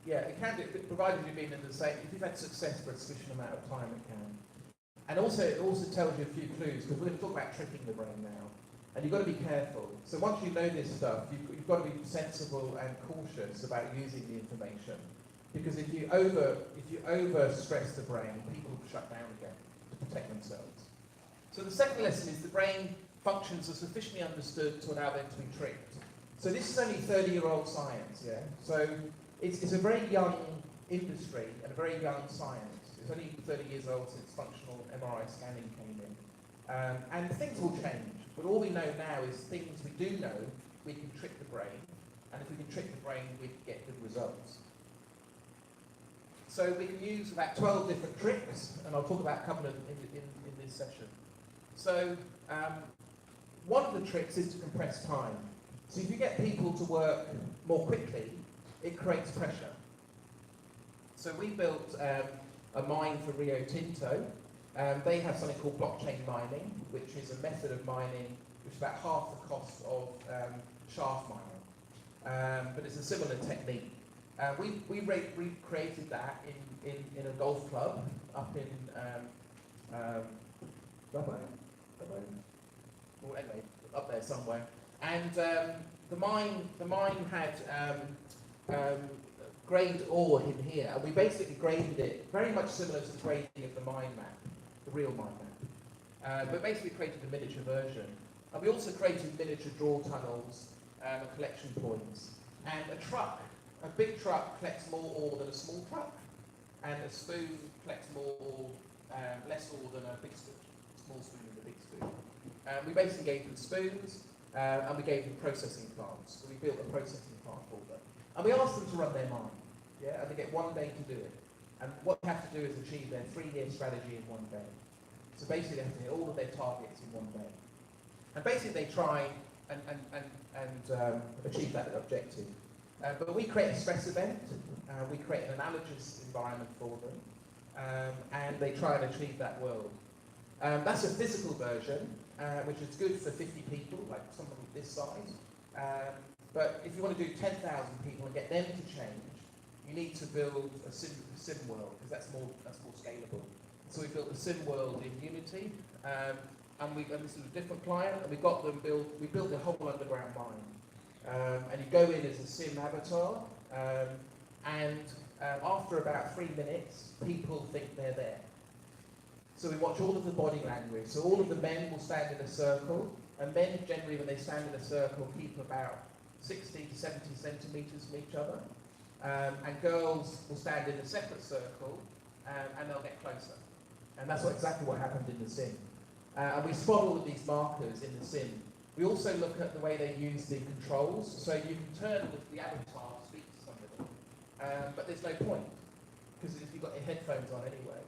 Yeah, it can do, provided you've been in the same, if you've had success for a sufficient amount of time, it can. And also, it also tells you a few clues, because we're going to talk about tricking the brain now. And you've got to be careful. So once you know this stuff, you've got to be sensible and cautious about using the information. Because if you over stress the brain, people shut down again to protect themselves. So the second lesson is the brain functions are sufficiently understood to allow them to be tricked. So this is only 30-year-old science, yeah? So it's a very young industry and a very young science. It's only 30 years old since functional MRI scanning came in. And things will change. But all we know now is things we do know, we can trick the brain. And if we can trick the brain, we can get good results. So we can use about 12 different tricks, and I'll talk about a couple of in this session. So one of the tricks is to compress time. So if you get people to work more quickly, it creates pressure. So we built a mine for Rio Tinto. They have something called blockchain mining, which is a method of mining which is about half the cost of shaft mining. But it's a similar technique. We recreated that in a golf club up in Well, anyway, up there somewhere. And the mine had grade ore in here, and we basically graded it very much similar to the grading of the mine map, the real mine map. But basically created a miniature version. And we also created miniature draw tunnels and collection points. And a big truck collects more ore than a small truck, and a spoon collects less ore than a big spoon, small spoon and a big spoon. We basically gave them spoons, and we gave them processing plants. So we built a processing plant for them. And we asked them to run their mine, yeah, and they get 1 day to do it. And what they have to do is achieve their 3-year strategy in 1 day. So basically they have to hit all of their targets in 1 day. And basically they try and achieve that objective. But we create a stress event, we create an analogous environment for them, and they try and achieve that world. That's a physical version, which is good for 50 people, like someone this size. But if you want to do 10,000 people and get them to change, you need to build a sim world, because that's more scalable. So we built a sim world in Unity, and this is a different client, and we built a whole underground mine. And you go in as a sim avatar, and after about 3 minutes, people think they're there. So we watch all of the body language. So all of the men will stand in a circle, and men generally, when they stand in a circle, keep about 60 to 70 centimetres from each other. And girls will stand in a separate circle, and they'll get closer. And that's exactly what happened in the sim. And we spot all of these markers in the sim. We also look at the way they use the controls. So you can turn the avatar to speak to somebody, but there's no point, because if you've got your headphones on anyway.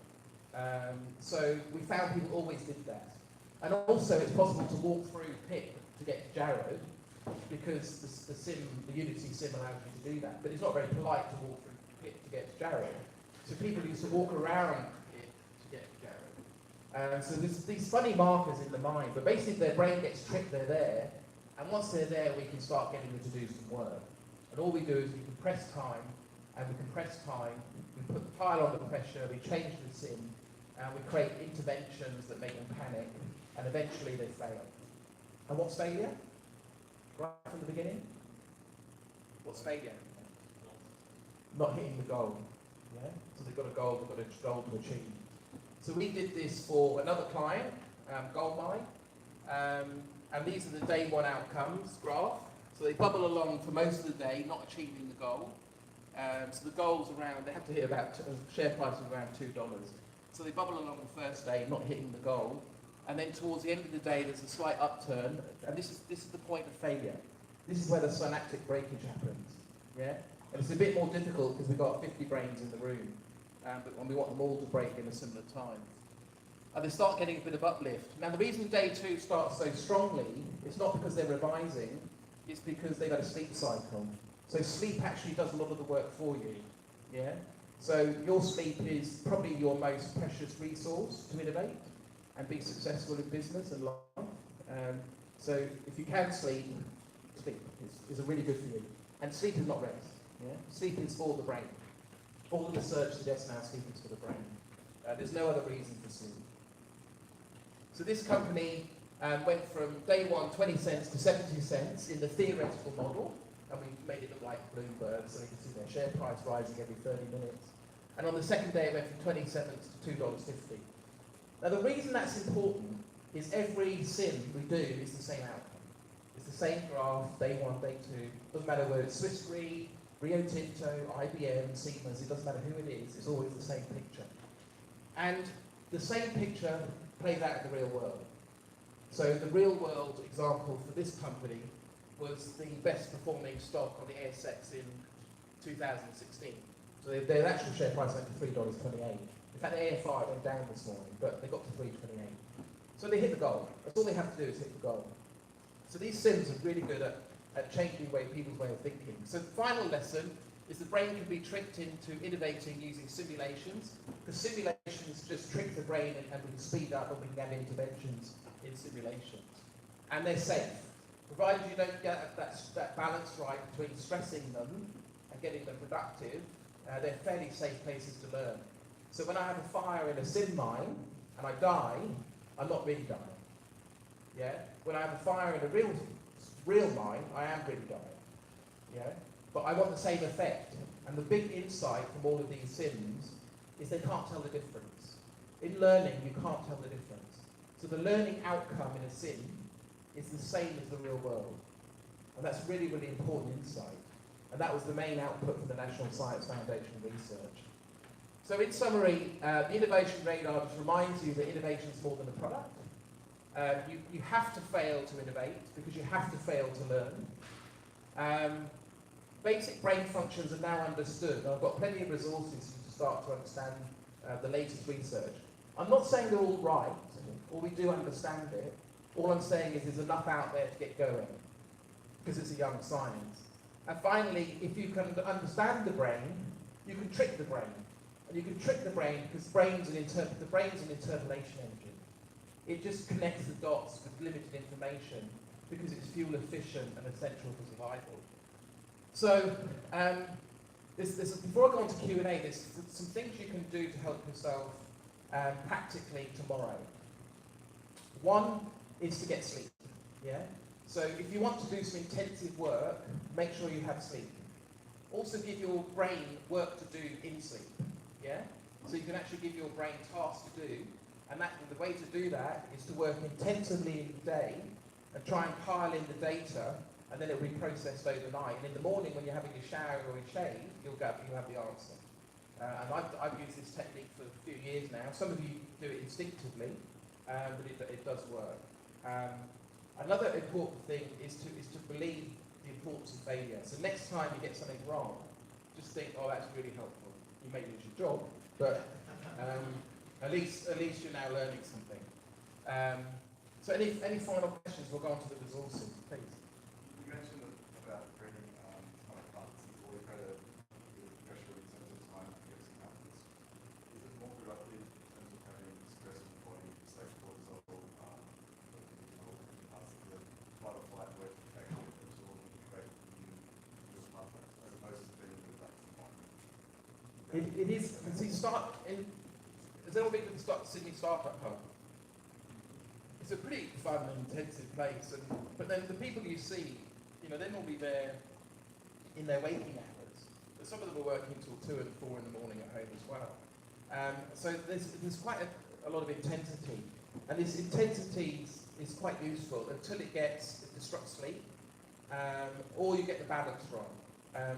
So we found people always did that. And also it's possible to walk through Pip to get to Jared, because the Unity sim allows you to do that. But it's not very polite to walk through Pip to get to Jared. So people used to walk around Pip to get to Jared. So there's these funny markers in the mind, but basically their brain gets tricked, they're there, and once they're there we can start getting them to do some work. And all we do is we compress time, we put the tile under pressure, we change the sim, and we create interventions that make them panic, and eventually they fail. And what's failure? Right from the beginning? What's failure? Not hitting the goal. Yeah? So they've got a goal, they've got a goal to achieve. So we did this for another client, Gold Mine, and these are the day one outcomes graph. So they bubble along for most of the day, not achieving the goal. So the goal's around, they have to hit about, share price of around $2. So they bubble along the first day, not hitting the goal. And then towards the end of the day, there's a slight upturn. And this is the point of failure. This is where the synaptic breakage happens. Yeah? And it's a bit more difficult because we've got 50 brains in the room. But when we want them all to break in a similar time. And they start getting a bit of uplift. Now the reason day two starts so strongly, it's not because they're revising, it's because they've got a sleep cycle. So sleep actually does a lot of the work for you, yeah? So your sleep is probably your most precious resource to innovate and be successful in business and life. So if you can sleep is a really good for you. And sleep is not rest, yeah? Sleep is for the brain. All the research suggests now sleep is for the brain. There's no other reason for sleep. So this company went from day one 20 cents to 70 cents in the theoretical model. And we made it look like Bloomberg, so you can see their share price rising every 30 minutes. And on the second day, it went from 20 cents to $2.50. Now, the reason that's important is every sim we do is the same outcome. It's the same graph, day one, day two. Doesn't matter whether it's Swiss Re, Rio Tinto, IBM, Siemens, it doesn't matter who it is, it's always the same picture. And the same picture plays out in the real world. So the real world example for this company was the best performing stock on the ASX in 2016. So their actual share price went to $3.28. In fact, the AFI went down this morning, but they got to $3.28. So they hit the goal. That's all they have to do is hit the goal. So these sims are really good at changing people's way of thinking. So the final lesson is the brain can be tricked into innovating using simulations, because simulations just trick the brain and we can speed up and we can have interventions in simulations. And they're safe. Provided you don't get that balance right between stressing them and getting them productive, they're fairly safe places to learn. So when I have a fire in a sim mine and I die, I'm not really dying. Yeah? When I have a fire in a real mine, I am really dying. Yeah? But I want the same effect. And the big insight from all of these sims is they can't tell the difference. In learning, you can't tell the difference. So the learning outcome in a sim is the same as the real world. And that's really, really important insight. And that was the main output for the National Science Foundation research. So in summary, the innovation radar just reminds you that innovation is more than a product. You have to fail to innovate because you have to fail to learn. Basic brain functions are now understood. And I've got plenty of resources to start to understand the latest research. I'm not saying they're all right, or we do understand it. All I'm saying is there's enough out there to get going, because it's a young science. And finally, if you can understand the brain, you can trick the brain. And you can trick the brain because the brain's an interpolation engine. It just connects the dots with limited information because it's fuel efficient and essential for survival. So, before I go on to Q&A, there's some things you can do to help yourself practically tomorrow. One is to get sleep, yeah? So if you want to do some intensive work, make sure you have sleep. Also give your brain work to do in sleep, yeah? So you can actually give your brain tasks to do, and the way to do that is to work intensively in the day and try and pile in the data, and then it will be processed overnight. And in the morning when you're having a shower or a shave, you'll have the answer. And I've used this technique for a few years now. Some of you do it instinctively, but it does work. Another important thing is to believe the importance of failure. So next time you get something wrong, just think, oh, that's really helpful. You may lose your job, but at least you're now learning something. So any final questions? We'll go on to the resources, please. You mentioned about creating kind of partners or you create a pressure in terms of time to get some outputs. Is it more productive in terms of having stress in the body, say cortisol, parts of the fight or flight where you actually absorb and create new pathways as opposed to being with that environment? It is. Has anyone been to the Sydney Startup Hub? It's a pretty fun and intensive place, but then the people you see, they're normally there in their waking hours, but some of them are working till 2 and 4 in the morning at home as well. So there's quite a lot of intensity, and this intensity is quite useful until it disrupts sleep, or you get the balance wrong.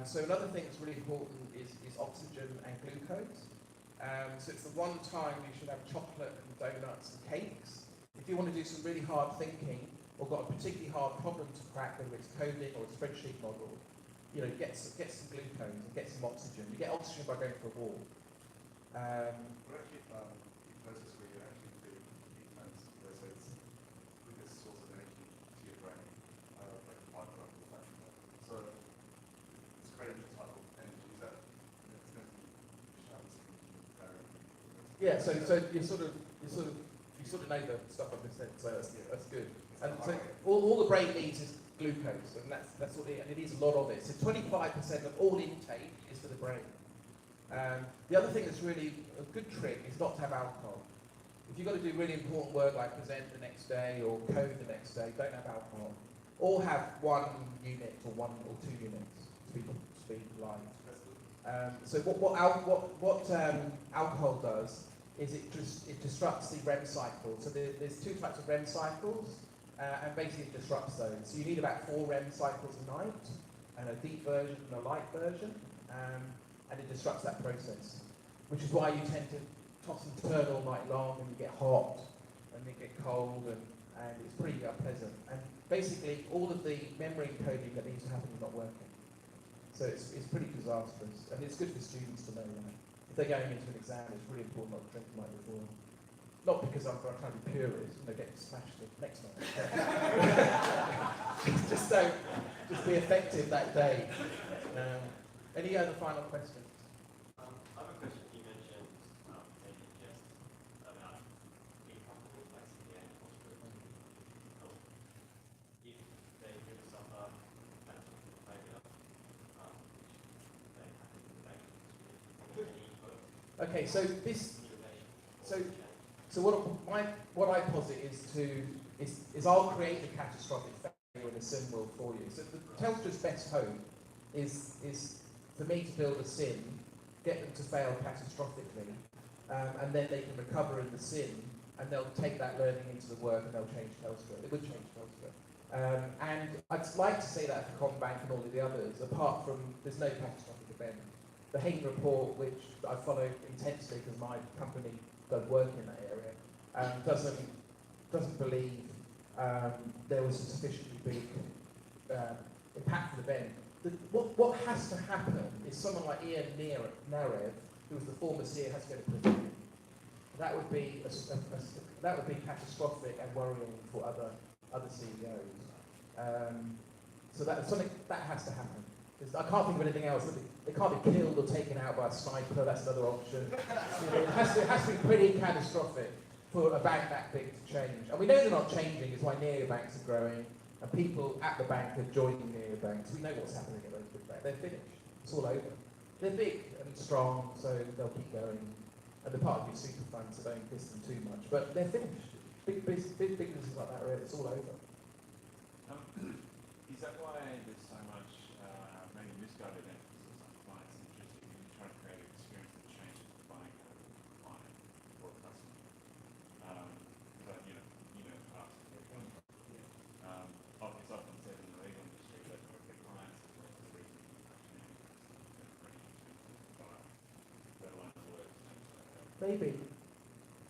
So another thing that's really important is oxygen and glucose. So it's the one time you should have chocolate and donuts and cakes. If you want to do some really hard thinking, or got a particularly hard problem to crack, whether it's coding or a spreadsheet model, you know, get some glucose and get some oxygen. You get oxygen by going for a walk. What actually, hypnosis where you actually do ketones, so it's the quickest source of energy to your brain, like a byproduct of the function. So it's a great type of energy. Is that it's going to be showers and Yeah, so you sort of know the stuff I've just said, so that's good. And so all the brain needs is glucose, and that's what and it is a lot of it. So 25% of all intake is for the brain. The other thing that's really a good trick is not to have alcohol. If you've got to do really important work like present the next day or code the next day, don't have alcohol. Or have 1 unit or 1 or 2 units to be light. So what alcohol does is it disrupts the REM cycle. So there's 2 types of REM cycles, and basically it disrupts those. So you need about 4 REM cycles a night, and a deep version and a light version, and it disrupts that process, which is why you tend to toss and turn all night long, and you get hot, and you get cold, and it's pretty unpleasant. And basically all of the memory encoding that needs to happen is not working. So it's pretty disastrous, and it's good for students to know that. If they're going into an exam, it's really important not to drink the night before. Not because I'm trying to be purist, and they get smashed the next night. just be effective that day. Any other final questions? I have a question. You mentioned maybe just about being comfortable placing the animals if they do suffer mental failure, which they have to make any sort of Okay, so what I posit is I'll create the catastrophic failure in a sim world for you. So the Telstra's best hope is for me to build a sim, get them to fail catastrophically, and then they can recover in the sim, and they'll take that learning into the work, and they'll change Telstra. It would change Telstra. And I'd like to say that for Combank and all of the others, apart from there's no catastrophic event. The Hayden report, which I follow intensely because my company does work in that area, doesn't believe there was a sufficiently big impactful event. What has to happen is someone like Ian Narev, who was the former CEO, has to go to prison. That would be catastrophic and worrying for other CEOs. So that's something that has to happen. I can't think of anything else. They can't be killed or taken out by a sniper. That's another option. It has to be pretty catastrophic for a bank that big to change. And we know they're not changing. It's why neobanks are growing, and people at the bank are joining neobanks. We know what's happening at those big banks. They're finished. It's all over. They're big and strong, so they'll keep going. And they're part of your super fund, so don't kiss them too much. But they're finished. Big businesses like that, really, it's all over. Is that why there's so much maybe misguided emphasis on clients' interest in trying to create an experience that changes the buying habit of the client or a customer? But you know, perhaps it's often said in the legal industry that the clients are the reason Maybe.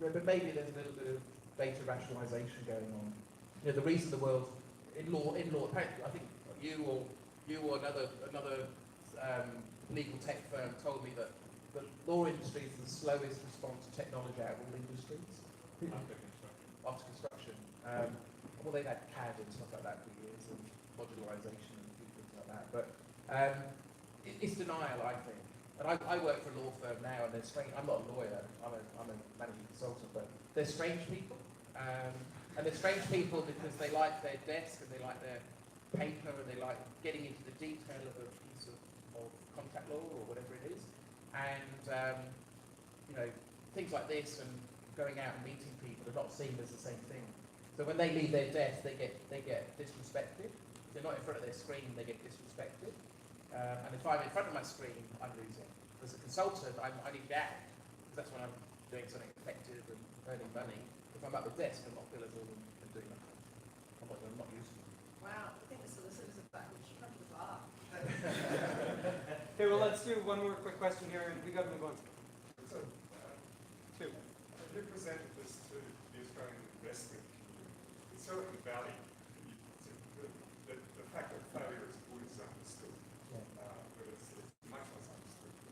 Yeah, but maybe there's a little bit of data rationalisation going on. You know, the reason the world in law, apparently, I think you or another legal tech firm told me that the law industry is the slowest response to technology out of all industries. After construction. Well, they've had CAD and stuff like that for years, and modularisation and things like that. But it's denial, I think. And I work for a law firm now, and they're strange. I'm not a lawyer. I'm a managing consultant, but they're strange people. And they're strange people because they like their desk and they like their paper and they like getting into the detail of a piece of contract law or whatever it is. And things like this and going out and meeting people are not seen as the same thing. So when they leave their desk, they get disrespected. If they're not in front of their screen, they get disrespected. And if I'm in front of my screen, I'm losing. As a consultant, I need to act, because that's when I'm doing something effective and earning money. If I'm at the desk, I'm not billable and doing nothing. Otherwise I'm not used to them. Wow, I think the solicitors are back. We should come to the bar. Okay, well, let's do one more quick question here, and we got to move on. So, Two. you presented this to the Australian investment community. In Silicon Valley, the fact that failure is good is understood, but it's much less understood in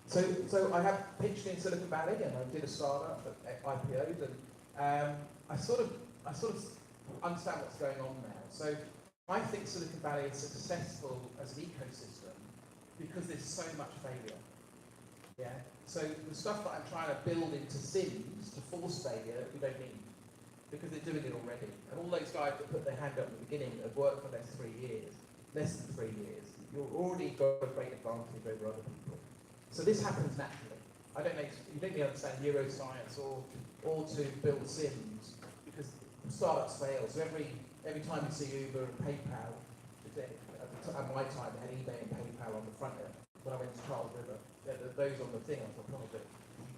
Australia. So I have pitched in Silicon Valley and I did a startup at IPO'd and I sort of understand what's going on now. So I think Silicon Valley is successful as an ecosystem because there's so much failure. Yeah. So the stuff that I'm trying to build into Sims to force failure, we don't need because they're doing it already. And all those guys that put their hand up at the beginning have worked for less than 3 years. You've already got a great advantage over other people. So this happens naturally. I don't know, you don't really understand neuroscience or to build Sims because startups fail. So every time you see Uber and PayPal, at my time they had eBay and PayPal on the front end. When I went to Charles River, those on the thing, I thought, oh, but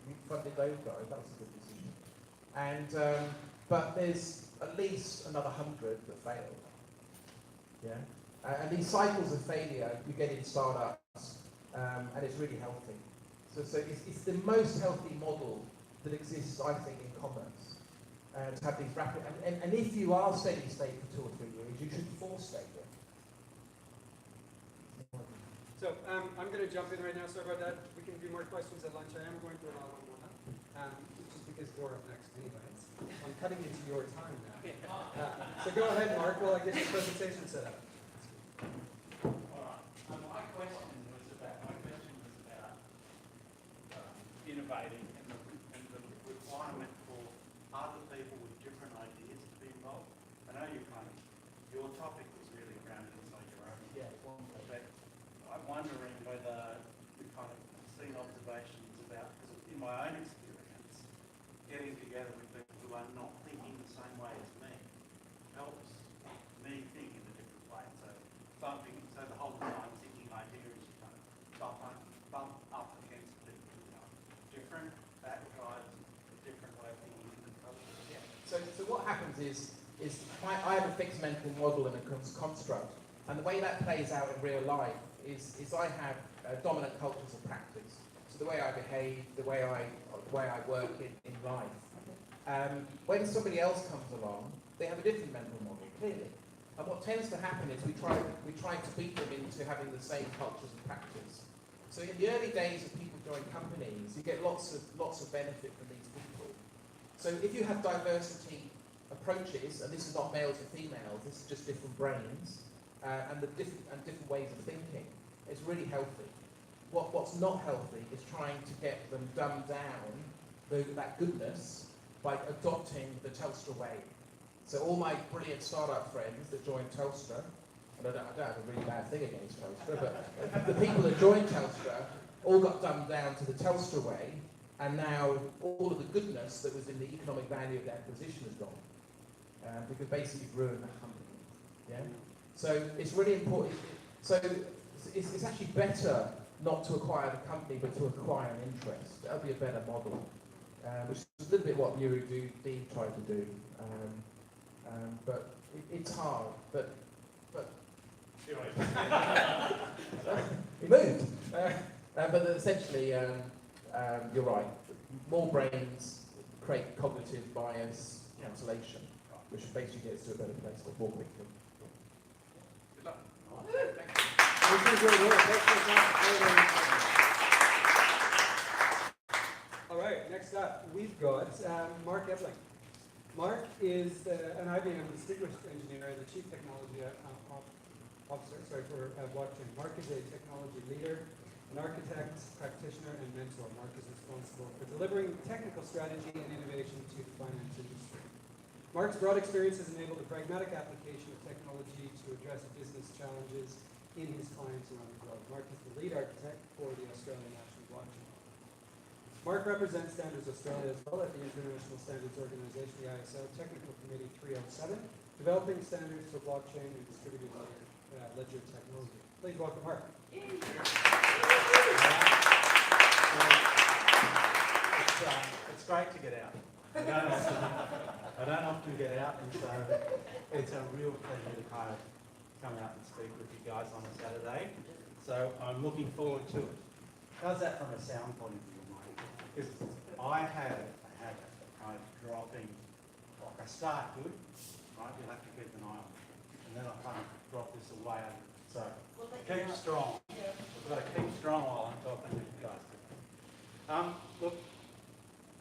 you funded those guys, that was a good decision. And but there's at least another 100 that failed. Yeah. And these cycles of failure you get in startups, and it's really healthy. So it's the most healthy model that exists, I think, in commerce. To have these rapid, and if you are steady state for 2 or 3 years, you should force failure. So I'm going to jump in right now. Sorry about that. We can do more questions at lunch. I am going to allow one more, just because you're up next anyways. I'm cutting into your time now. So go ahead, Mark, while I get your presentation set up. All right. My question was about innovating and the requirement for other people with different ideas to be involved. I know your topic was really around inside your own. Yeah. But I'm wondering whether you've kind of seen observations about, because in my own experience, getting together with people who are not thinking the same way as me helps me think in a different way. So the whole time thinking ideas, you kind of bump up against people who are different. That drives a different way of thinking in the culture. Yeah. So what happens is I have a fixed mental model and a construct, and the way that plays out in real life is I have dominant cultures of practice. So the way I behave, the way I work in life. When somebody else comes along, they have a different mental model, clearly. And what tends to happen is we try to beat them into having the same cultures and practice. So in the early days of people join companies, you get lots of benefit from these people. So if you have diversity approaches, and this is not males and females, this is just different brains, and different ways of thinking, it's really healthy. What's not healthy is trying to get them dumb down that goodness by adopting the Telstra way. So all my brilliant startup friends that joined Telstra, and I don't have a really bad thing against Telstra, but the people that joined Telstra all got dumbed down to the Telstra way, and now all of the goodness that was in the economic value of the acquisition has gone. Because basically you've ruined that company. Yeah? So it's really important. So it's actually better not to acquire the company, but to acquire an interest. That would be a better model, which is a little bit what Dean tried to do. But it's hard. But he moved. But essentially, you're right. More brains create cognitive bias cancellation, which basically gets to a better place more quickly. Good luck. Thank you. All right, next up, we've got Mark Ebling. Mark is an IBM Distinguished Engineer and the Chief Technology Officer for blockchain. Mark is a technology leader, an architect, practitioner, and mentor. Mark is responsible for delivering technical strategy and innovation to the finance industry. Mark's broad experience has enabled the pragmatic application of technology to address business challenges in his clients around the globe. Mark is the lead architect for the Australian National Blockchain. Mark represents Standards Australia as well at the International Standards Organization, the ISO Technical Committee 307, developing standards for blockchain and distributed ledger technology. Please welcome Mark. It's great to get out. I don't often get out, and so it's a real pleasure to kind of come out and speak with you guys on a Saturday. So I'm looking forward to it. How's that from a sound point of view, Mike? Because I have a habit of kind of dropping, like I start good, right? You'll have to keep an eye on it. And then I kind of drop this away. So keep strong. We've got to keep strong while I'm talking to you guys. Look,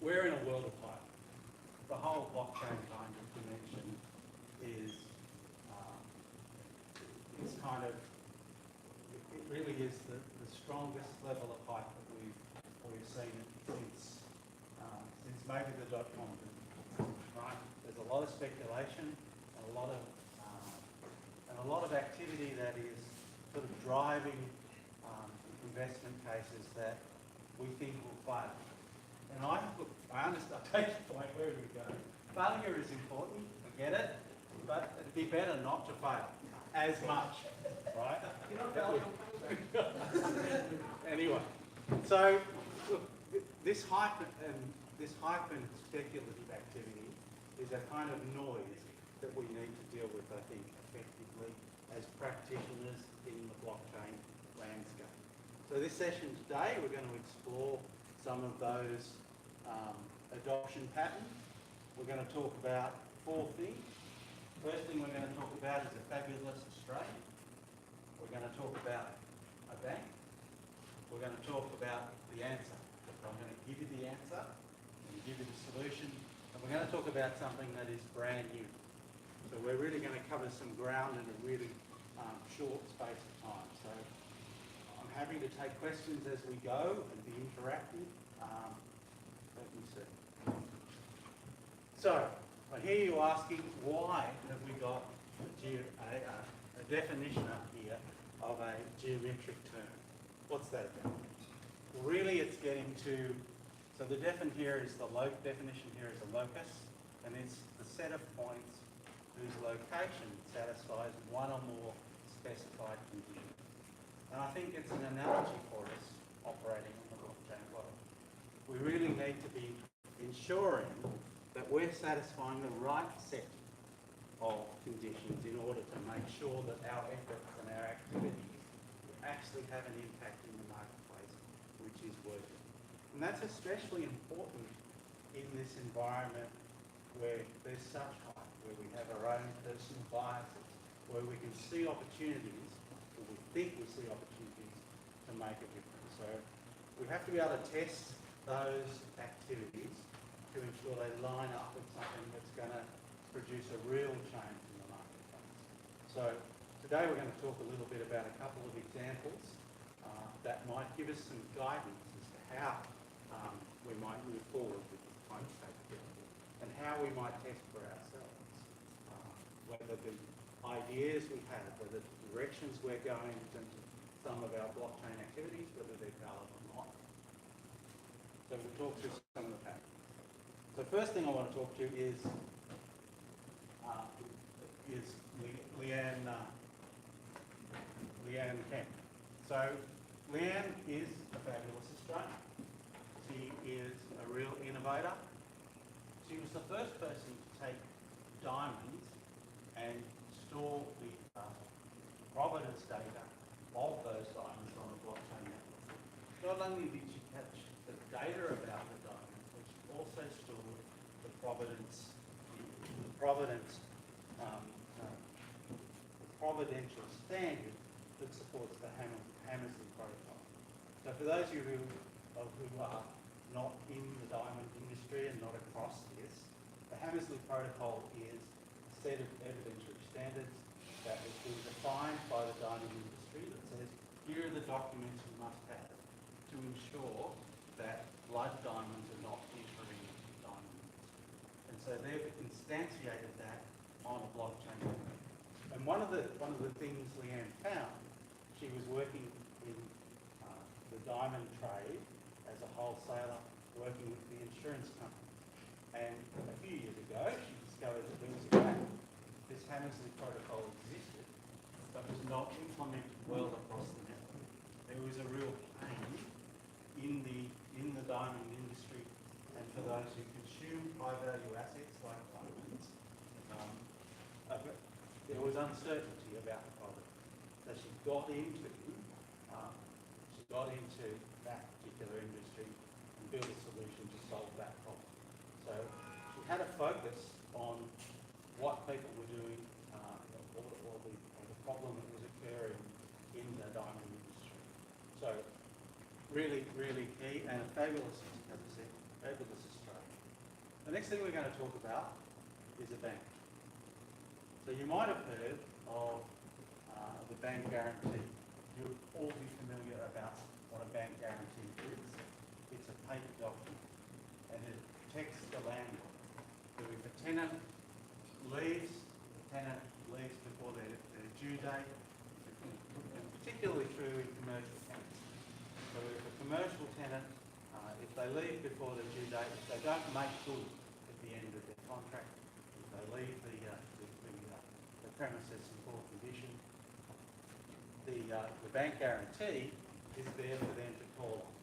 we're in a world of hype. The whole blockchain kind of dimension is it's kind of, it really is the strongest level of hype that we've seen since maybe the dot-com boom, right? There's a lot of speculation and a lot of activity that is sort of driving investment cases that we think will fail. And I understand, I take your point, where do we go? Failure is important, I get it, but it'd be better not to fail as much, right? Anyway, so look, this hype and speculative activity is a kind of noise that we need to deal with, I think, effectively as practitioners in the blockchain landscape. So this session today, we're going to explore some of those adoption patterns. We're going to talk about 4 things. First thing we're going to talk about is a fabulous Australia. We're going to talk about a bank. We're going to talk about the answer. I'm going to give you the answer, and give you the solution, and we're going to talk about something that is brand new. So we're really going to cover some ground in a really short space of time. So I'm happy to take questions as we go and be interactive. Let me see. So I hear you asking, why have we got a definition up here of a geometric term? What's that about? Well, really it's getting to, so the definition here is a locus, and it's the set of points whose location satisfies one or more specified conditions. And I think it's an analogy for us operating on the blockchain world. We really need to be ensuring that we're satisfying the right set of conditions in order to make sure that our efforts and our activities actually have an impact in the marketplace, which is working. And that's especially important in this environment where there's such hype, where we have our own personal biases, where we can see opportunities, or we think we see opportunities to make a difference. So we have to be able to test those activities to ensure they line up with something that's going to produce a real change in the marketplace. So today we're going to talk a little bit about a couple of examples that might give us some guidance as to how we might move forward with this kind of capability and how we might test for ourselves whether the ideas we have, whether the directions we're going in terms of some of our blockchain activities, whether they're valid or not. So we'll talk through some of the patterns. So first thing I want to talk to is Leanne Kemp. So Leanne is a fabulous Australian. She is a real innovator. She was the first person to take diamonds and store the provenance data of those diamonds on the blockchain network. Not only did she catch the data about the diamonds, but she also stored the providential standard that supports the Hammersley Protocol. So for those of you who are not in the diamond industry and not across this, the Hammersley Protocol is a set of evidentiary standards that has been defined by the diamond industry that says, here are the documents you must have to ensure that blood diamonds are not entering the diamond industry. And so they've instantiated that on a blockchain network. And one of the things Leanne found, she was working in the diamond trade as a wholesaler, working with the insurance companies. And a few years ago, she discovered that there was a gap. This Hammersley Protocol existed, but was not implemented well across the network. There was a real pain in the diamond industry and for those who consume high-value assets like diamonds, there was uncertainty about the problem. So she got into that particular industry and built a solution to solve that problem. So she had a focus on what people were doing, or the problem that was occurring in the diamond industry. So really, really key, and a fabulous, as I said, fabulous Australia. The next thing we're going to talk about is a bank. So you might have heard of the bank guarantee. You'll all be familiar about what a bank guarantee is. It's a paper document, and it protects the landlord. So if a tenant leaves before their due date, and particularly true in commercial tenants. So if a commercial tenant, if they leave before their due date, if they don't make good at the end of their contract, if they leave the premises in poor condition, the bank guarantee is there for them to call on.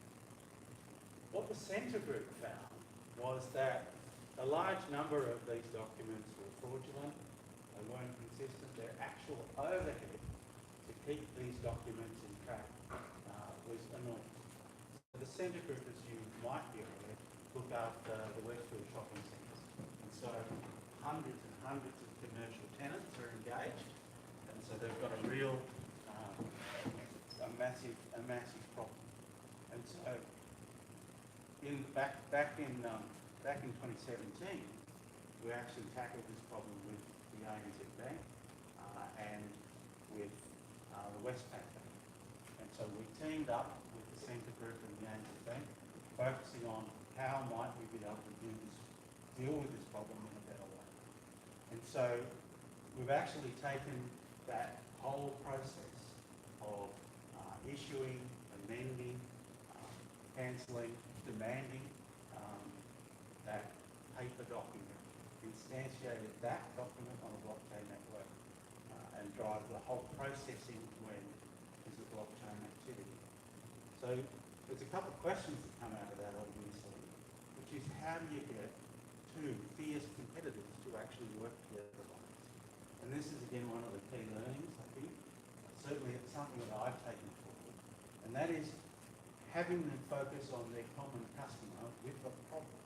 What the Centre Group found was that a large number of these documents were fraudulent, they weren't consistent, their actual overhead to keep these documents in track was enormous. So the Centre Group, as you might be aware, look after the Westfield shopping centres. And so hundreds and hundreds of commercial tenants are engaged, and so they've got a real, a massive problem. And so back in 2017, we actually tackled this problem with the ANZ Bank and with the Westpac Bank. And so we teamed up with the Centre Group and the ANZ Bank, focusing on how might we be able to deal with this problem in a better way. And so we've actually taken that whole process of issuing, amending, cancelling, demanding that paper document, instantiated that document on a blockchain network and drive the whole processing when is a blockchain activity. So there's a couple of questions that come out of that obviously, which is how do you get two fierce competitors to actually work together on this? And this is again one of the key learnings, I think. Certainly it's something that I've taken forward, and that is having them focus on their common customer with the problem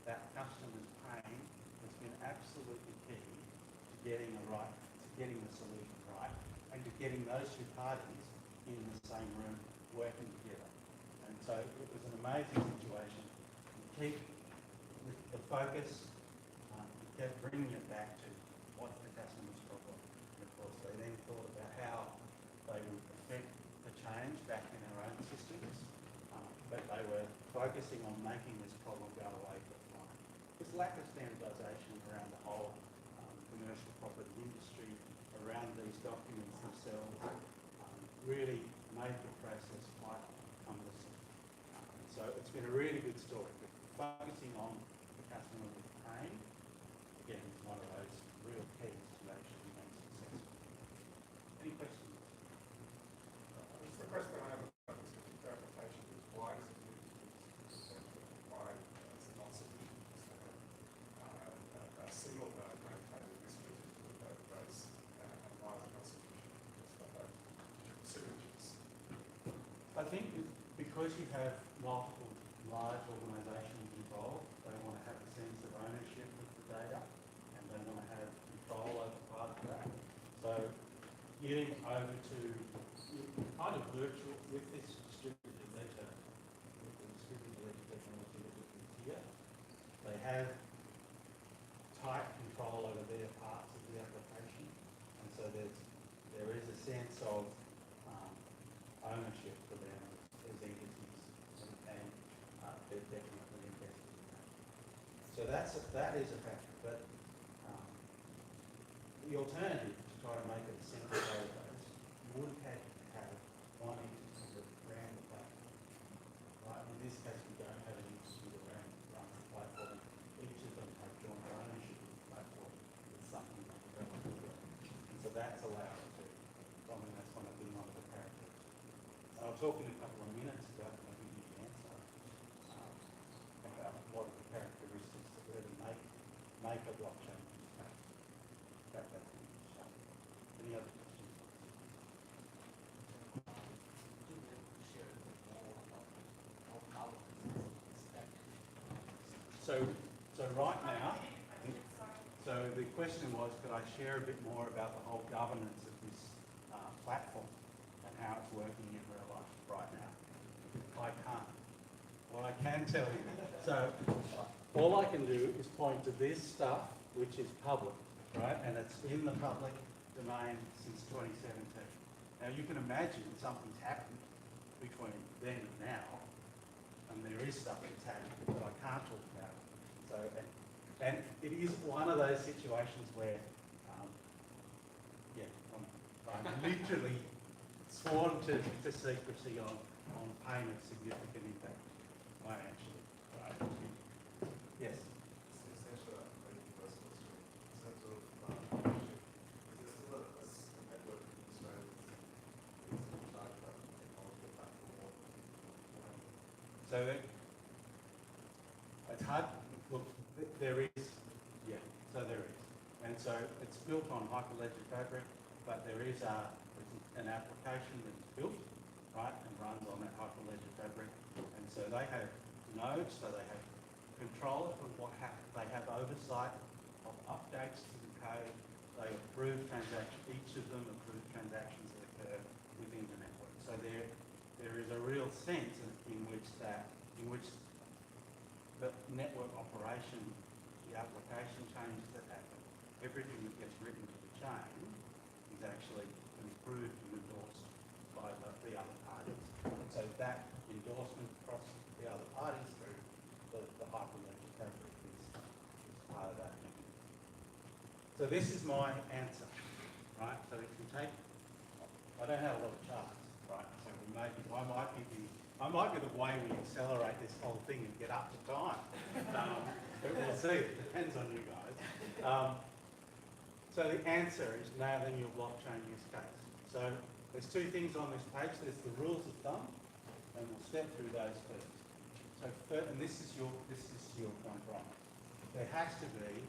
that customer's pain has been absolutely key to getting the solution right, and to getting those two parties in the same room working together. And so it was an amazing situation. You keep the focus, you kept bringing it back to what's the customer's problem. And of course they then thought about how they would affect the change back in our own systems, but they were focusing on making this problem go away for the client. This lack of standardisation around the whole commercial property industry, around these documents themselves, really made the process quite cumbersome. So it's been a really good story. But focusing on the customer with pain, again, is one of those real keys to actually being successful. Any questions? The question I have about this clarification is why is it why is it not sufficient to have a single node maintaining this particular database, and why is it not sufficient to have synergies? I think because you have multiple large organisations involved, they want to have a sense of ownership of the data, and they want to have control over part of that. So getting over to kind of virtual with this distributed ledger, with the distributed ledger technology that we use here, they have tight control over their parts of the application, and so there is a sense of ownership for them as entities, and they're definitely invested in that. So that is a factor, but the alternative to try to make it a central database would have to have one entity that ran the platform. Right? In this case, we don't have an entity that runs the platform. Each of them have joint ownership of the platform. It's something that we don't do. And so that's allowed to, I mean, that's one of the characteristics. And I'll talk in a couple of minutes about maybe the answer about what make a blockchain use case. That's the shop. Any other questions? So right now, so the question was, could I share a bit more about the whole governance of this platform and how it's working in real life right now? I can't. What I can tell you, so all I can do is point to this stuff, which is public, right? And it's in the public domain since 2017. Now you can imagine something's happened between then and now, and there is stuff that's happened, but I can't talk about it. So, and it is one of those situations where, I'm literally sworn to secrecy on pain of significant impact financially. Right? Yes. Essentially, maybe first question, in terms of ownership, is there still a network in Australia that's in charge of that technology platform? So it's hard. Look, there is, yeah. So there is, and so it's built on Hyperledger Fabric, but there is an application that's built, right, and runs on that Hyperledger Fabric, and so they have nodes, so they have control of what happens. They have oversight of updates to the code. They approve transactions. Each of them approve transactions that occur within the network. So there is a real sense in which the network operation, the application changes that happen, everything that gets written to the chain is actually approved and endorsed by the other parties. So that endorsement across the other parties through the Hyperledger Fabric is part of that mechanism. So this is my answer, right? So if you take, I don't have a lot of charts, right? So I might be the way we accelerate this whole thing and get up to time. But we'll see, it depends on you guys. So the answer is nailing your blockchain use case. So there's two things on this page. There's the rules of thumb, and we'll step through those first. So and this is your point, Brian. There has to be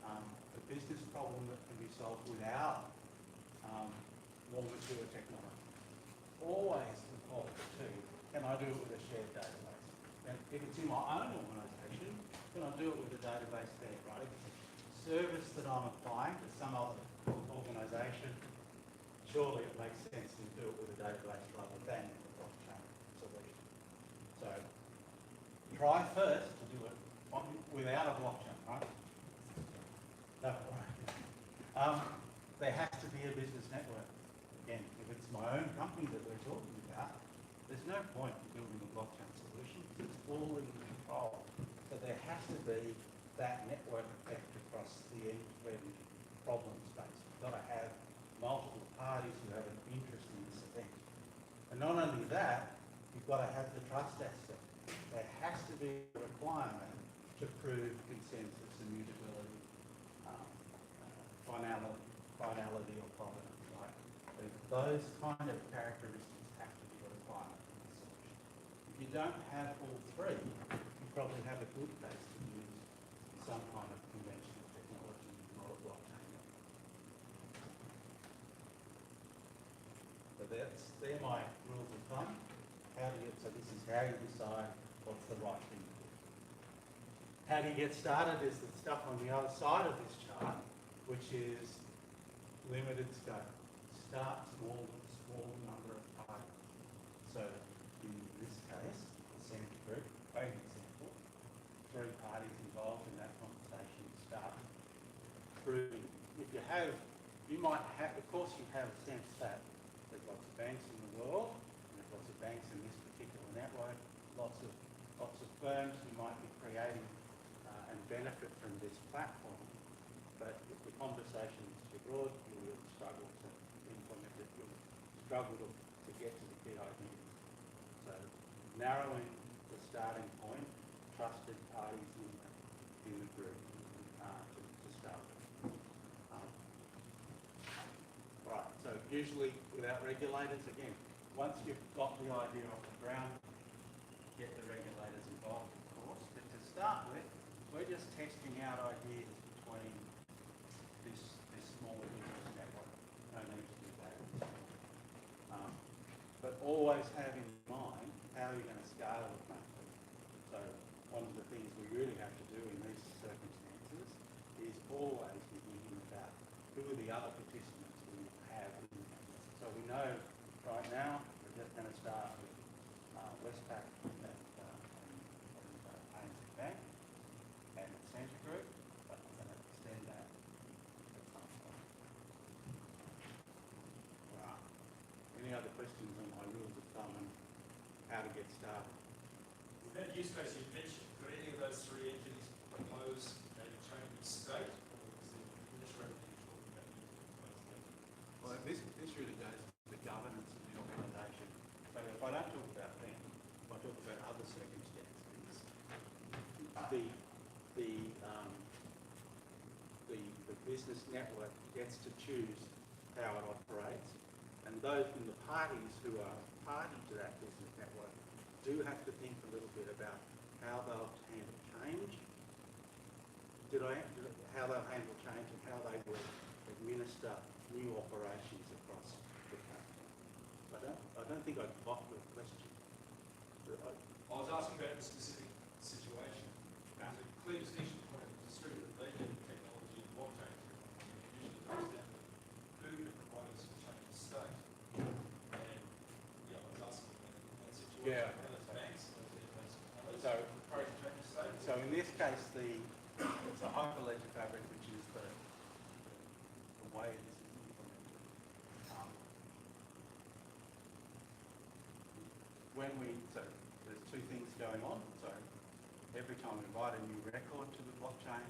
a business problem that can be solved without more mature technology. Always default to, can I do it with a shared database? And if it's in my own organisation, can I do it with a database there, right? If it's a service that I'm applying to some other organisation, surely it makes sense to do it with a database rather than a blockchain solution. So try first to do it without a blockchain, right? No, right. There has to be a business network. Again, if it's my own company that we're talking about, there's no point in building a blockchain solution. It's all in control. So there has to be that network effect across the end-to-end problem space. You've got to have multiple parties who have an interest in this event. And not only that, you've got to have the trust aspect. There has to be a requirement to prove consensus, immutability, finality or provenance, right? Those kind of characteristics have to be a requirement of the solution. If you don't have all three, you probably have a good case to use some kind of conventional technology, not a blockchain. So they're my rules of thumb. So this is how you decide what's the right thing to do. How do you get started is the stuff on the other side of this chart, which is limited scope. Start small with a small number of parties. So in this case, the Santa Group, great example, 3 parties involved in that conversation. Start proving. If you have, you might have, of course you have a sense that there's lots of banks in the world, and there's lots of banks in this particular network, lots of firms who might be creating and benefit from this platform. But if the conversation is too broad, you will struggle to implement it. You'll struggle to get to the key ideas. So narrowing the starting point, trusted parties in the group to start with. Right, so usually without regulators, again, once you've got the idea off the ground, get the regulators involved, of course. But to start with, we're just testing out ideas between always have in mind how you're going to scale it market. So one of the things we really have to do in these circumstances is always be thinking about who are the other participants we have in the network. So we know right now we're just going to start with Westpac and ANZ Bank and Centre Group, but I'm going to extend that at some point. Right. Any other questions on my rules of thumb and how to get started? With that use case you mentioned, could any of those three entities propose a change of state, or is the administrator talking about using those Well, this really goes to the governance of the organisation. So if I don't talk about them, if I talk about other circumstances, the business network gets to choose how it operates, and those in the parties who are party to that business network do have to think a little bit about how they'll handle change. How they'll handle change and how they will administer new operations across the country. I don't think I got the question. I was asking about the specific situation. There's a clear distinction between the distributed ledger technology and blockchain technology. It usually comes down to who to propose a change of state. And yeah, I was asking in that situation, Yeah. are those banks, are those So- proposing change of state? So in this case, it's a hyperledger fabric, which is the way this is implemented. So there's two things going on. So every time we write a new record to the blockchain,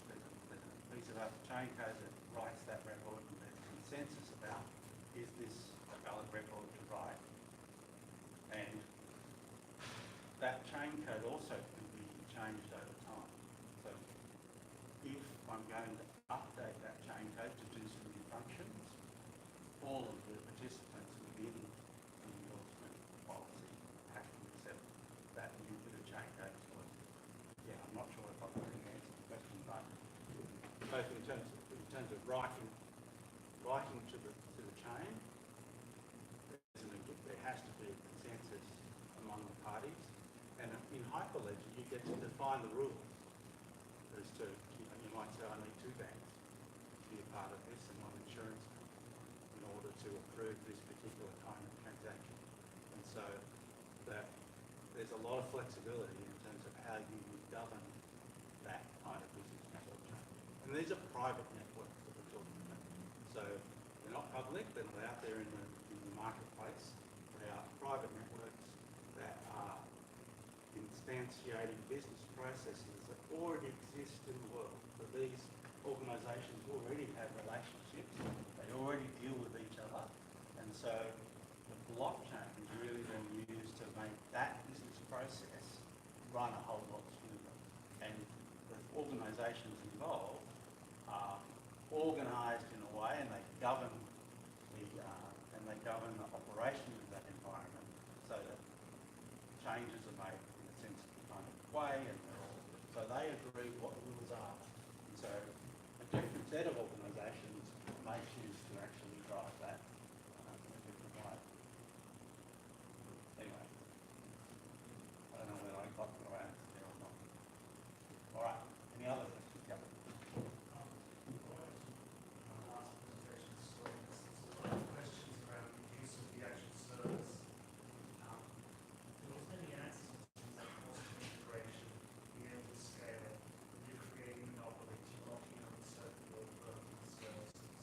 there's a piece of our chain code that writes that record, and there's consensus about is this a valid record to write. And that chain code also can be changed over time. So if I'm going to update that chain code to do some new functions, all of the participants within the endorsement policy have to accept that new bit of chain code. So yeah, I'm not sure if I've already answered the question, but both in terms of writing to the chain, there has to be a consensus among the parties. And in Hyperledger, you get to define the rules as to, you might say, I need two banks to be a part of this and one insurance company in order to approve this particular kind of transaction. And so that there's a lot of flexibility in terms of how you would govern that kind of business blockchain. And these are private networks that we're talking about. So they're not public, they're not out there in the marketplace. They are private networks that are instantiating business processes that already exist in the world. So these organisations already have relationships, they already deal with each other, and so the blockchain is really then used to make that business process run a whole lot smoother. And the organisations involved are organised in a way, and they govern the operation of that environment so that changes are made in a sensible kind of way, and so they agree what the rules are. And so a different set of organisations may choose to actually drive that in a different way. Anyway, I don't know whether I got the right answer there or not. All right, any other questions? Yeah. Questions around the use of the actual service. There was many answers to that cost of integration, being able to scale it, you're creating monopolies, you're locking up certain vertical services,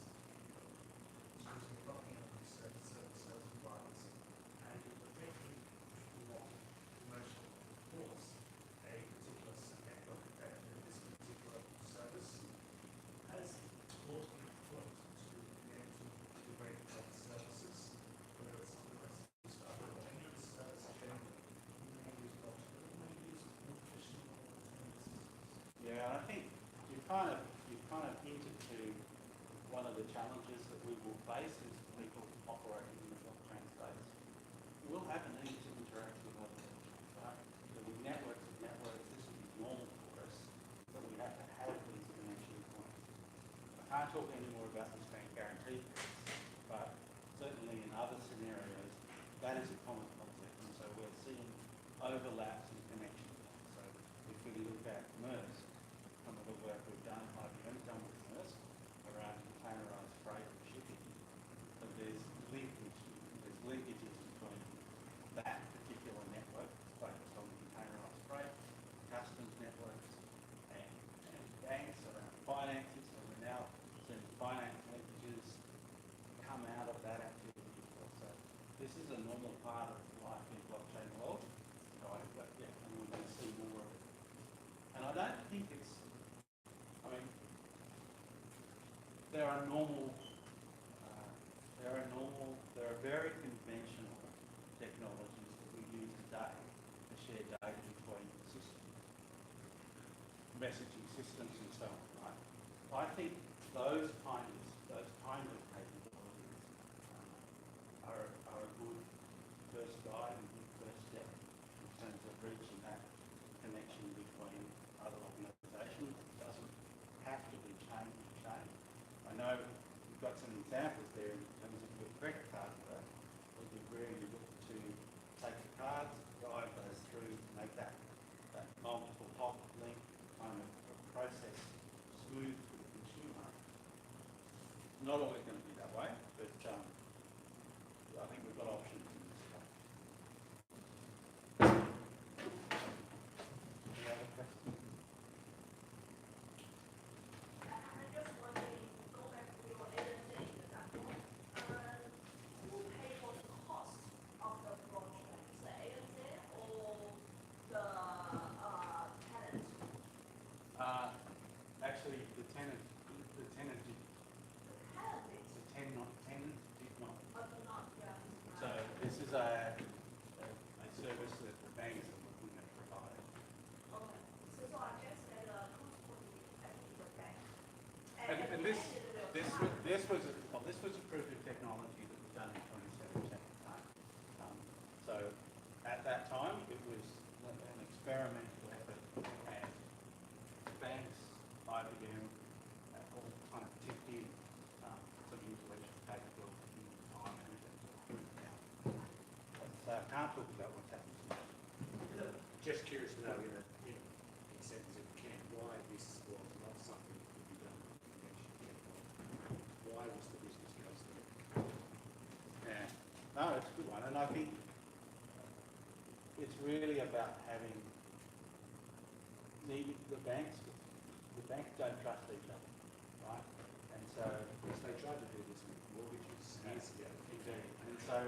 you're locking up certain service providers, and you're particularly what commercial force a particular network effect in this particular service has taught me what to be able to integrate other services, whether it's on the rest of the stuff or any of the service generally. You may use blocks, but you may use more traditional alternatives. Yeah, I think you've kind of hinted to one of the challenges that we will face as people operating in the blockchain space. We'll have a need to interact with other blockchains, right? There'll be networks of networks. This will be normal for us, but we have to have these connection points. I can't talk any more about the state guarantee piece, but certainly in other scenarios, that is a common concept, and so we're seeing overlaps and connections. So if we look at MERS, some of the work we've done, IBM's done with MERS around containerised freight and shipping, so there's linkages between that particular network focused on containerised freight, customs networks, and banks around finances. So we're now seeing finance linkages come out of that activity. So this is a normal part of life in blockchain world. So and we're going to see more of it. And I don't think it's, I mean, there are very conventional technologies that we use today to share data between systems, messaging systems and so on, right? I think those kind of capabilities are a good first guide and good first step in terms of reaching that connection between other organisations. It doesn't have to be chain to chain. I know we've got some examples there in terms of your credit card work, where you look to take the cards, drive those through, make that multiple hop link kind of process smooth for the consumer. Not always going to be that way, but I think we've got options in this space. Any other questions? I'm just wondering, go back to your editing example, who pays for the cost of the blockchain? The ANZ or the tenant? Actually, the tenant did. The tenant did. The tenant did not. But not, yeah. So this is a service that the banks are looking at providing. Okay. So I guess that who's going to be affecting the bank? And this was a proof of technology that was done in 2017. So at that time, it was an experimental effort, and banks, IBM, all kind of tipped in some intellectual capability in the time and everything. So I can't talk about what's happening. Just curious to know, in sense of can, why this was not something that could be done with conventional technology. Why was the business case there? Yeah. No, it's a good one, and I think it's really about having the banks. The banks don't trust each other, right? And so Because they tried to do this with mortgages years ago. exactly. And so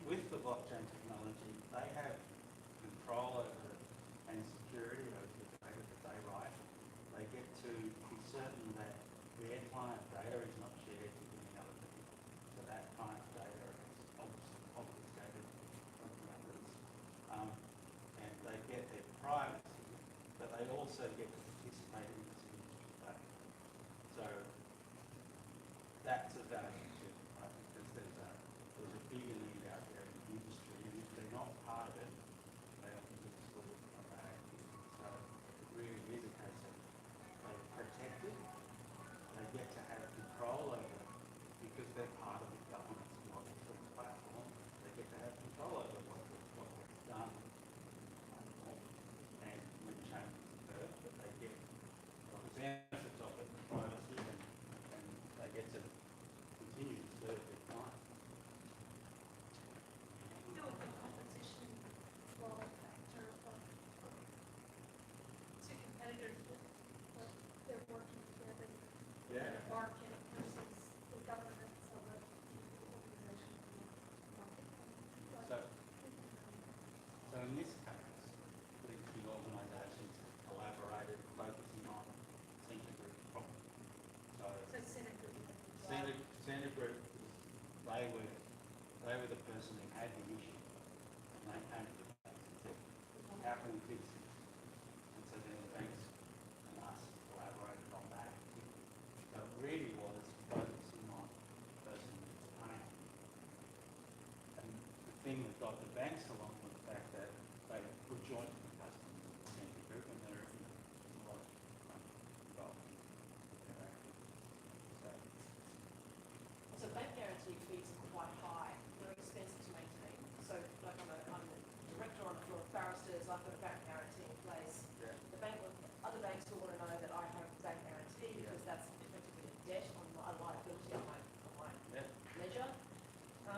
with the blockchain technology, they have control over it and security over the data that they write. They get to be certain that their client data is not shared with any other people. So that client data is obfuscated from the others. And they get their privacy, but they also get to participate in this industry data. So that's a value to it, right? Because there's a bigger need out there in the industry, and if they're not part of it, they often get excluded from that activity. So it really is a case of they protect it, they get to have control over it because they're part of the governance model for the platform. They get to have control over what gets done on the platform, and when changes occur, but they get the benefits of it, the privacy, and they get to continue to serve their clients. Do a competition law factor of two competitors that they're working together. Yeah. Market versus the government, so the organization. So in this case, these big organisations have collaborated, focusing on Centre Group problem. So Centre Group, they were the person who had the issue, and they came to the banks and said, how can we fix this? And so then the banks and us collaborated on that. So it really was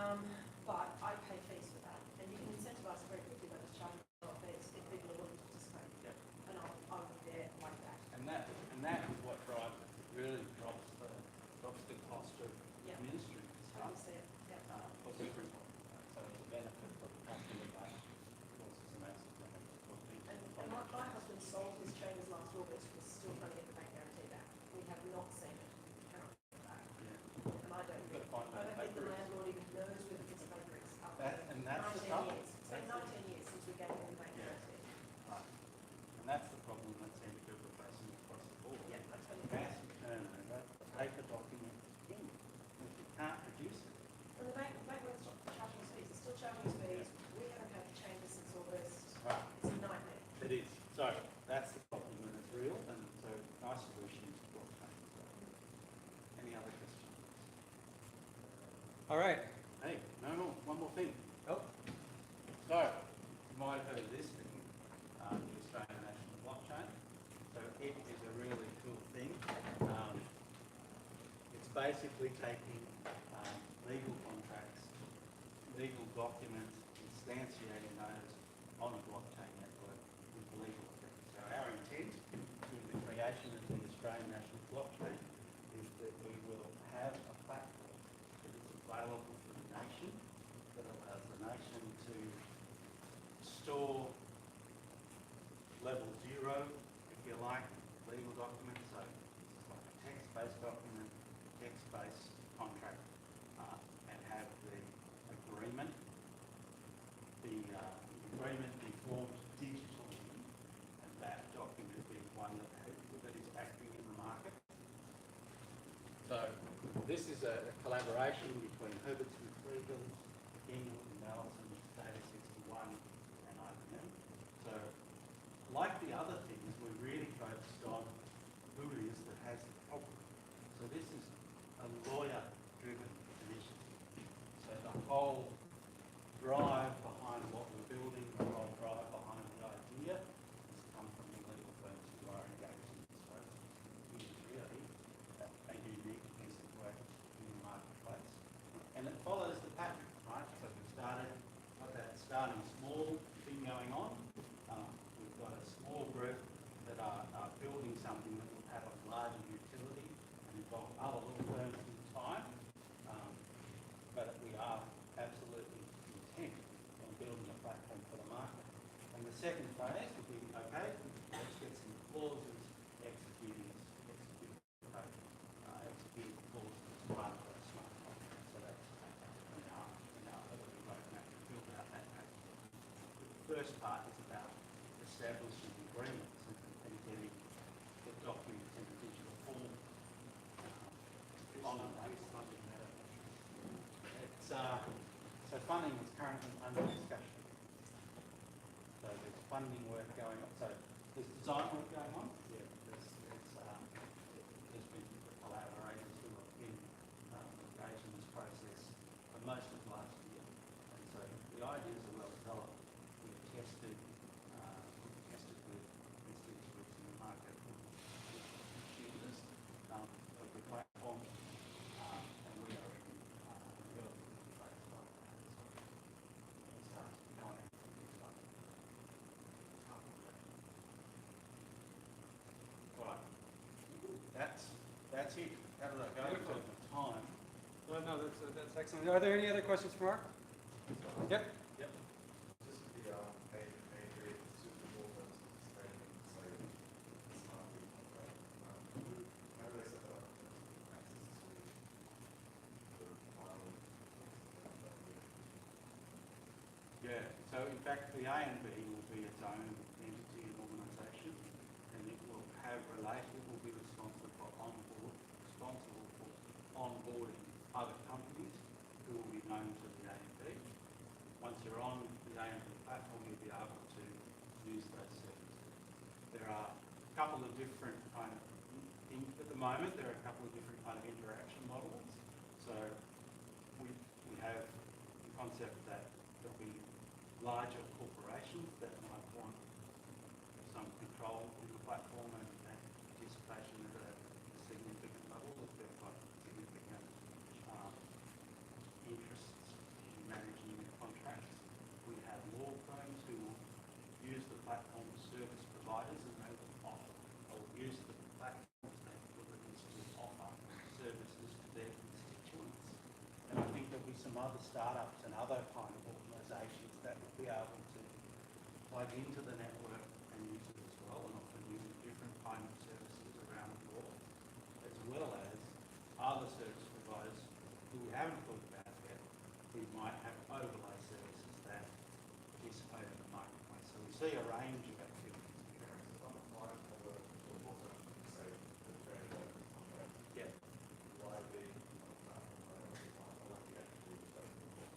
But I pay fees for that, and you can incentivise it very quickly by just charging a lot of fees if people are willing to participate. Yep. And I'm there like that. And that is what drives it. It really drops the cost of Yeah. administering How stuff you see it, yeah. for everyone. So it's a benefit for the customer base. Of course, it's a massive benefit for people. And my husband sold his chambers last August, was still trying to get the bank guarantee back. We have not seen it, cannot get it back. Yeah. And I don't You've got to find I don't think the paper. landlord even knows where the piece of paper is. And that's the 19 trouble. years. It's been 19 years since we gave him the bank Yeah. guarantee. Right. And that's the problem that seems to be facing across the board. Yeah, I totally agree. Massive turnover, the paper document is king. If you can't produce it, And the bank won't stop charging us fees. It's still charging us fees. We haven't had the chambers since August. right. It's a nightmare. It is. So that's the problem and it's real, and so my solution is blockchain. Any other questions? All right. Hey, no, one more thing. Oh. So, you might have heard of this thing, the Australian National Blockchain. So it is a really cool thing. It's basically taking legal contracts, legal documents, instantiating those on a blockchain network with legal effect. So our intent with the creation of the Australian National Blockchain is that we will have a platform that is available for the nation, that allows the nation to store level 0, if you like, legal documents. So it's like a text-based document, text-based contract, and have the agreement, the agreement be formed digitally, and that document be one that is acting in the market. So this is a collaboration between Herbert Smith Freehills, England and Allison, Data 61 and IBM. So like the other things, we're really focused on who it is that has the problem. So this is a lawyer-driven initiative. So the whole drive behind what we're building, the whole drive behind the idea has come from the legal firms who are engaged in this process. It is really a unique piece of work in the marketplace. And it follows the pattern, right? So we've got that starting small thing going on. We've got a small group that are building something that will have a larger utility and involve other little firms in time. But we are absolutely intent on building a platform for the market. And the second phase will be, okay, let's get some clauses executed clauses as part of a smart contract. So that's in our early roadmap to build out that package. The first part is about establishing agreements and getting the documents in a digital form. So funding is currently under discussion. So there's funding work going on. So there's design work going on. Yeah, there's been collaborators who have been engaged in this process for most of last year. And so the ideas are well developed. We've tested with institutes in the market, with consumers of the platform, and we are in relatively phase like that. So it starts becoming exciting. Right. That's it. How did I go in terms of time? No, that's excellent. Are there any other questions for Mark? Yep. Yep. Just with the A3 super cool ones participating in say the smart grid contract. How do they set that up in terms of access to the final? Yeah. So in fact, the A&B will be its own entity and organisation, and it will be responsible for onboarding other companies who will be known to the A&B. Once you're on the A&B platform, you'll be able to use those services. There are a couple of different kind of, at the moment, there are a couple of different kind of interaction models. So we have the concept that there'll be larger corporations that might want some control in the platform and participation at a significant level if they've got significant interests startups and other kind of organisations that will be able to plug into the network and use it as well, and often using different kind of services around the world, as well as other service providers who we haven't thought about yet, who might have overlay services that participate in the marketplace. So we see a range of activities. Yeah.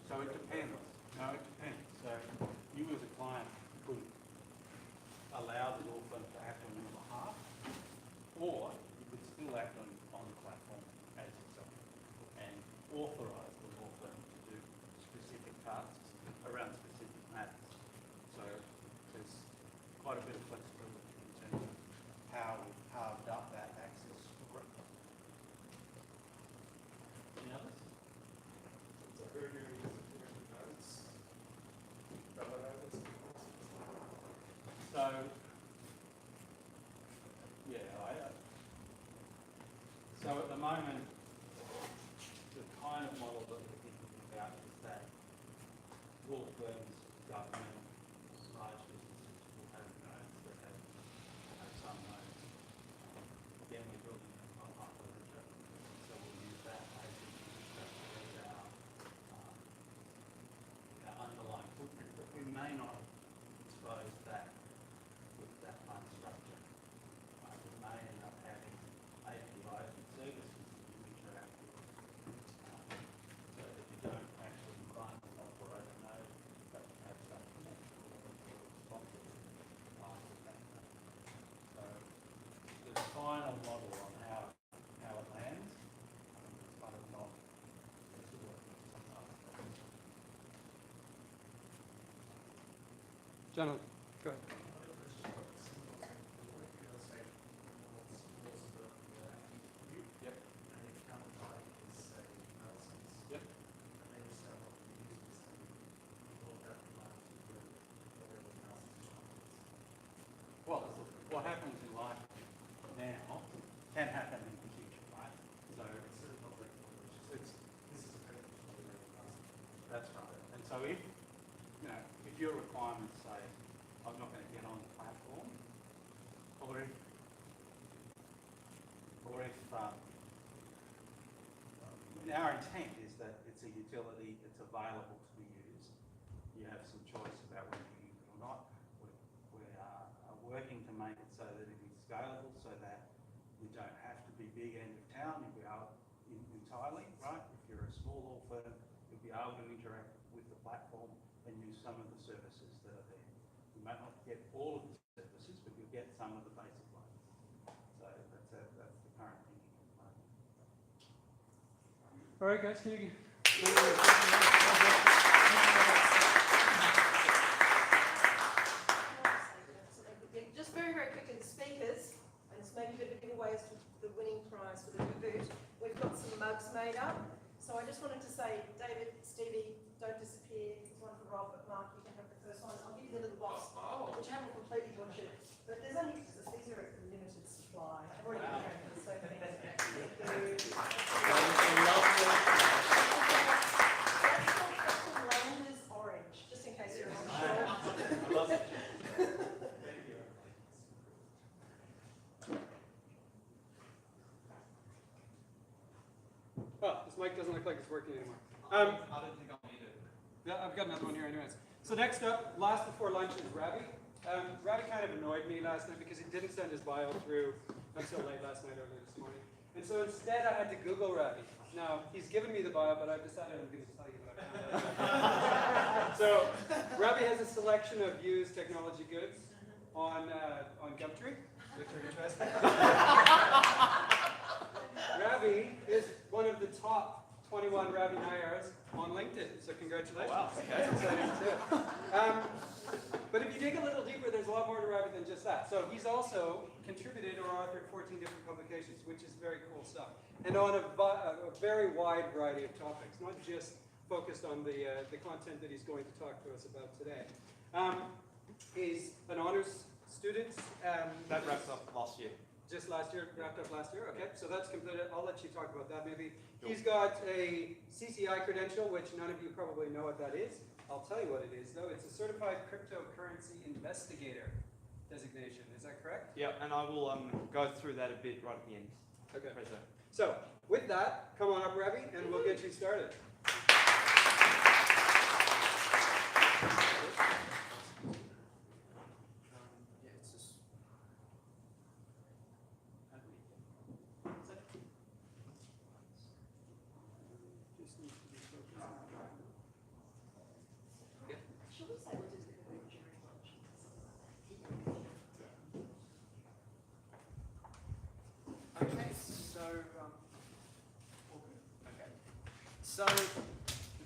So it depends. No, it depends. So you as a client could allow the law firm to act on your behalf, or you could still act on the platform as itself and authorise the law firm to do specific tasks around specific matters. So there's quite a bit of flexibility in terms of how we've carved up that access for growth. Any others? So, yeah, so at the moment, the kind of model that we're thinking about is that law firms, government, large businesses will have nodes that have some nodes. Again, we're building on hyperledger, so we'll use that as our underlying footprint, but we may not expose that with that fund structure. We may end up having APIs and services that you interact with, so that you don't actually run and operate a node, but you have some connection or responsibility with that node. So the final model on how it lands is kind of not Gentlemen, go ahead. Well, what happens in life now can happen in the future, right? So that's right. And so if your requirements say, I'm not going to get on the platform, or if our intent is that it's a utility, it's available to be used. You have some choice about whether you use it or not. We are working to make it so that it is scalable, so that you don't have to be big end of town. You'll be able entirely, right? If you're a small law firm, you'll be able to interact with the platform and use some of the services that are there. You might not get all of the services, but you'll get some of the basic ones. So that's the current thinking at the moment. All right, guys, can you... Just very, very quickly, the speakers, and it's maybe a bit of a giveaway as to the winning prize for the boot. We've got some mugs made up. So I just wanted to say, David, Stevie, don't disappear. There's one for Rob, but Mark, you can have the first one. I'll give you the little box, which I haven't completely butchered. But there's only, these are a limited supply. I've already been drinking, so thank you. That's called Landers Orange, just in case you're not sure. I love it. Thank you. Oh, this mic doesn't look like it's working anymore. I don't think I'll need it. Yeah, I've got another one here anyways. So next up, last before lunch is Ravi. Ravi kind of annoyed me last night because he didn't send his bio through until late last night, early this morning. And so instead I had to Google Ravi. Now, he's given me the bio, but I've decided I'm going to tell you what I found out. So, Ravi has a selection of used technology goods on Gumtree, which are interesting. Ravi is one of the top 21 Ravi hires on LinkedIn, so congratulations. Oh, wow. That's exciting too. But if you dig a little deeper, there's a lot more to Ravi than just that. So he's also contributed or authored 14 different publications, which is very cool stuff. And on a very wide variety of topics, not just focused on the content that he's going to talk to us about today. He's an honors student. That wraps up last year. just last year, wrapped up last year. Okay, so that's completed. I'll let you talk about that maybe. He's got a CCI credential, which none of you probably know what that is. I'll tell you what it is, though. It's a Certified Cryptocurrency Investigator designation. Is that correct? Yeah, and I will go through that a bit right at the end. Okay. Prezzo. So, with that, come on up, Ravi, and we'll get you started. Yeah, it's just. How do we Just needs to be focused. Should we say we're just going to do jury lunch? Okay, so okay. So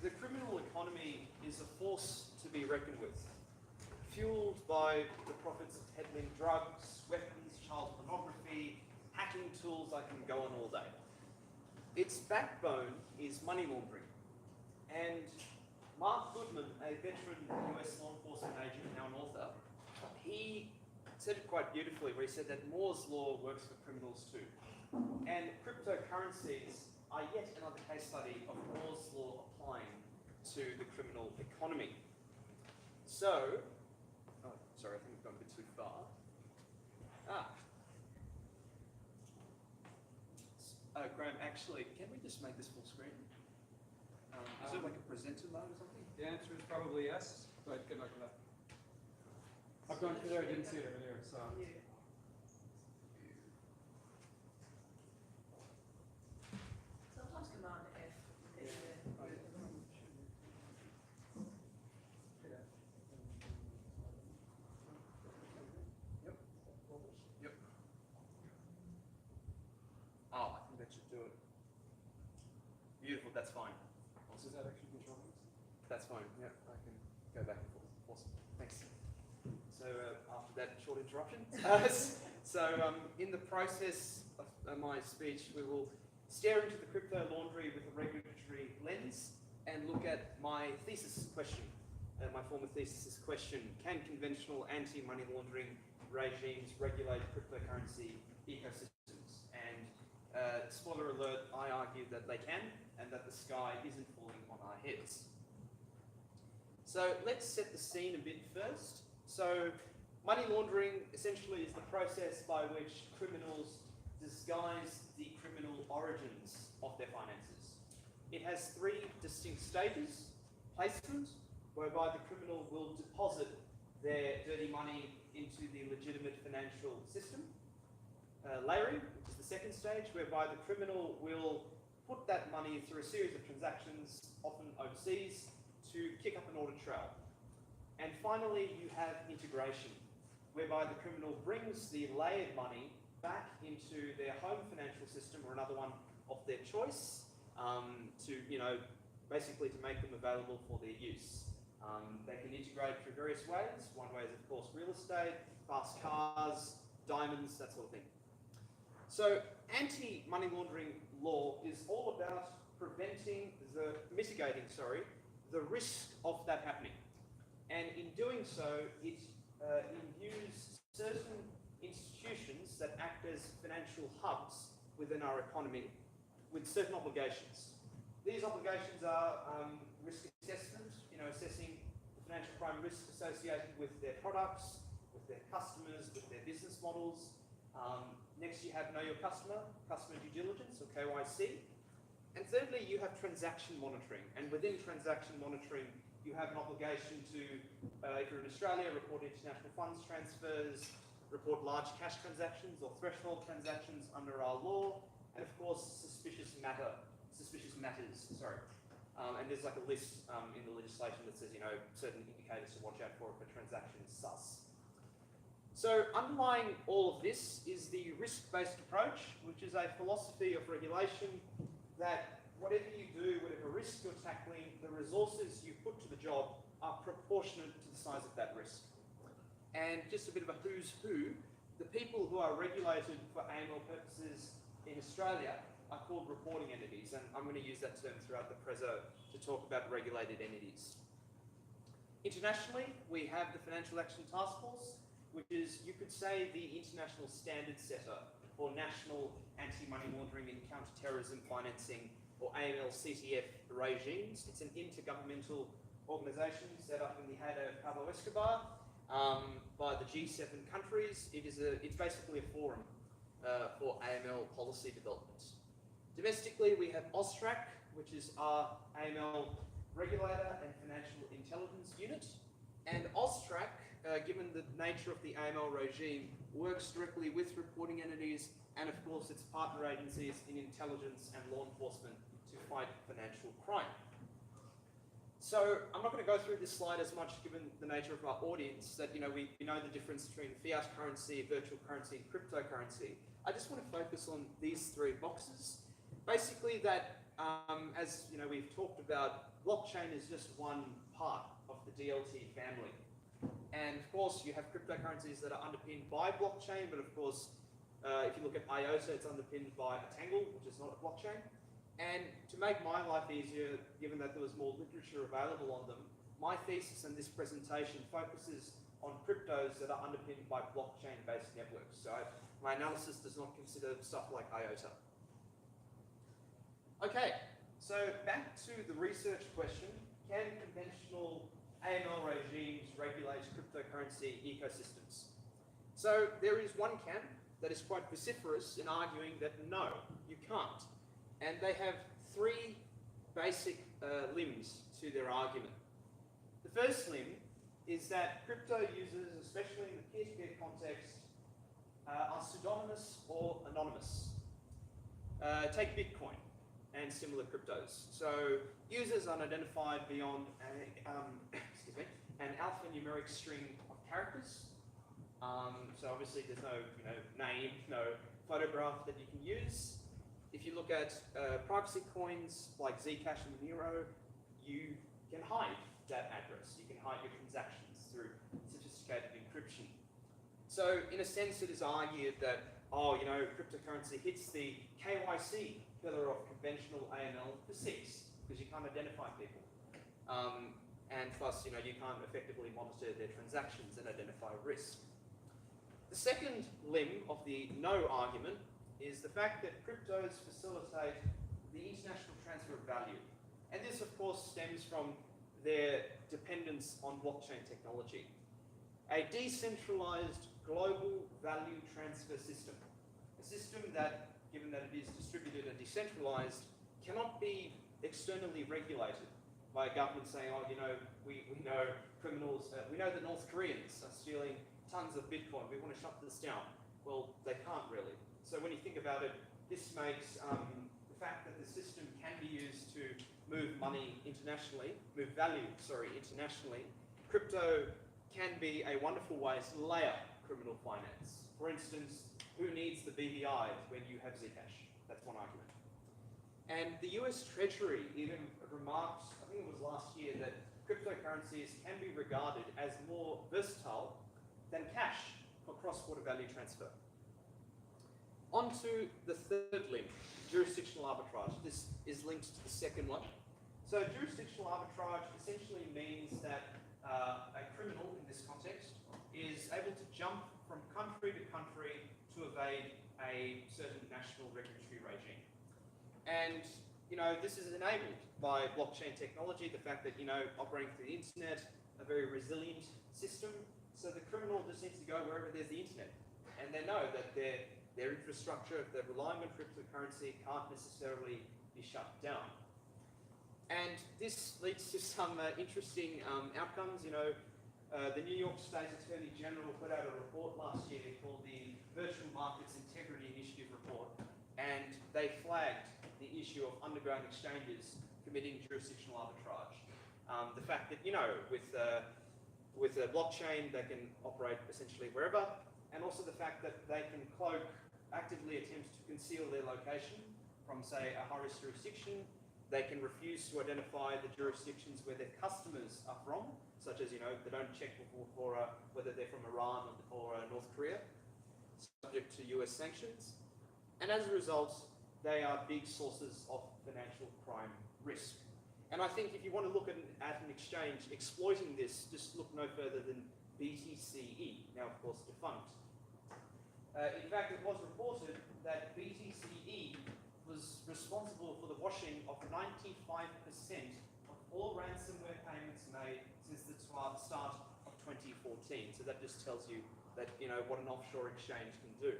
the criminal economy is a force to be reckoned with, fueled by the profits of peddling drugs, weapons, child pornography, hacking tools. I can go on all day. Its backbone is money laundering, and Mark Goodman, a veteran US law enforcement agent, now an author, he said it quite beautifully, where he said that Moore's law works for criminals too. And cryptocurrencies are yet another case study of Moore's law applying to the criminal economy. So, oh, sorry, I think we've gone a bit too far. Graham, actually, can we just make this full screen? Is it like a presenter mode or something? The answer is probably yes, but good luck with that. I've gone through there, I didn't see it earlier, so. Sometimes Command F. Yep. Oh, I think that should do it. Beautiful, that's fine. Does that actually control this? That's fine, yeah, I can go back and forth. Awesome, thanks. So after that short interruption, in the process of my speech, we will stare into the crypto laundry with a regulatory lens and look at my thesis question. My former thesis question: can conventional anti-money laundering regimes regulate cryptocurrency ecosystems? And spoiler alert, I argue that they can, and that the sky isn't falling on our heads. So let's set the scene a bit first. So money laundering essentially is the process by which criminals disguise the criminal origins of their finances. It has three distinct stages: placement, whereby the criminal will deposit their dirty money into the legitimate financial system; layering, which is the second stage, whereby the criminal will put that money through a series of transactions, often overseas, to kick up an audit trail. And finally, you have integration, whereby the criminal brings the layered money back into their home financial system or another one of their choice, to, basically to make them available for their use. They can integrate through various ways. One way is, of course, real estate, fast cars, diamonds, that sort of thing. So anti-money laundering law is all about mitigating the risk of that happening. And in doing so, it imbues certain institutions that act as financial hubs within our economy with certain obligations. These obligations are risk assessment, assessing the financial crime risks associated with their products, with their customers, with their business models. Next, you have know your customer due diligence, or KYC. And thirdly, you have transaction monitoring. And within transaction monitoring, you have an obligation to, if you're in Australia, report international funds transfers, report large cash transactions or threshold transactions under our law, and of course, suspicious matters. And there's like a list in the legislation that says, certain indicators to watch out for if a transaction is sus. So underlying all of this is the risk-based approach, which is a philosophy of regulation that whatever you do, whatever risk you're tackling, the resources you put to the job are proportionate to the size of that risk. And just a bit of a who's who, the people who are regulated for AML purposes in Australia are called reporting entities, and I'm going to use that term throughout the prezzo to talk about regulated entities. Internationally, we have the Financial Action Task Force, which is, you could say, the international standard setter or National Anti-Money Laundering and Counter-Terrorism Financing, or AML-CTF regimes. It's an intergovernmental organisation set up in the head of Pablo Escobar by the G7 countries. It's basically a forum for AML policy development. Domestically, we have AUSTRAC, which is our AML regulator and financial intelligence unit. And AUSTRAC, given the nature of the AML regime, works directly with reporting entities and, of course, its partner agencies in intelligence and law enforcement to fight financial crime. So I'm not going to go through this slide as much given the nature of our audience, that we know the difference between fiat currency, virtual currency, and cryptocurrency. I just want to focus on these three boxes. Basically that, as we've talked about, blockchain is just one part of the DLT family. And of course you have cryptocurrencies that are underpinned by blockchain, but of course if you look at IOTA, it's underpinned by a Tangle, which is not a blockchain. And to make my life easier, given that there was more literature available on them, my thesis in this presentation focuses on cryptos that are underpinned by blockchain-based networks. So my analysis does not consider stuff like IOTA. Okay, so back to the research question, can conventional AML regimes regulate cryptocurrency ecosystems? So there is one camp that is quite vociferous in arguing that no, you can't. And they have three basic limbs to their argument. The first limb is that crypto users, especially in the peer-to-peer context, are pseudonymous or anonymous. Take Bitcoin and similar cryptos. So users unidentified beyond an alphanumeric string of characters. So obviously there's no name, no photograph that you can use. If you look at privacy coins like Zcash and Monero, you can hide that address. You can hide your transactions through sophisticated encryption. So in a sense, it is argued that, cryptocurrency hits the KYC pillar of conventional AML for 6, because you can't identify people. And plus, you can't effectively monitor their transactions and identify risk. The second limb of the no argument is the fact that cryptos facilitate the international transfer of value. And this, of course, stems from their dependence on blockchain technology. A decentralized global value transfer system. A system that, given that it is distributed and decentralized, cannot be externally regulated by a government saying, we know criminals, we know the North Koreans are stealing tons of Bitcoin, we want to shut this down. Well, they can't really. So when you think about it, this makes the fact that the system can be used to move money internationally, internationally, crypto can be a wonderful way to layer criminal finance. For instance, who needs the BVI when you have Zcash? That's one argument. And the US Treasury even remarked, I think it was last year, that cryptocurrencies can be regarded as more versatile than cash for cross-border value transfer. On to the third limb, jurisdictional arbitrage. This is linked to the second one. So jurisdictional arbitrage essentially means that a criminal, in this context, is able to jump from country to country to evade a certain national regulatory regime. And, this is enabled by blockchain technology, the fact that, operating through the internet, a very resilient system. So the criminal just needs to go wherever there's the internet. And they know that their infrastructure, if they're relying on cryptocurrency, can't necessarily be shut down. And this leads to some interesting outcomes. The New York State Attorney General put out a report last year called the Virtual Markets Integrity Initiative Report, and they flagged the issue of underground exchanges committing jurisdictional arbitrage. The fact that, with a blockchain, they can operate essentially wherever, and also the fact that they can actively attempt to conceal their location from, say, a high-risk jurisdiction. They can refuse to identify the jurisdictions where their customers are from, such as, they don't check for whether they're from Iran or North Korea, subject to US sanctions. And as a result, they are big sources of financial crime risk. And I think if you want to look at an exchange exploiting this, just look no further than BTCE, now of course defunct. In fact, it was reported that BTCE was responsible for the washing of 95% of all ransomware payments made since the start of 2014. So that just tells you that, what an offshore exchange can do.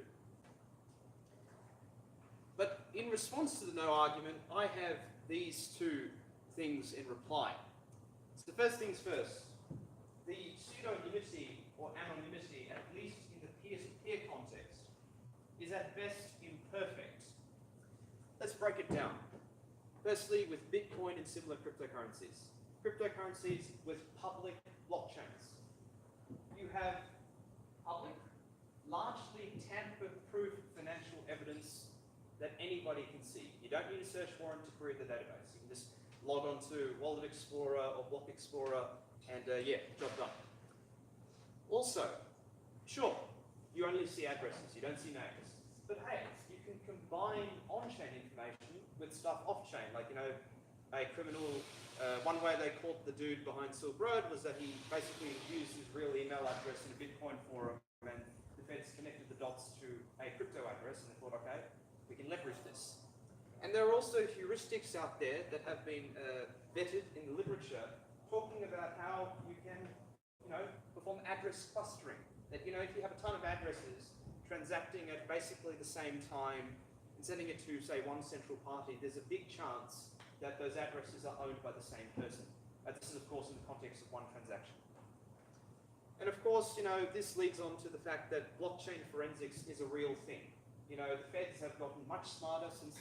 But in response to the no argument, I have these two things in reply. So the first things first, the pseudonymity or anonymity, at least in the peer-to-peer context, is at best imperfect. Let's break it down. Firstly, with Bitcoin and similar cryptocurrencies. Cryptocurrencies with public blockchains. You have public, largely tamper-proof financial evidence that anybody can see. You don't need a search warrant to query the database. You can just log on to Wallet Explorer or Block Explorer and job done. Also, sure, you only see addresses, you don't see names. But hey, you can combine on-chain information with stuff off-chain, like, a criminal, one way they caught the dude behind Silk Road was that he basically used his real email address in a Bitcoin forum, and the feds connected the dots to a crypto address, and they thought, okay, we can leverage this. And there are also heuristics out there that have been vetted in the literature, talking about how you can, perform address clustering. That, if you have a ton of addresses transacting at basically the same time and sending it to, say, one central party, there's a big chance that those addresses are owned by the same person. This is, of course, in the context of one transaction. And of course, this leads on to the fact that blockchain forensics is a real thing. The feds have gotten much smarter since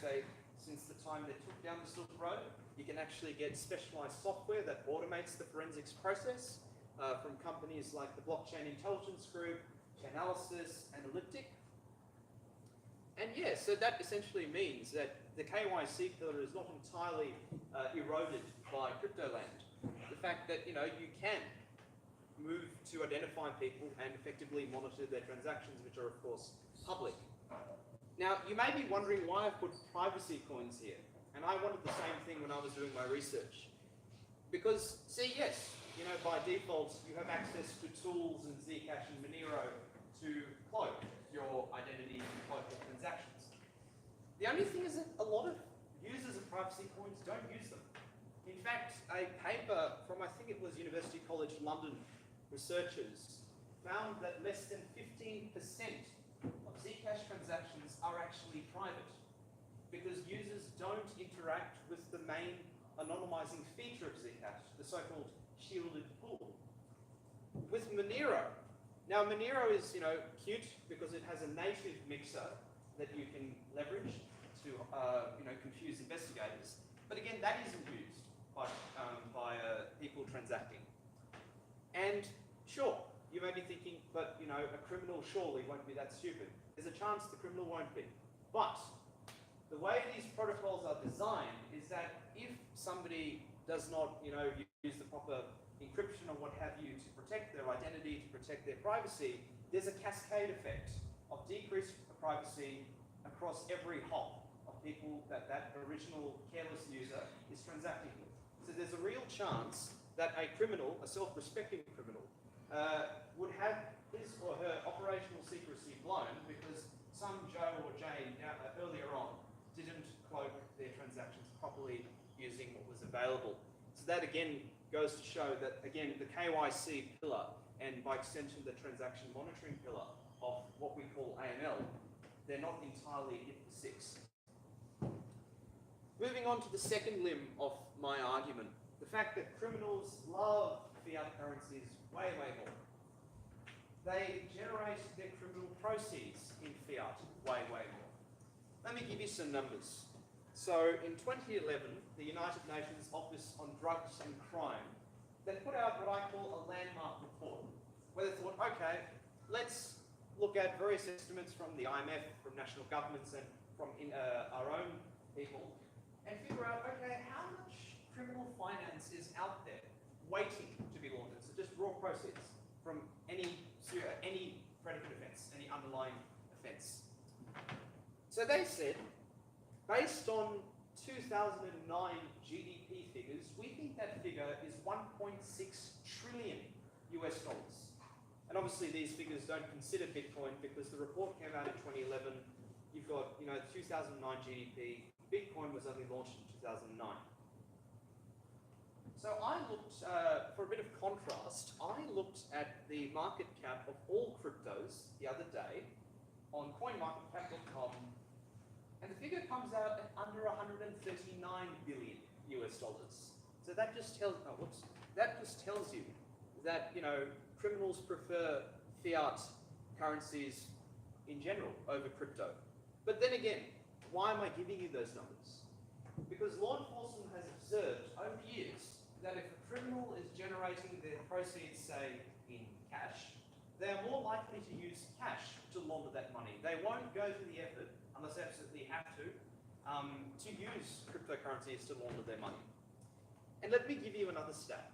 the time they took down the Silk Road. You can actually get specialized software that automates the forensics process from companies like the Blockchain Intelligence Group, Chainalysis, and Elliptic. And so that essentially means that the KYC pillar is not entirely eroded by crypto land. The fact that, you can move to identify people and effectively monitor their transactions, which are, of course, public. Now, you may be wondering why I've put privacy coins here. And I wanted the same thing when I was doing my research. Because, yes, by default, you have access to tools and Zcash and Monero to cloak your identity and cloak your transactions. The only thing is that a lot of users of privacy coins don't use them. In fact, a paper from, I think it was University College London researchers found that less than 15% of Zcash transactions are actually private because users don't interact with the main anonymizing feature of Zcash, the so-called shielded pool. With Monero, now Monero is, cute because it has a native mixer that you can leverage to, confuse investigators. But again, that isn't used by people transacting. And sure, you may be thinking, but a criminal surely won't be that stupid. There's a chance the criminal won't be. But the way these protocols are designed is that if somebody does not, use the proper encryption or what have you to protect their identity, to protect their privacy, there's a cascade effect of decreased privacy across every hop of people that original careless user is transacting with. So there's a real chance that a criminal, a self-respecting criminal, would have his or her operational secrecy blown because some Joe or Jane earlier on didn't cloak their transactions properly using what was available. So that again goes to show that, again, the KYC pillar and by extension the transaction monitoring pillar of what we call AML, they're not entirely hit for six. Moving on to the second limb of my argument, the fact that criminals love fiat currencies way, way more. They generate their criminal proceeds in fiat way, way more. Let me give you some numbers. So in 2011, the United Nations Office on Drugs and Crime, they put out what I call a landmark report, where they thought, okay, let's look at various estimates from the IMF, from national governments, and from our own people, and figure out, okay, how much criminal finance is out there waiting to be laundered? So just raw proceeds from any predicate offence, any underlying offence. So they said, based on 2009 GDP figures, we think that figure is 1.6 trillion US dollars. And obviously these figures don't consider Bitcoin because the report came out in 2011. You've got, 2009 GDP. Bitcoin was only launched in 2009. So I looked, for a bit of contrast, I looked at the market cap of all cryptos the other day on coinmarketcap.com, and the figure comes out at under 139 billion US dollars. So that just tells, you that, criminals prefer fiat currencies in general over crypto. But then again, why am I giving you those numbers? Because law enforcement has observed over years that if a criminal is generating their proceeds, say, in cash, they are more likely to use cash to launder that money. They won't go to the effort, unless they absolutely have to use cryptocurrencies to launder their money. And let me give you another stat.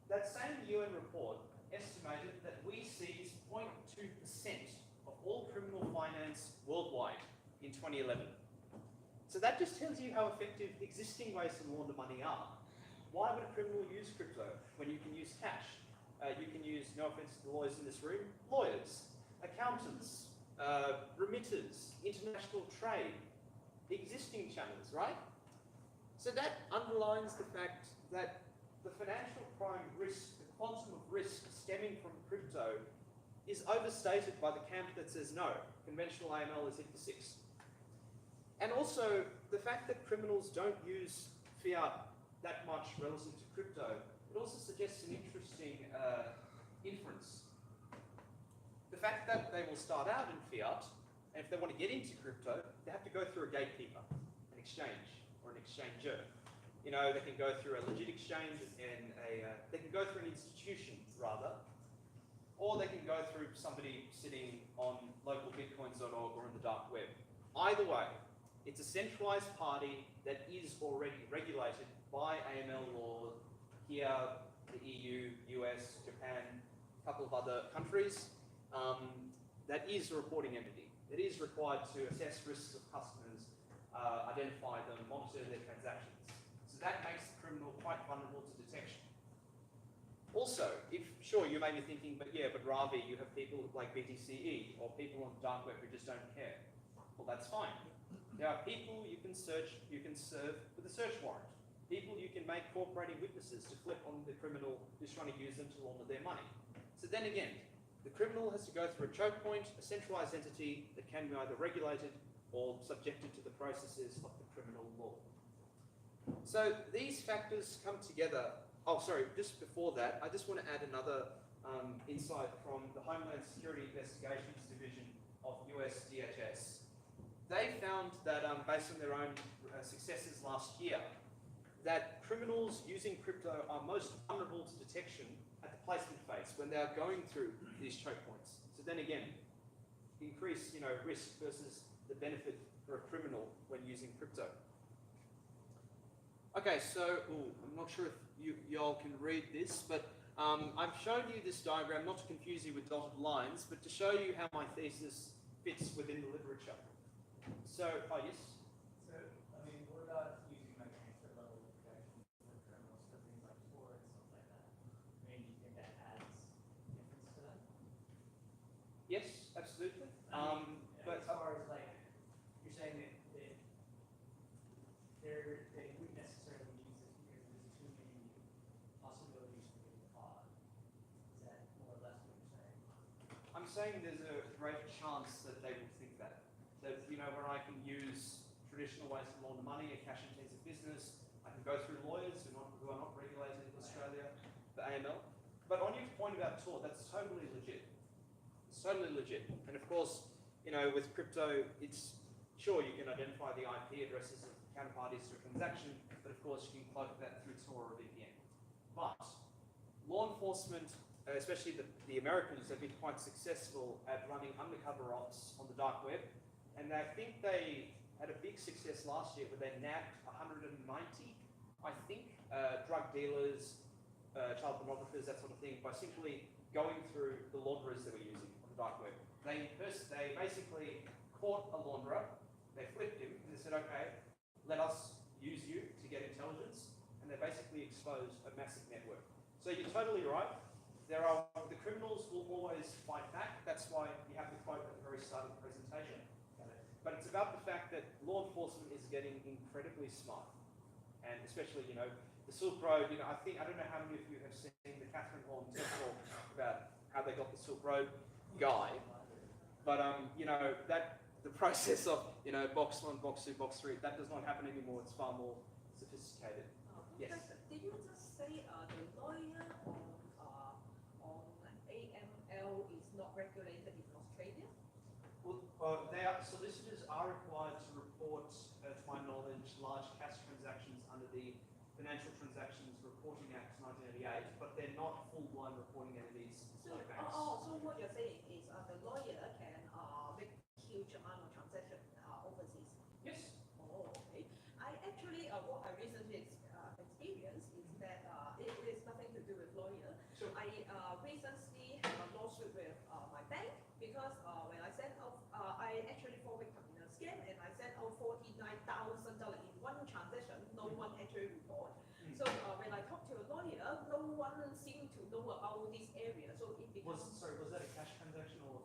That same UN report estimated that we seized 0.2% of all criminal finance worldwide in 2011. So that just tells you how effective existing ways to launder money are. Why would a criminal use crypto when you can use cash? You can use, no offense to the lawyers in this room, lawyers, accountants, remitters, international trade, existing channels, right? So that underlines the fact that the financial crime risk, the quantum of risk stemming from crypto is overstated by the camp that says no, conventional AML is hit for 6. And also, the fact that criminals don't use fiat that much relative to crypto, it also suggests an interesting inference. The fact that they will start out in fiat, and if they want to get into crypto, they have to go through a gatekeeper, an exchange, or an exchanger. They can go through a legit exchange and they can go through an institution, rather, or they can go through somebody sitting on localbitcoins.org or in the dark web. Either way, it's a centralized party that is already regulated by AML law here, the EU, US, Japan, a couple of other countries. That is a reporting entity. It is required to assess risks of customers, identify them, monitor their transactions. So that makes the criminal quite vulnerable to detection. Also, sure, you may be thinking, but Ravi, you have people like BTCE or people on the dark web who just don't care. Well, that's fine. There are people you can serve with a search warrant. People you can make cooperating witnesses to flip on the criminal who's trying to use them to launder their money. So then again, the criminal has to go through a choke point, a centralized entity that can be either regulated or subjected to the processes of the criminal law. So these factors come together. Oh, sorry, just before that, I just want to add another insight from the Homeland Security Investigations Division of US DHS. They found that, based on their own successes last year, that criminals using crypto are most vulnerable to detection at the placement phase when they are going through these choke points. So then again, increase risk versus the benefit for a criminal when using crypto. Okay, so I'm not sure if y'all can read this, but I've shown you this diagram not to confuse you with dotted lines, but to show you how my thesis fits within the literature. So, yes? So, what about using transfer level protection for criminals for things like Tor and stuff like that? Do you think that adds difference to that? Yes, absolutely. But as far as you're saying that they wouldn't necessarily use it because there's too many possibilities for getting caught. Is that more or less what you're saying? I'm saying there's a greater chance that they will think that. That, where I can use traditional ways to launder money, a cash-intensive business, I can go through lawyers who are not regulated in Australia, the AML. But on your point about Tor, that's totally legit. It's totally legit. And of course, with crypto, it's sure you can identify the IP addresses of counterparties to a transaction, but of course you can cloak that through Tor or VPN. But law enforcement, especially the Americans, have been quite successful at running undercover ops on the dark web. And I think they had a big success last year where they nabbed 190, I think, drug dealers, child pornographers, that sort of thing, by simply going through the launderers they were using on the dark web. They basically caught a launderer, they flipped him, and they said, okay, let us use you to get intelligence, and they basically exposed a massive network. So you're totally right. the criminals will always fight back. That's why you have the quote at the very start of the presentation. But it's about the fact that law enforcement is getting incredibly smart. And especially, the Silk Road, I don't know how many of you have seen the Catherine Horn talk about how they got the Silk Road guy. But, the process of, box 1, box 2, box 3, that does not happen anymore. It's far more sophisticated. Yes? Did you just say the lawyer on AML is not regulated in Australia? Well, solicitors are required to report, to my knowledge, large cash transactions under the Financial Transactions Reporting Act 1988, but they're not full-blown reporting entities like banks. So what you're saying is the lawyer can make huge amount of transaction overseas? Yes. Oh, okay. I actually, what I recently experienced is that it is nothing to do with lawyer. Sure. I recently had a lawsuit with my bank because when I sent out, I actually fall victim in a scam and I sent out $49,000 in one transaction. No one actually report. So when I talked to a lawyer, no one seemed to know about this area. So it becomes Was that a cash transaction or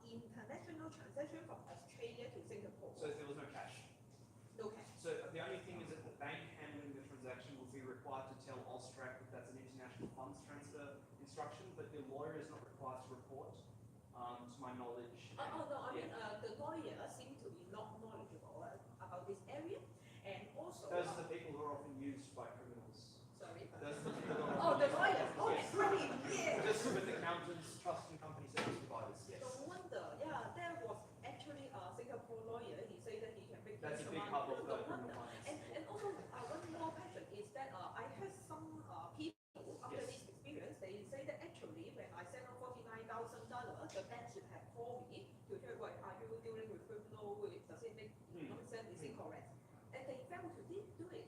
international transaction from Australia to Singapore. So there was no cash? No cash. So the only thing is that the bank handling the transaction will be required to tell Austrac that that's an international funds transfer instruction, but your lawyer is not required to report, to my knowledge. No, I mean, the lawyer seems to be not knowledgeable about this area, and also... Those are the people who are often used by criminals. Sorry? Those are the people who are the lawyers! Oh, yes. brilliant! Yeah! Just with accountants, trust and company service providers, yes. No wonder, yeah, there was actually a Singapore lawyer, he said that he can make That's a big amount. hub of No criminal wonder. finance. And also, one more question is that I heard some people after Yes. this experience, they say that actually when I sent out $49,000, the bank should have called me to hear what are you dealing with criminal, does it make sense, is it correct? And they failed to do it.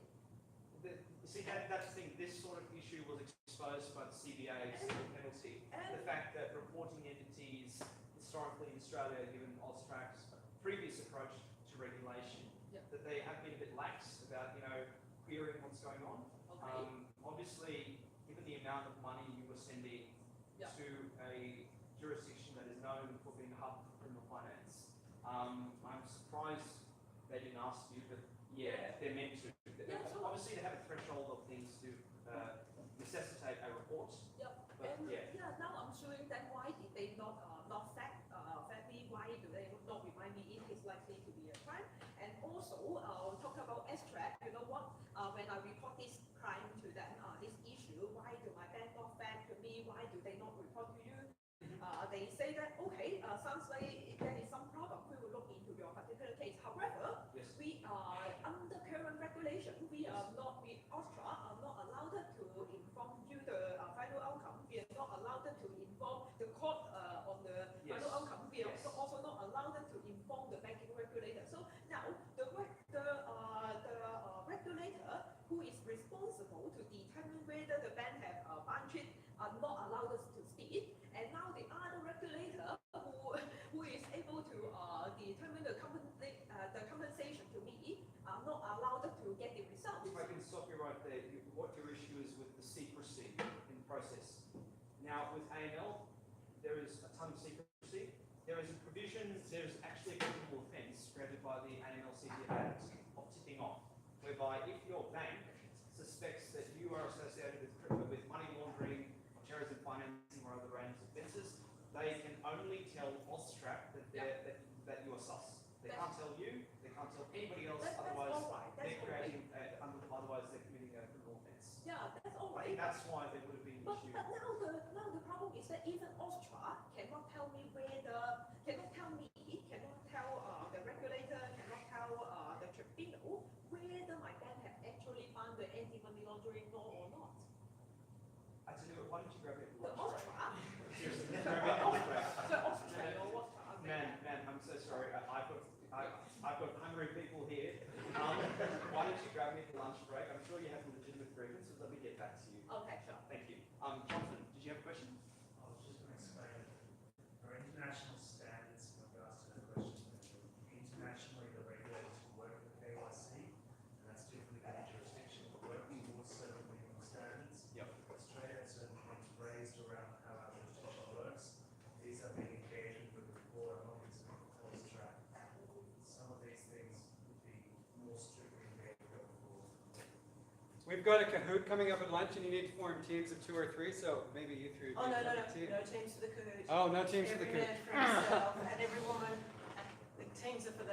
See, that's the thing, this sort of issue was exposed by the CBA's penalty. The fact that reporting entities historically in Australia, given Austrac's previous approach to regulation, that they have been a bit lax about, querying what's going on. Okay. Obviously, given the amount of money you were sending to a jurisdiction that is known for being a hub for criminal finance, I'm surprised they didn't ask you, but yeah, they're meant to. Obviously, they have a threshold of things to necessitate a report. Yep. But And now I'm showing them why did they not fact me? Why do they not remind me it is likely to be a crime? And also talk about extract. You know what? When I report this crime to them, this issue, why do my bank not fact to me? Why do they not report to you? They say that okay, sounds like there is some problem. We will look into your particular case. However, we are under current regulation. We are not, Austria are not allowed to inform you the final outcome. We are not allowed to inform the court on the final outcome. We are also not allowed to inform the banking regulator. So now the regulator who is responsible to determine whether the bank have branches are not allowed us to speak, and now the other regulator who is able to determine the compensation to me are not allowed to get the results. If I can stop you right there, what your issue is with the secrecy in the process. Now, with AML, there is a ton of secrecy. There is a provision, there is actually a criminal offence created by the AML CTF Act of tipping off, whereby if your bank suspects that you are associated with money laundering, terrorism financing, or other range of offences, they can only tell Austrac that you are sus. They can't tell you, they can't tell anybody else, otherwise they're creating, otherwise they're committing a criminal offence. Yeah, that's all I right. think that's why there would have been an issue. But now the problem is that even Austria cannot tell me cannot tell the regulator, cannot tell the tribunal whether my bank have actually found the anti-money laundering law or not. I tell you what, why don't you grab it? The Austria? Seriously, grab it Austrac. So Austria or what? Man, I'm so sorry. I've got hungry people here. Why don't you grab me at the lunch break? I'm sure you have legitimate grievances. Let me get back to you. Okay, sure. Thank you. Jonathan, did you have a question? I was just going to explain, there are international standards in regards to that question. Internationally, the regulators who work with the KYC, and that's different in every jurisdiction, but working towards certain minimum standards. Yep. Australia has certain points We've got a Kahoot coming up at lunch, and you need to form teams of 2 or 3. So maybe you 3 would Oh, be no, a no, no, perfect team. no teams for the Kahoot. Oh, no teams for the Every Kahoot. man for himself, and every woman, the teams are for the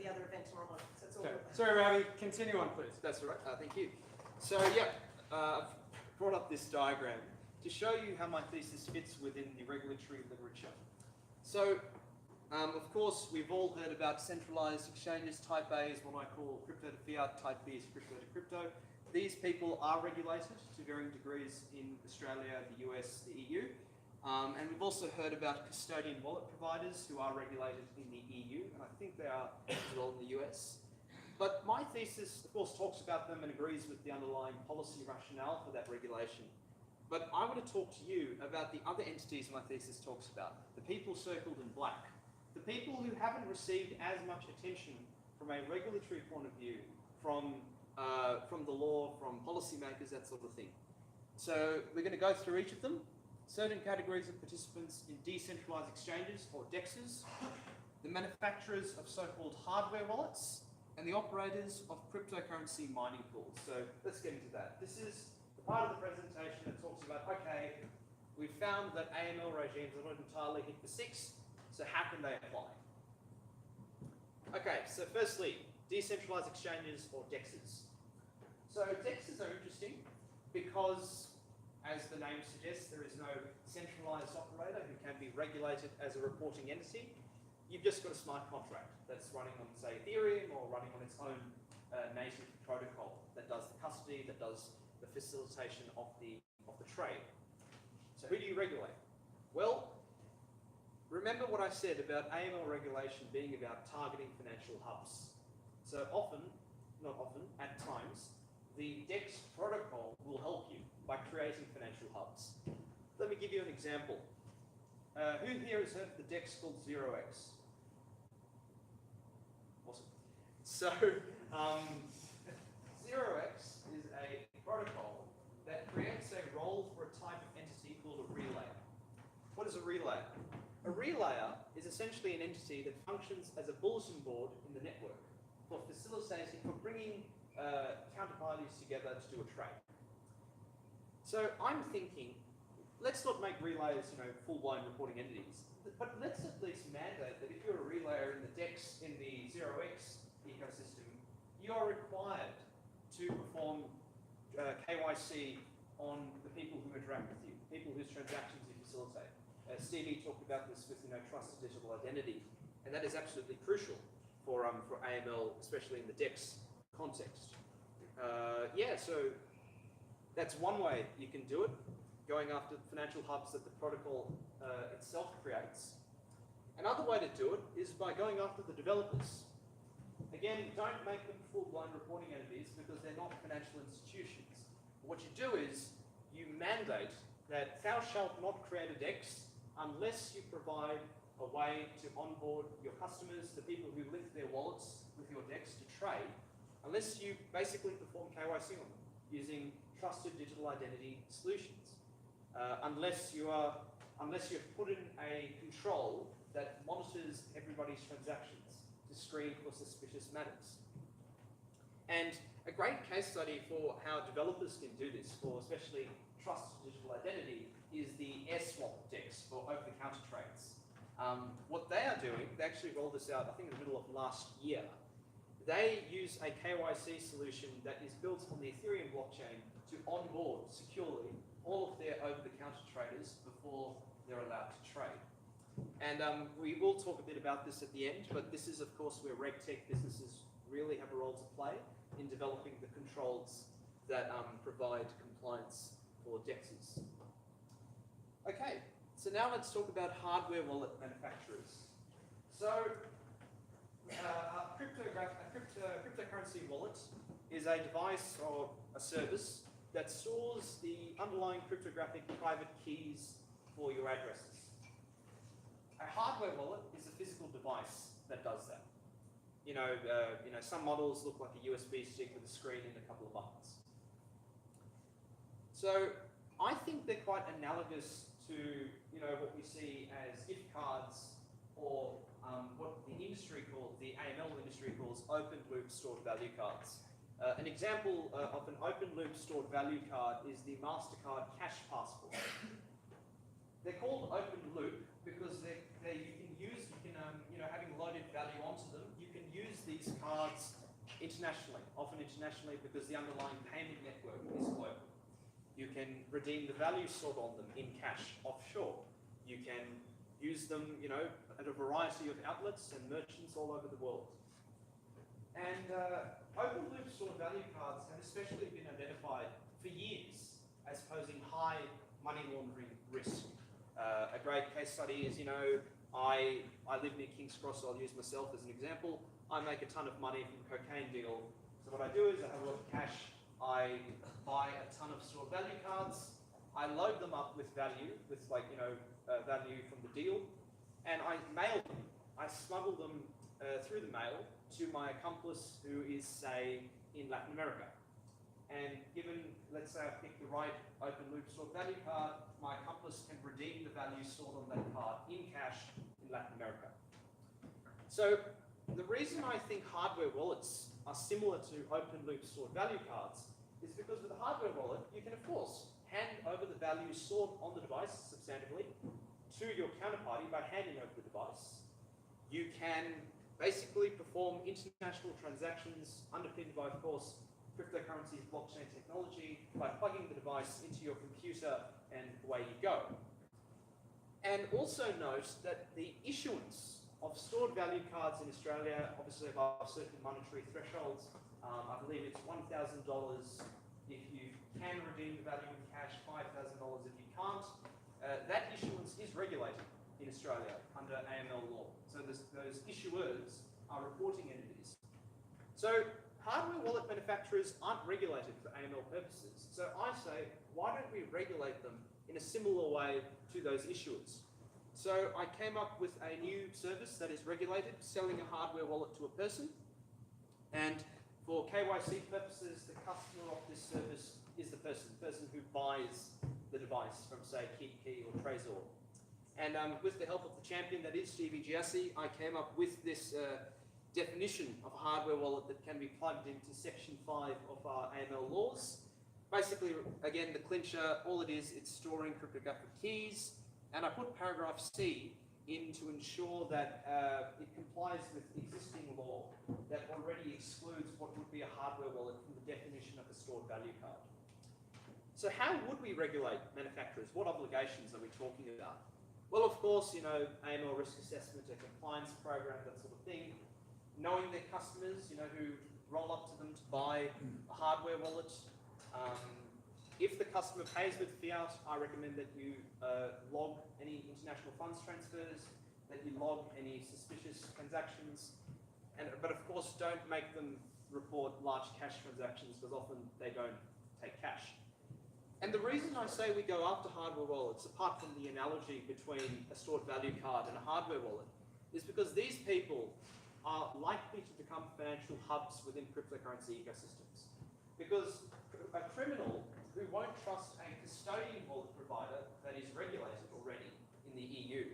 other event tomorrow morning, so it's all Okay. good. Sorry, Ravi. Continue on, please. That's all right. Thank you. So, yeah, I've brought up this diagram to show you how my thesis fits within the regulatory literature. So, of course, we've all heard about centralized exchanges. Type A is what I call crypto to fiat. Type B is crypto to crypto. These people are regulated to varying degrees in Australia, the US, the EU. And we've also heard about custodian wallet providers who are regulated in the EU, and I think they are as well in the US. But my thesis, of course, talks about them and agrees with the underlying policy rationale for that regulation. But I want to talk to you about the other entities my thesis talks about, the people circled in black, the people who haven't received as much attention from a regulatory point of view, from the law, from policymakers, that sort of thing. So we're going to go through each of them. Certain categories of participants in decentralized exchanges, or DEXs, the manufacturers of so-called hardware wallets, and the operators of cryptocurrency mining pools. So let's get into that. This is the part of the presentation that talks about, okay, we've found that AML regimes are not entirely hit for 6, so how can they apply? Okay, so firstly, decentralized exchanges, or DEXs. So DEXs are interesting because, as the name suggests, there is no centralized operator who can be regulated as a reporting entity. You've just got a smart contract that's running on, say, Ethereum, or running on its own native protocol that does the custody, that does the facilitation of the trade. So who do you regulate? Well, remember what I said about AML regulation being about targeting financial hubs. So often, not often, at times, the DEX protocol will help you by creating financial hubs. Let me give you an example. Who here has heard of the DEX called 0x? Awesome. So, 0x is a protocol that creates a role for a type of entity called a relayer. What is a relayer? A relayer is essentially an entity that functions as a bulletin board in the network for facilitating, for bringing counterparties together to do a trade. So I'm thinking, let's not make relayers, full-blown reporting entities, but let's at least mandate that if you're a relayer in the DEX, in the 0x ecosystem, you are required to perform KYC on the people who interact with you, people whose transactions you facilitate. Stevie talked about this with trusted digital identity, and that is absolutely crucial for AML, especially in the DEX context. So that's one way you can do it, going after financial hubs that the protocol itself creates. Another way to do it is by going after the developers. Again, don't make them full-blown reporting entities because they're not financial institutions. What you do is you mandate that thou shalt not create a DEX unless you provide a way to onboard your customers, the people who lift their wallets with your DEX to trade, unless you basically perform KYC on them using trusted digital identity solutions. Unless you've put in a control that monitors everybody's transactions to screen for suspicious matters. And a great case study for how developers can do this, for especially trusted digital identity, is the AirSwap DEX for over-the-counter trades. What they are doing, they actually rolled this out, I think in the middle of last year. They use a KYC solution that is built on the Ethereum blockchain to onboard securely all of their over-the-counter traders before they're allowed to trade. And we will talk a bit about this at the end, but this is, of course, where RegTech businesses really have a role to play in developing the controls that provide compliance for DEXs. Okay, so now let's talk about hardware wallet manufacturers. So, a cryptocurrency wallet is a device or a service that stores the underlying cryptographic private keys for your addresses. A hardware wallet is a physical device that does that. Some models look like a USB stick with a screen and a couple of buttons. So I think they're quite analogous to what we see as gift cards, or what the industry calls, the AML industry calls, open loop stored value cards. An example of an open loop stored value card is the MasterCard Cash Passport. They're called open loop because having loaded value onto them, you can use these cards internationally, often internationally because the underlying payment network is global. You can redeem the value stored on them in cash offshore. You can use them, at a variety of outlets and merchants all over the world. And open loop stored value cards have especially been identified for years as posing high money laundering risk. A great case study is, I live near King's Cross, so I'll use myself as an example. I make a ton of money from a cocaine deal. So what I do is I have a lot of cash. I buy a ton of stored value cards. I load them up with value, value from the deal, and I mail them. I smuggle them through the mail to my accomplice who is, say, in Latin America. And given, let's say I pick the right open loop stored value card, my accomplice can redeem the value stored on that card in cash in Latin America. So the reason I think hardware wallets are similar to open loop stored value cards is because with a hardware wallet, you can of course hand over the value stored on the device substantively to your counterparty by handing over the device. You can basically perform international transactions underpinned by, of course, cryptocurrencies, blockchain technology, by plugging the device into your computer and away you go. And also note that the issuance of stored value cards in Australia, obviously above certain monetary thresholds, I believe it's $1,000 if you can redeem the value in cash, $5,000 if you can't. That issuance is regulated in Australia under AML law. So those issuers are reporting entities. So hardware wallet manufacturers aren't regulated for AML purposes. So I say, why don't we regulate them in a similar way to those issuers? So I came up with a new service that is regulated, selling a hardware wallet to a person. And for KYC purposes, the customer of this service is the person who buys the device from, say, KeepKey or Trezor. And with the help of the champion that is Stevie Giassi, I came up with this definition of a hardware wallet that can be plugged into Section 5 of our AML laws. Basically, again, the clincher, all it is, it's storing cryptographic keys, and I put paragraph C in to ensure that it complies with existing law that already excludes what would be a hardware wallet from the definition of a stored value card. So how would we regulate manufacturers? What obligations are we talking about? Well, of course, AML risk assessment, a compliance program, that sort of thing. Knowing their customers, who roll up to them to buy a hardware wallet. If the customer pays with fiat, I recommend that you log any international funds transfers, that you log any suspicious transactions, but of course don't make them report large cash transactions because often they don't take cash. And the reason I say we go after hardware wallets, apart from the analogy between a stored value card and a hardware wallet, is because these people are likely to become financial hubs within cryptocurrency ecosystems. Because a criminal who won't trust a custodian wallet provider that is regulated already in the EU,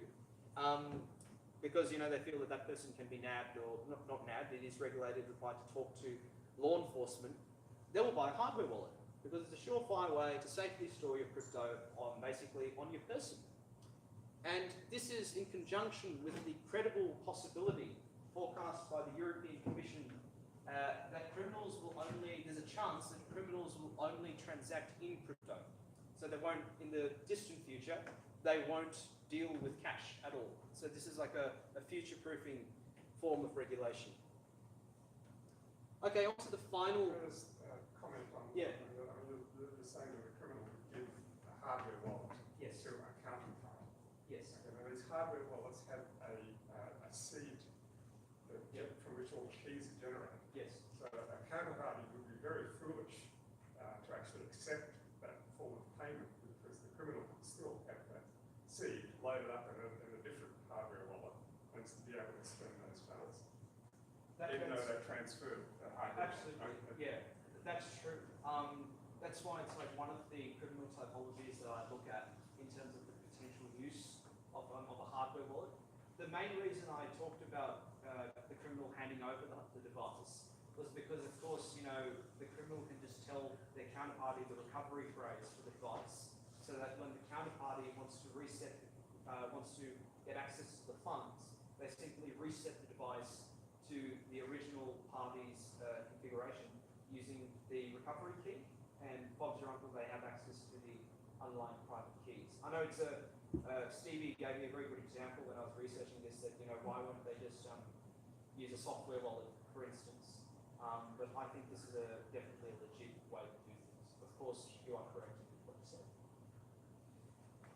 because they feel that person can be nabbed, or not nabbed, it is regulated, required to talk to law enforcement, they will buy a hardware wallet because it's a surefire way to safely store your crypto on your person. And this is in conjunction with the credible possibility forecast by the European Commission that there's a chance that criminals will only transact in crypto. So they won't, in the distant future, they won't deal with cash at all. So this is like a future-proofing form of regulation. Okay, on to the final... Comment on, yeah. You're saying that a criminal would give a hardware wallet yes. to a counterpart. Yes. Okay, now these hardware wallets have a seed from which all keys are generated. Yes. So a counterparty would be very foolish to actually accept that form of payment because the criminal would still have that seed loaded up in a different hardware wallet and be able to spend those funds. Even though they transferred the hardware. Absolutely, yeah, that's true. That's why it's like one of the criminal typologies that I look at in terms of the potential use of a hardware wallet. The main reason I talked about the criminal handing over the device was because, of course, the criminal can just tell their counterparty the recovery phrase for the device, so that when the counterparty wants to get access to the funds, they simply reset the device to the original party's configuration using the recovery key, and Bob's your uncle, they have access to the underlying private keys. I know Stevie gave me a very good example when I was researching this, that, why wouldn't they just use a software wallet, for instance? But I think this is definitely a legit way to do things. Of course, you are correct in what you said.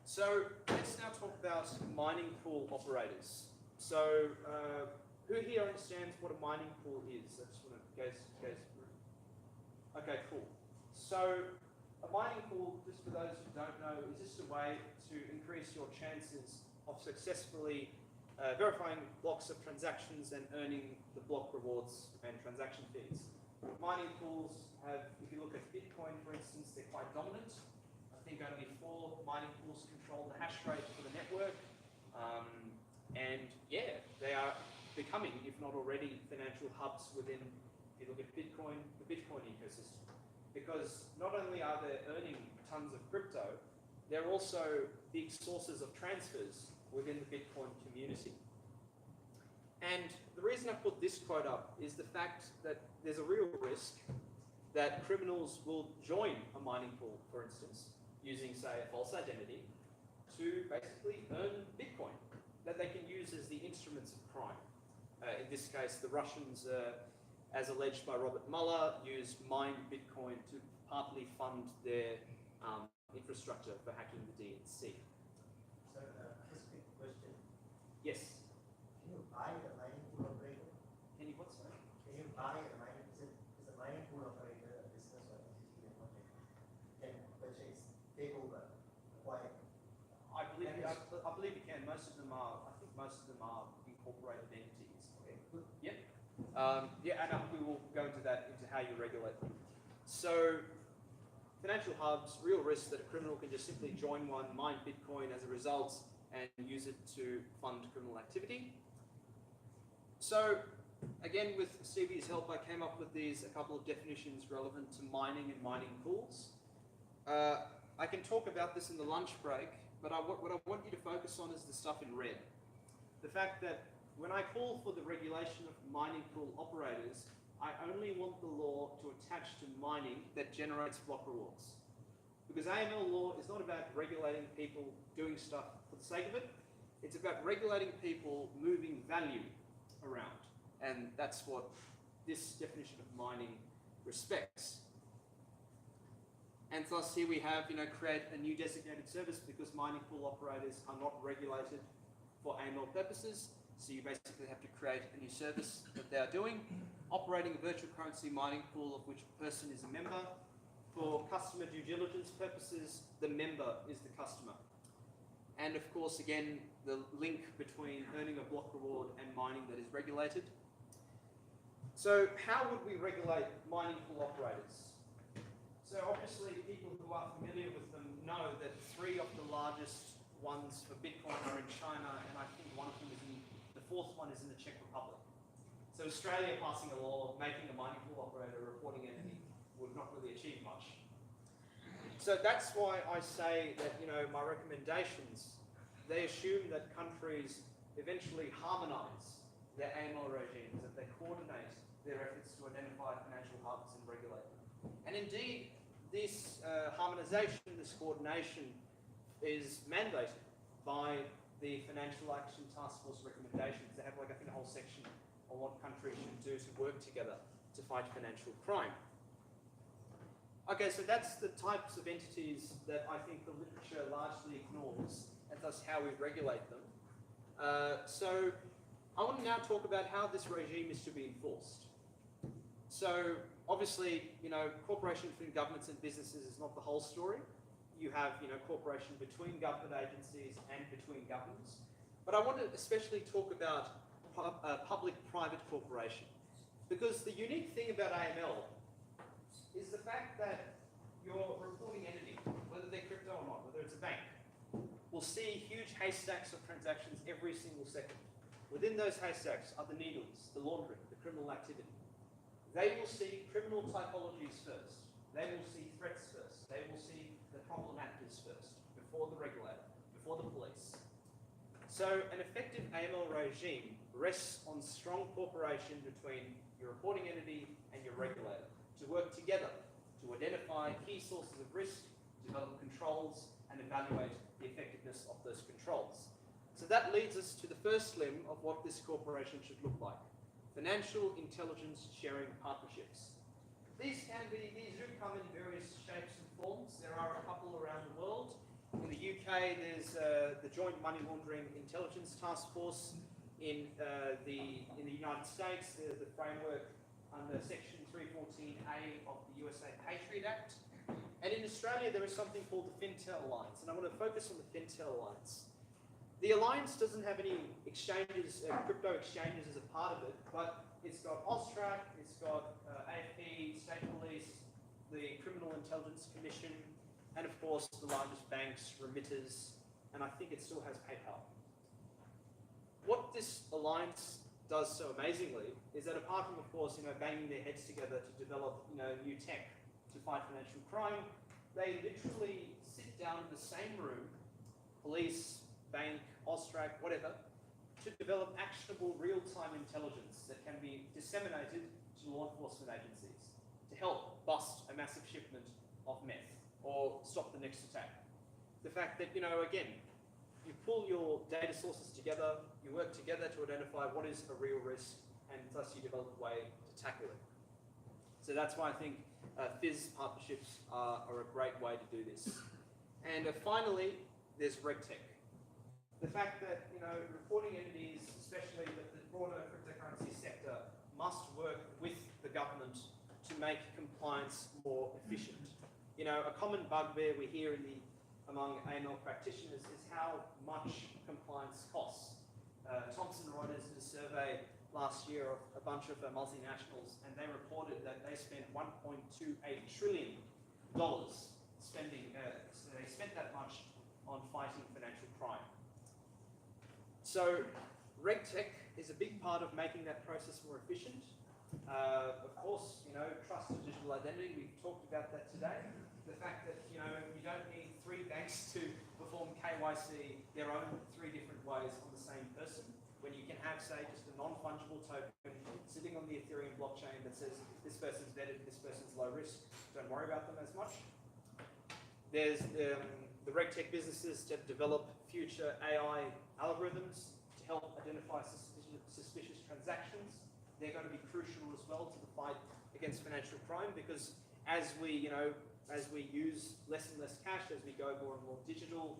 So let's now talk about mining pool operators. So who here understands what a mining pool is? I just want to go through. Okay, cool. So a mining pool, just for those who don't know, is just a way to increase your chances of successfully verifying blocks of transactions and earning the block rewards and transaction fees. Mining pools have, if you look at Bitcoin, for instance, they're quite dominant. I think only 4 mining pools control the hash rate for the network. And yeah, they are becoming, if not already, financial hubs within, if you look at Bitcoin, the Bitcoin ecosystem. Because not only are they earning tons of crypto, they're also big sources of transfers within the Bitcoin community. And the reason I put this quote up is the fact that there's a real risk that criminals will join a mining pool, for instance, using, say, a false identity, to basically earn Bitcoin that they can use as the instruments of crime. In this case, the Russians, as alleged by Robert Mueller, used mined Bitcoin to partly fund their infrastructure for hacking the DNC. So, just a quick question. Yes. Can you buy the mining pool operator? Can you what, sorry? Can you buy a mining, is a mining pool operator a business or entity or project? Can purchase, take over, acquire? I believe you can. Most of them are, I think most of them are incorporated entities. Okay, good. Yep. And we will go into how you regulate them. So, financial hubs, real risk that a criminal can just simply join one, mine Bitcoin as a result, and use it to fund criminal activity. So, again, with Stevie's help, I came up with a couple of definitions relevant to mining and mining pools. I can talk about this in the lunch break, but what I want you to focus on is the stuff in red. The fact that when I call for the regulation of mining pool operators, I only want the law to attach to mining that generates block rewards. Because AML law is not about regulating people doing stuff for the sake of it. It's about regulating people moving value around. And that's what this definition of mining respects. And thus here we have, create a new designated service because mining pool operators are not regulated for AML purposes. So you basically have to create a new service that they are doing, operating a virtual currency mining pool of which a person is a member. For customer due diligence purposes, the member is the customer. And of course, again, the link between earning a block reward and mining that is regulated. So how would we regulate mining pool operators? So obviously, people who are familiar with them know that 3 of the largest ones for Bitcoin are in China, and I think the 4th one is in the Czech Republic. So Australia passing a law making a mining pool operator a reporting entity would not really achieve much. So that's why I say that, my recommendations, they assume that countries eventually harmonise their AML regimes, that they coordinate their efforts to identify financial hubs and regulate them. And indeed, this harmonisation, this coordination is mandated by the Financial Action Task Force recommendations. They have, I think, a whole section on what countries should do to work together to fight financial crime. Okay, so that's the types of entities that I think the literature largely ignores, and thus how we regulate them. So I want to now talk about how this regime is to be enforced. So obviously, cooperation between governments and businesses is not the whole story. You have, cooperation between government agencies and between governments. But I want to especially talk about public-private cooperation. Because the unique thing about AML is the fact that your reporting entity, whether they're crypto or not, whether it's a bank, will see huge haystacks of transactions every single second. Within those haystacks are the needles, the laundering, the criminal activity. They will see criminal typologies first. They will see threats first. They will see the problem actors first, before the regulator, before the police. So an effective AML regime rests on strong cooperation between your reporting entity and your regulator to work together to identify key sources of risk, develop controls, and evaluate the effectiveness of those controls. So that leads us to the first limb of what this cooperation should look like: financial intelligence sharing partnerships. These do come in various shapes and forms. There are a couple around the world. In the UK, there's the Joint Money Laundering Intelligence Task Force. In the United States, there's the framework under Section 314A of the USA Patriot Act. And in Australia, there is something called the FinTel Alliance, and I want to focus on the FinTel Alliance. The alliance doesn't have any exchanges, crypto exchanges as a part of it, but it's got AUSTRAC, it's got AFP, State Police, the Criminal Intelligence Commission, and of course the largest banks, remitters, and I think it still has PayPal. What this alliance does so amazingly is that, apart from, of course, banging their heads together to develop, new tech to fight financial crime, they literally sit down in the same room, police, bank, AUSTRAC, whatever, to develop actionable real-time intelligence that can be disseminated to law enforcement agencies to help bust a massive shipment of meth or stop the next attack. The fact that, again, you pull your data sources together, you work together to identify what is a real risk, and thus you develop a way to tackle it. So that's why I think FIS partnerships are a great way to do this. And finally, there's RegTech. The fact that, reporting entities, especially the broader cryptocurrency sector, must work with the government to make compliance more efficient. A common bugbear we hear among AML practitioners is how much compliance costs. Thomson Reuters did a survey last year of a bunch of multinationals, and they reported that they spent $1.28 trillion spending, so they spent that much on fighting financial crime. So RegTech is a big part of making that process more efficient. Of course, trusted digital identity, we've talked about that today. The fact that, you don't need 3 banks to perform KYC their own 3 different ways on the same person, when you can have, say, just a non-fungible token sitting on the Ethereum blockchain that says this person's vetted, this person's low risk, don't worry about them as much. There's the RegTech businesses that develop future AI algorithms to help identify suspicious transactions. They're going to be crucial as well to the fight against financial crime, because as we use less and less cash, as we go more and more digital,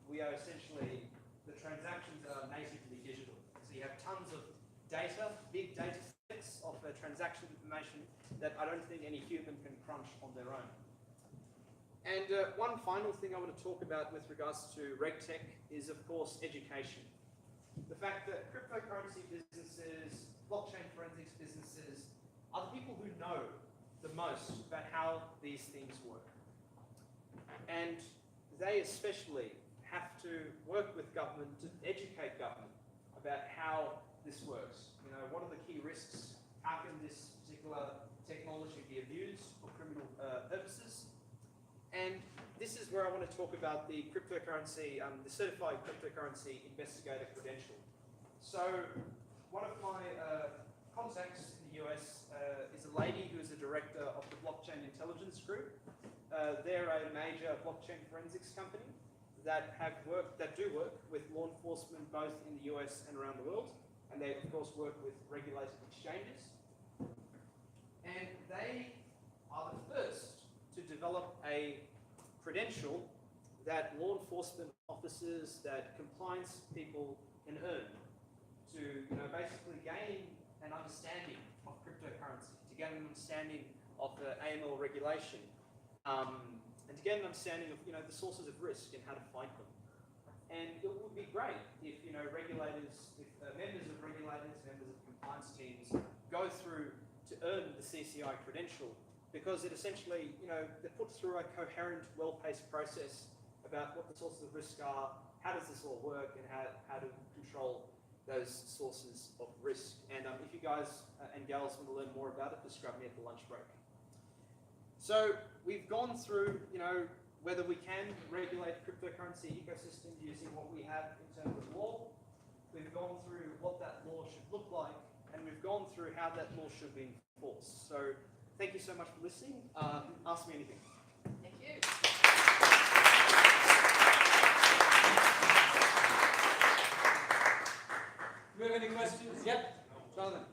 we are essentially, the transactions are natively digital. So you have tons of data, big data sets of transaction information that I don't think any human can crunch on their own. And one final thing I want to talk about with regards to RegTech is, of course, education. The fact that cryptocurrency businesses, blockchain forensics businesses are the people who know the most about how these things work. And they especially have to work with government to educate government about how this works. What are the key risks? How can this particular technology be abused for criminal purposes? And this is where I want to talk about the cryptocurrency, the Certified Cryptocurrency Investigator credential. So one of my contacts in the US is a lady who is a director of the Blockchain Intelligence Group. They're a major blockchain forensics company that do work with law enforcement both in the US and around the world. And they, of course, work with regulated exchanges. And they are the first to develop a credential that law enforcement officers, that compliance people can earn to basically gain an understanding of cryptocurrency, to gain an understanding of the AML regulation, and to get an understanding of the sources of risk and how to fight them. And it would be great if regulators, if members of regulators, members of compliance teams go through to earn the CCI credential, because it essentially, they're put through a coherent, well-paced process about what the sources of risk are, how does this all work, and how to control those sources of risk. And And if you guys and gals want to learn more about it, just grab me at the lunch break. So we've gone through, whether we can regulate cryptocurrency ecosystem using what we have in terms of law. We've gone through what that law should look like, and we've gone through how that law should be enforced. So thank you so much for listening. Ask me anything. Thank you. Do we have any questions? Yep. Jonathan.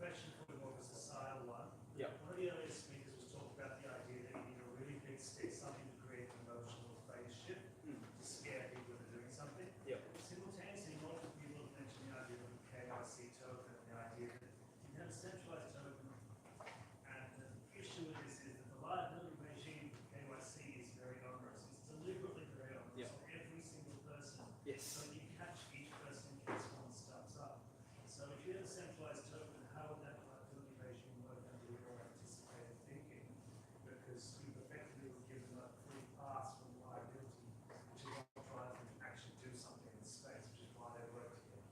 Question for the more of a societal one. Yep. One of the earlier speakers was talking about the idea that you need a really big stick, something to create an emotional phase shift, to scare people into doing something. Yep. Simultaneously, multiple people have mentioned the idea of a KYC token and the idea that you can have a centralized token. And the issue with this is that the liability regime for KYC is very onerous. It's deliberately very onerous Yep. on every single person. Yes. So you catch each person in case one starts up. So if you have a centralized token, how would that liability regime work under your anticipated thinking? Because you've effectively given them a free pass from liability, which is what drives them to actually do something in the space, which is why they work together.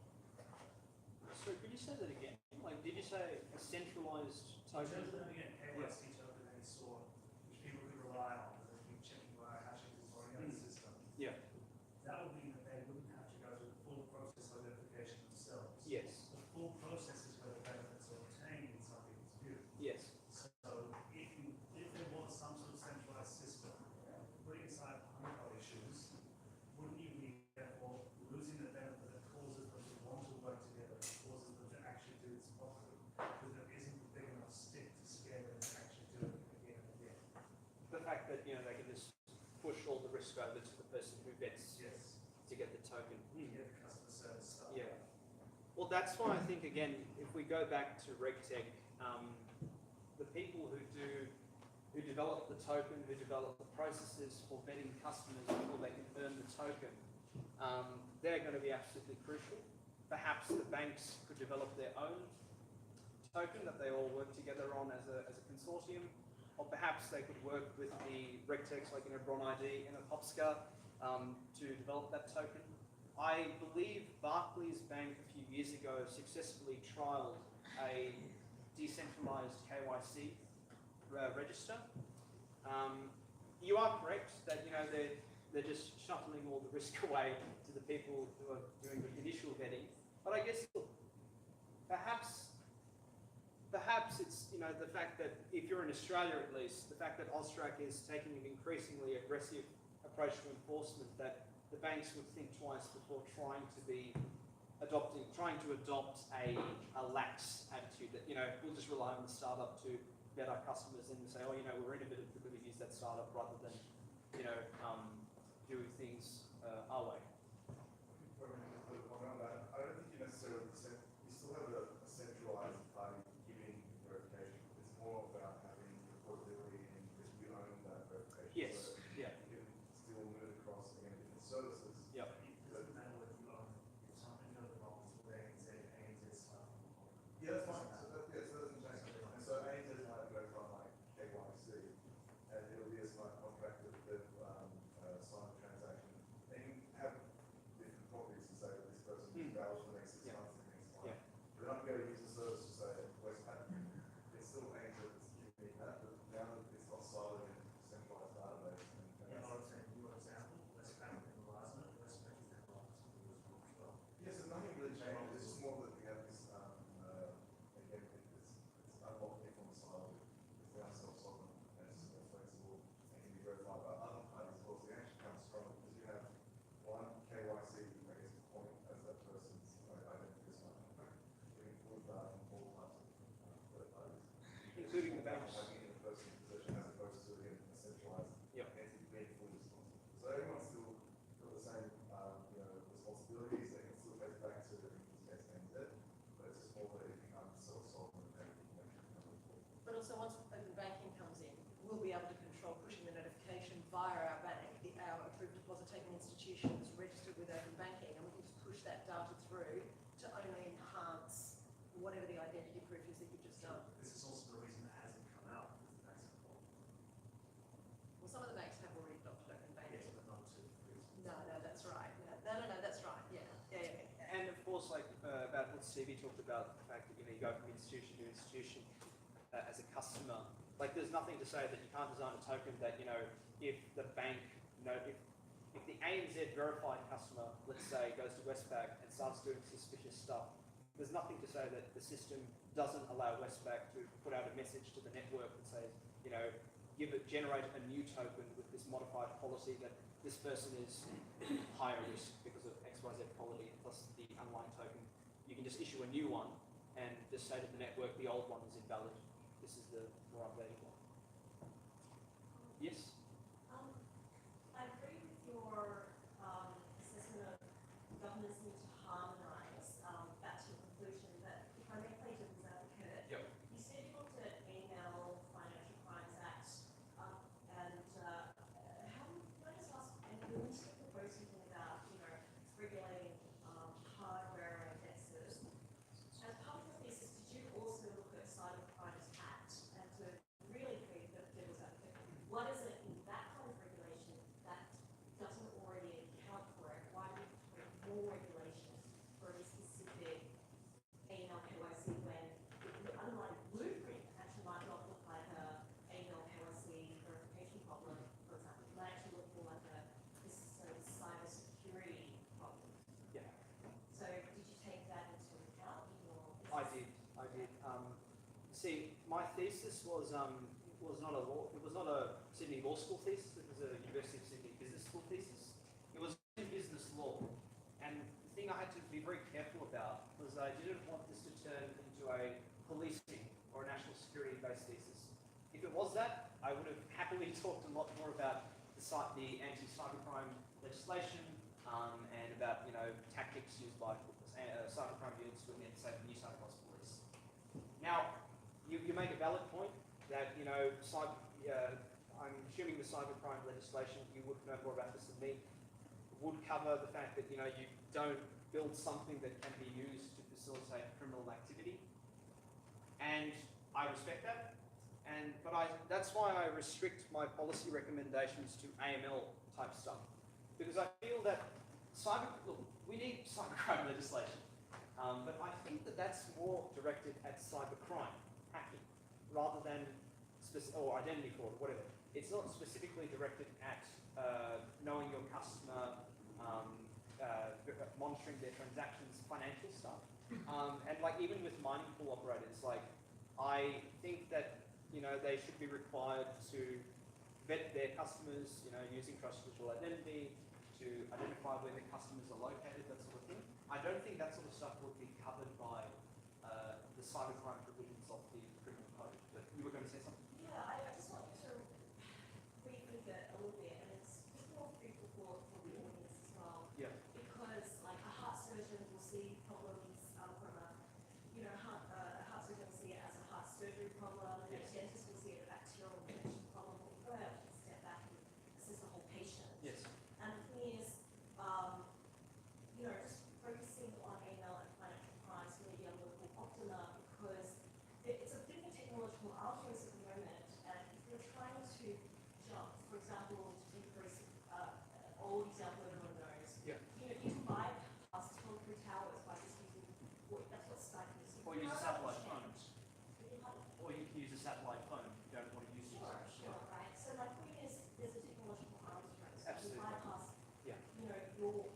So could you say that again? Like, did you say a centralized So in token? terms of having a KYC token of any sort, which people could rely on, because they keep checking where hashes is already on the system, Yeah. that would mean that they wouldn't have to go through the full process of identification themselves. Yes. The full process is where the benefits are obtained in some people's view. Yes. So if there was some sort of centralized system, putting aside political issues, wouldn't you be therefore losing the benefit that causes them to want to work together, that causes them to actually do this properly, because there isn't a big enough stick to scare them to actually do it again and again? The fact that they can just push all the risk over to the person who gets Yes. to get the token. You get the customer service stuff. Yeah. Well, that's why I think, again, if we go back to RegTech, the people who develop the token, who develop the processes for vetting customers before they can earn the token, they're going to be absolutely crucial. Perhaps the banks could develop their own token that they all work together on as a consortium, or perhaps they could work with the RegTechs like Bron ID and Hopska to develop that token. I believe Barclays Bank a few years ago successfully trialled a decentralized KYC register. You are correct that they're just shuttling all the risk away to the people who are doing the initial vetting. But I guess perhaps it's the fact that if you're in Australia at least, the fact that AUSTRAC is taking an increasingly aggressive approach to enforcement, that the banks would think twice before trying to adopt a lax attitude that we'll just rely on the startup to vet our customers and say, we're innovative, we're going to use that startup rather than doing things our way. I don't think you necessarily you still have a centralized party giving verification. It's more about having reportability and because you own that verification. Yes. So Yeah. you can still move across again different services. Yep. It doesn't matter whether you own something goes wrong with ANZ stuff. Yeah, that's fine. So that doesn't change. And so ANZ might go from like KYC, and it'll be a smart contract that they've signed a transaction. And you have different properties to say that this person is valid for the next 6 months and things like that. They're not going to use the service to say Westpac. It's still ANZ that's giving me that, but now that it's not siloed in a centralized database. And Yeah, I would say your example, Westpac and Verizon, Westpac is their box as well. yes, there's nothing really changed. It's just more that we have this, again, it's unlocking from the silo. It's now self-sovereign and it's more flexible and can be verified by other parties. Of course, it actually comes strong because you have one KYC, I guess, point as that person's identity as well. You can pull data from all types of third parties. Including the banks. Having it in the person's possession as opposed to again, a centralized entity being fully responsible. So everyone's still got the same, responsibilities. They can still trace back to ANZ, but it's just more that it becomes self-sovereign and everything can become important. But also once open banking comes in, we'll be able to control pushing the notification via our bank, our approved deposit taking institutions registered with open banking, and we can just push that data through to only enhance whatever the identity proof is that you've just done. This is also the reason it hasn't come out because the banks are called. Well, some of the banks have already adopted open banking. Yes, but not to. No, that's right. No, that's right. Yeah. And of course, about Stevie talked about the fact that you go from institution to institution as a customer. Like, there's nothing to say that you can't design a token that if the bank, if the ANZ verified customer, let's say, goes to Westpac and starts doing suspicious stuff, there's nothing to say that the system doesn't allow Westpac to put out a message to the network that says, generate a new token with this modified policy that this person is higher risk because of XYZ quality plus the underlying token. You can just issue a new one and just say to the network the old one is invalid. This is the more updated one. Yes? I agree with your assessment of governments need to harmonise that to a conclusion, but if I may play devil's advocate, Yep. you said you looked at email, Financial Crimes Act, and how, can I just ask, and when you propose something about, regulating hardware and indexes, as part of the thesis, did you also look at Cyber Crimes Act and to really be the devil's advocate? What is it in that kind of regulation that doesn't already account for it? Why do you put more regulation for a specific AML KYC when the underlying blueprint actually might not look like a AML KYC verification problem, for example? It might actually look more like this sort of cyber security problem. Yeah. So did you take that into account in your I did. See, my thesis was not a Sydney Law School thesis. It was a University of Sydney Business School thesis. It was in business law, and the thing I had to be very careful about was I didn't want this to turn into a policing or a national security based thesis. If it was that, I would have happily talked a lot more about the anti-cybercrime legislation and about tactics used by cybercrime units within, say, the New South Wales Police. Now, you make a valid point that I'm assuming the cybercrime legislation, you would know more about this than me, would cover the fact that you don't build something that can be used to facilitate criminal activity, and I respect that. That's why I restrict my policy recommendations to AML type stuff, because I feel that we need cybercrime legislation, but I think that that's more directed at cybercrime, hacking, rather than or identity fraud, whatever. It's not specifically directed at knowing your customer, monitoring their transactions, financial stuff, and even with mining pool operators, I think that they should be required to vet their customers, using trust visual identity to identify where their customers are located, that sort of thing. I don't think that sort of stuff would be covered by the cybercrime provisions of the criminal code. But you were going to say something? Yeah, I just want you to rethink it a little bit, and it's just more people for the audience as well. Yeah. Because a heart surgeon will see problems from a heart surgeon will see it as a heart surgery problem, and a dentist will see it as a bacterial infection problem. But we've got to actually step back and assess the whole patient. Yes. And the thing is, just focusing on AML and financial crimes may be a little optima, because it's a different technological arms at the moment, and if you're trying to jump, for example, to increase old example everyone knows, Yeah. you can bypass telephone towers by just using that's what Skype is. Or use a satellite phone. Or you can use a satellite phone if you don't want to use it. Sure, right. So my point is, there's a technological arms race. Absolutely. You bypass, Yeah. your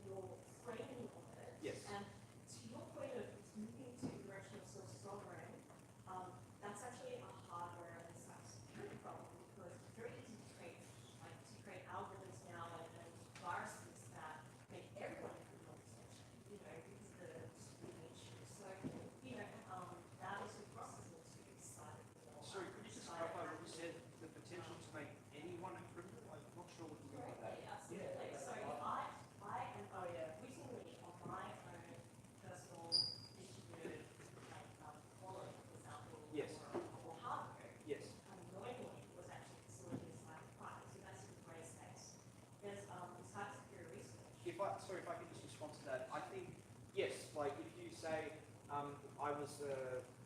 framing of it. Yes. And to your point of it's moving to the direction of sovereign, that's actually a hardware and cybersecurity problem, because it's very easy to create algorithms now and viruses that make everyone a criminal extension, because of the security issues. So, that is the process of cyber. Sorry, could you just clarify what you said? The potential to make anyone a criminal? I'm not sure what you mean by that. Absolutely. So if I am recently on my own personal distributed wallet, for example, Yes. or hardware, Yes. unknowingly was actually facilitating cybercrime. So that's the greatest case. There's cybersecurity research. If I could just respond to that, I think yes. If you say,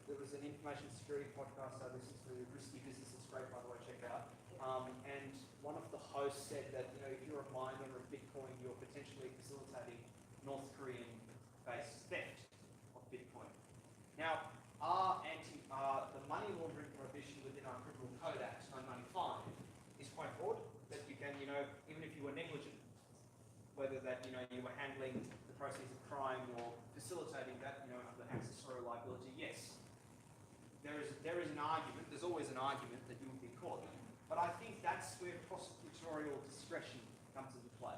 there was an information security podcast I listened to, Risky Business. It's great, by the way. Check it out. And one of the hosts said that if you're a miner of Bitcoin, you're potentially facilitating North Korean-based theft of Bitcoin. you were handling the proceeds of crime or facilitating that, you know, under accessorial liability, yes, there is an argument, there's always an argument that you would be caught. But I think that's where prosecutorial discretion comes into play.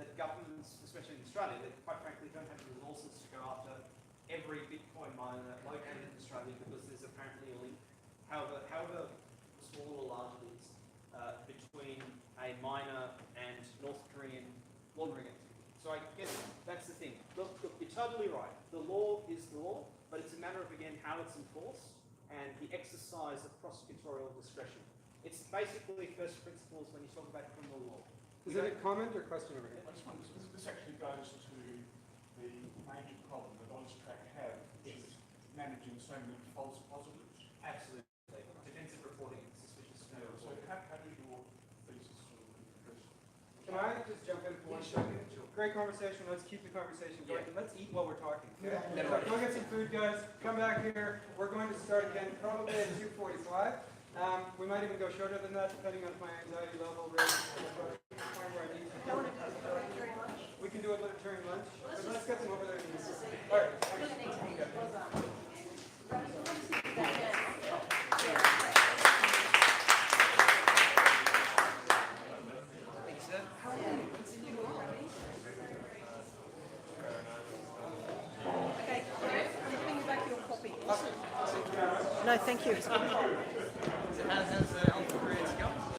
That governments, especially in Australia, that quite frankly don't have the resources to go after every Bitcoin miner located in Australia because there's apparently a link, however small or large it is, between a miner and North Korean laundering activity. So I guess that's the thing. Look, you're totally right. The law is the law, but it's a matter of, again, how it's enforced and the exercise of prosecutorial discretion. It's basically first principles when you talk about criminal law. Is it a comment or question over here? I just wonder, this actually goes to the major problem that AUSTRAC have, is managing so many false positives. Absolutely. Defensive reporting and suspicious scenarios. So how does your thesis sort of address? Can I just jump in for 1 second? Great conversation. Let's keep the conversation going. And let's eat while we're talking. Okay? So go get some food, guys. Come back here. We're going to start again probably at 2:45. We might even go shorter than that, depending on my anxiety level. We can do a bit during lunch, but let's get them over there. All right. Okay, I'm giving you back your copy. No, thank you.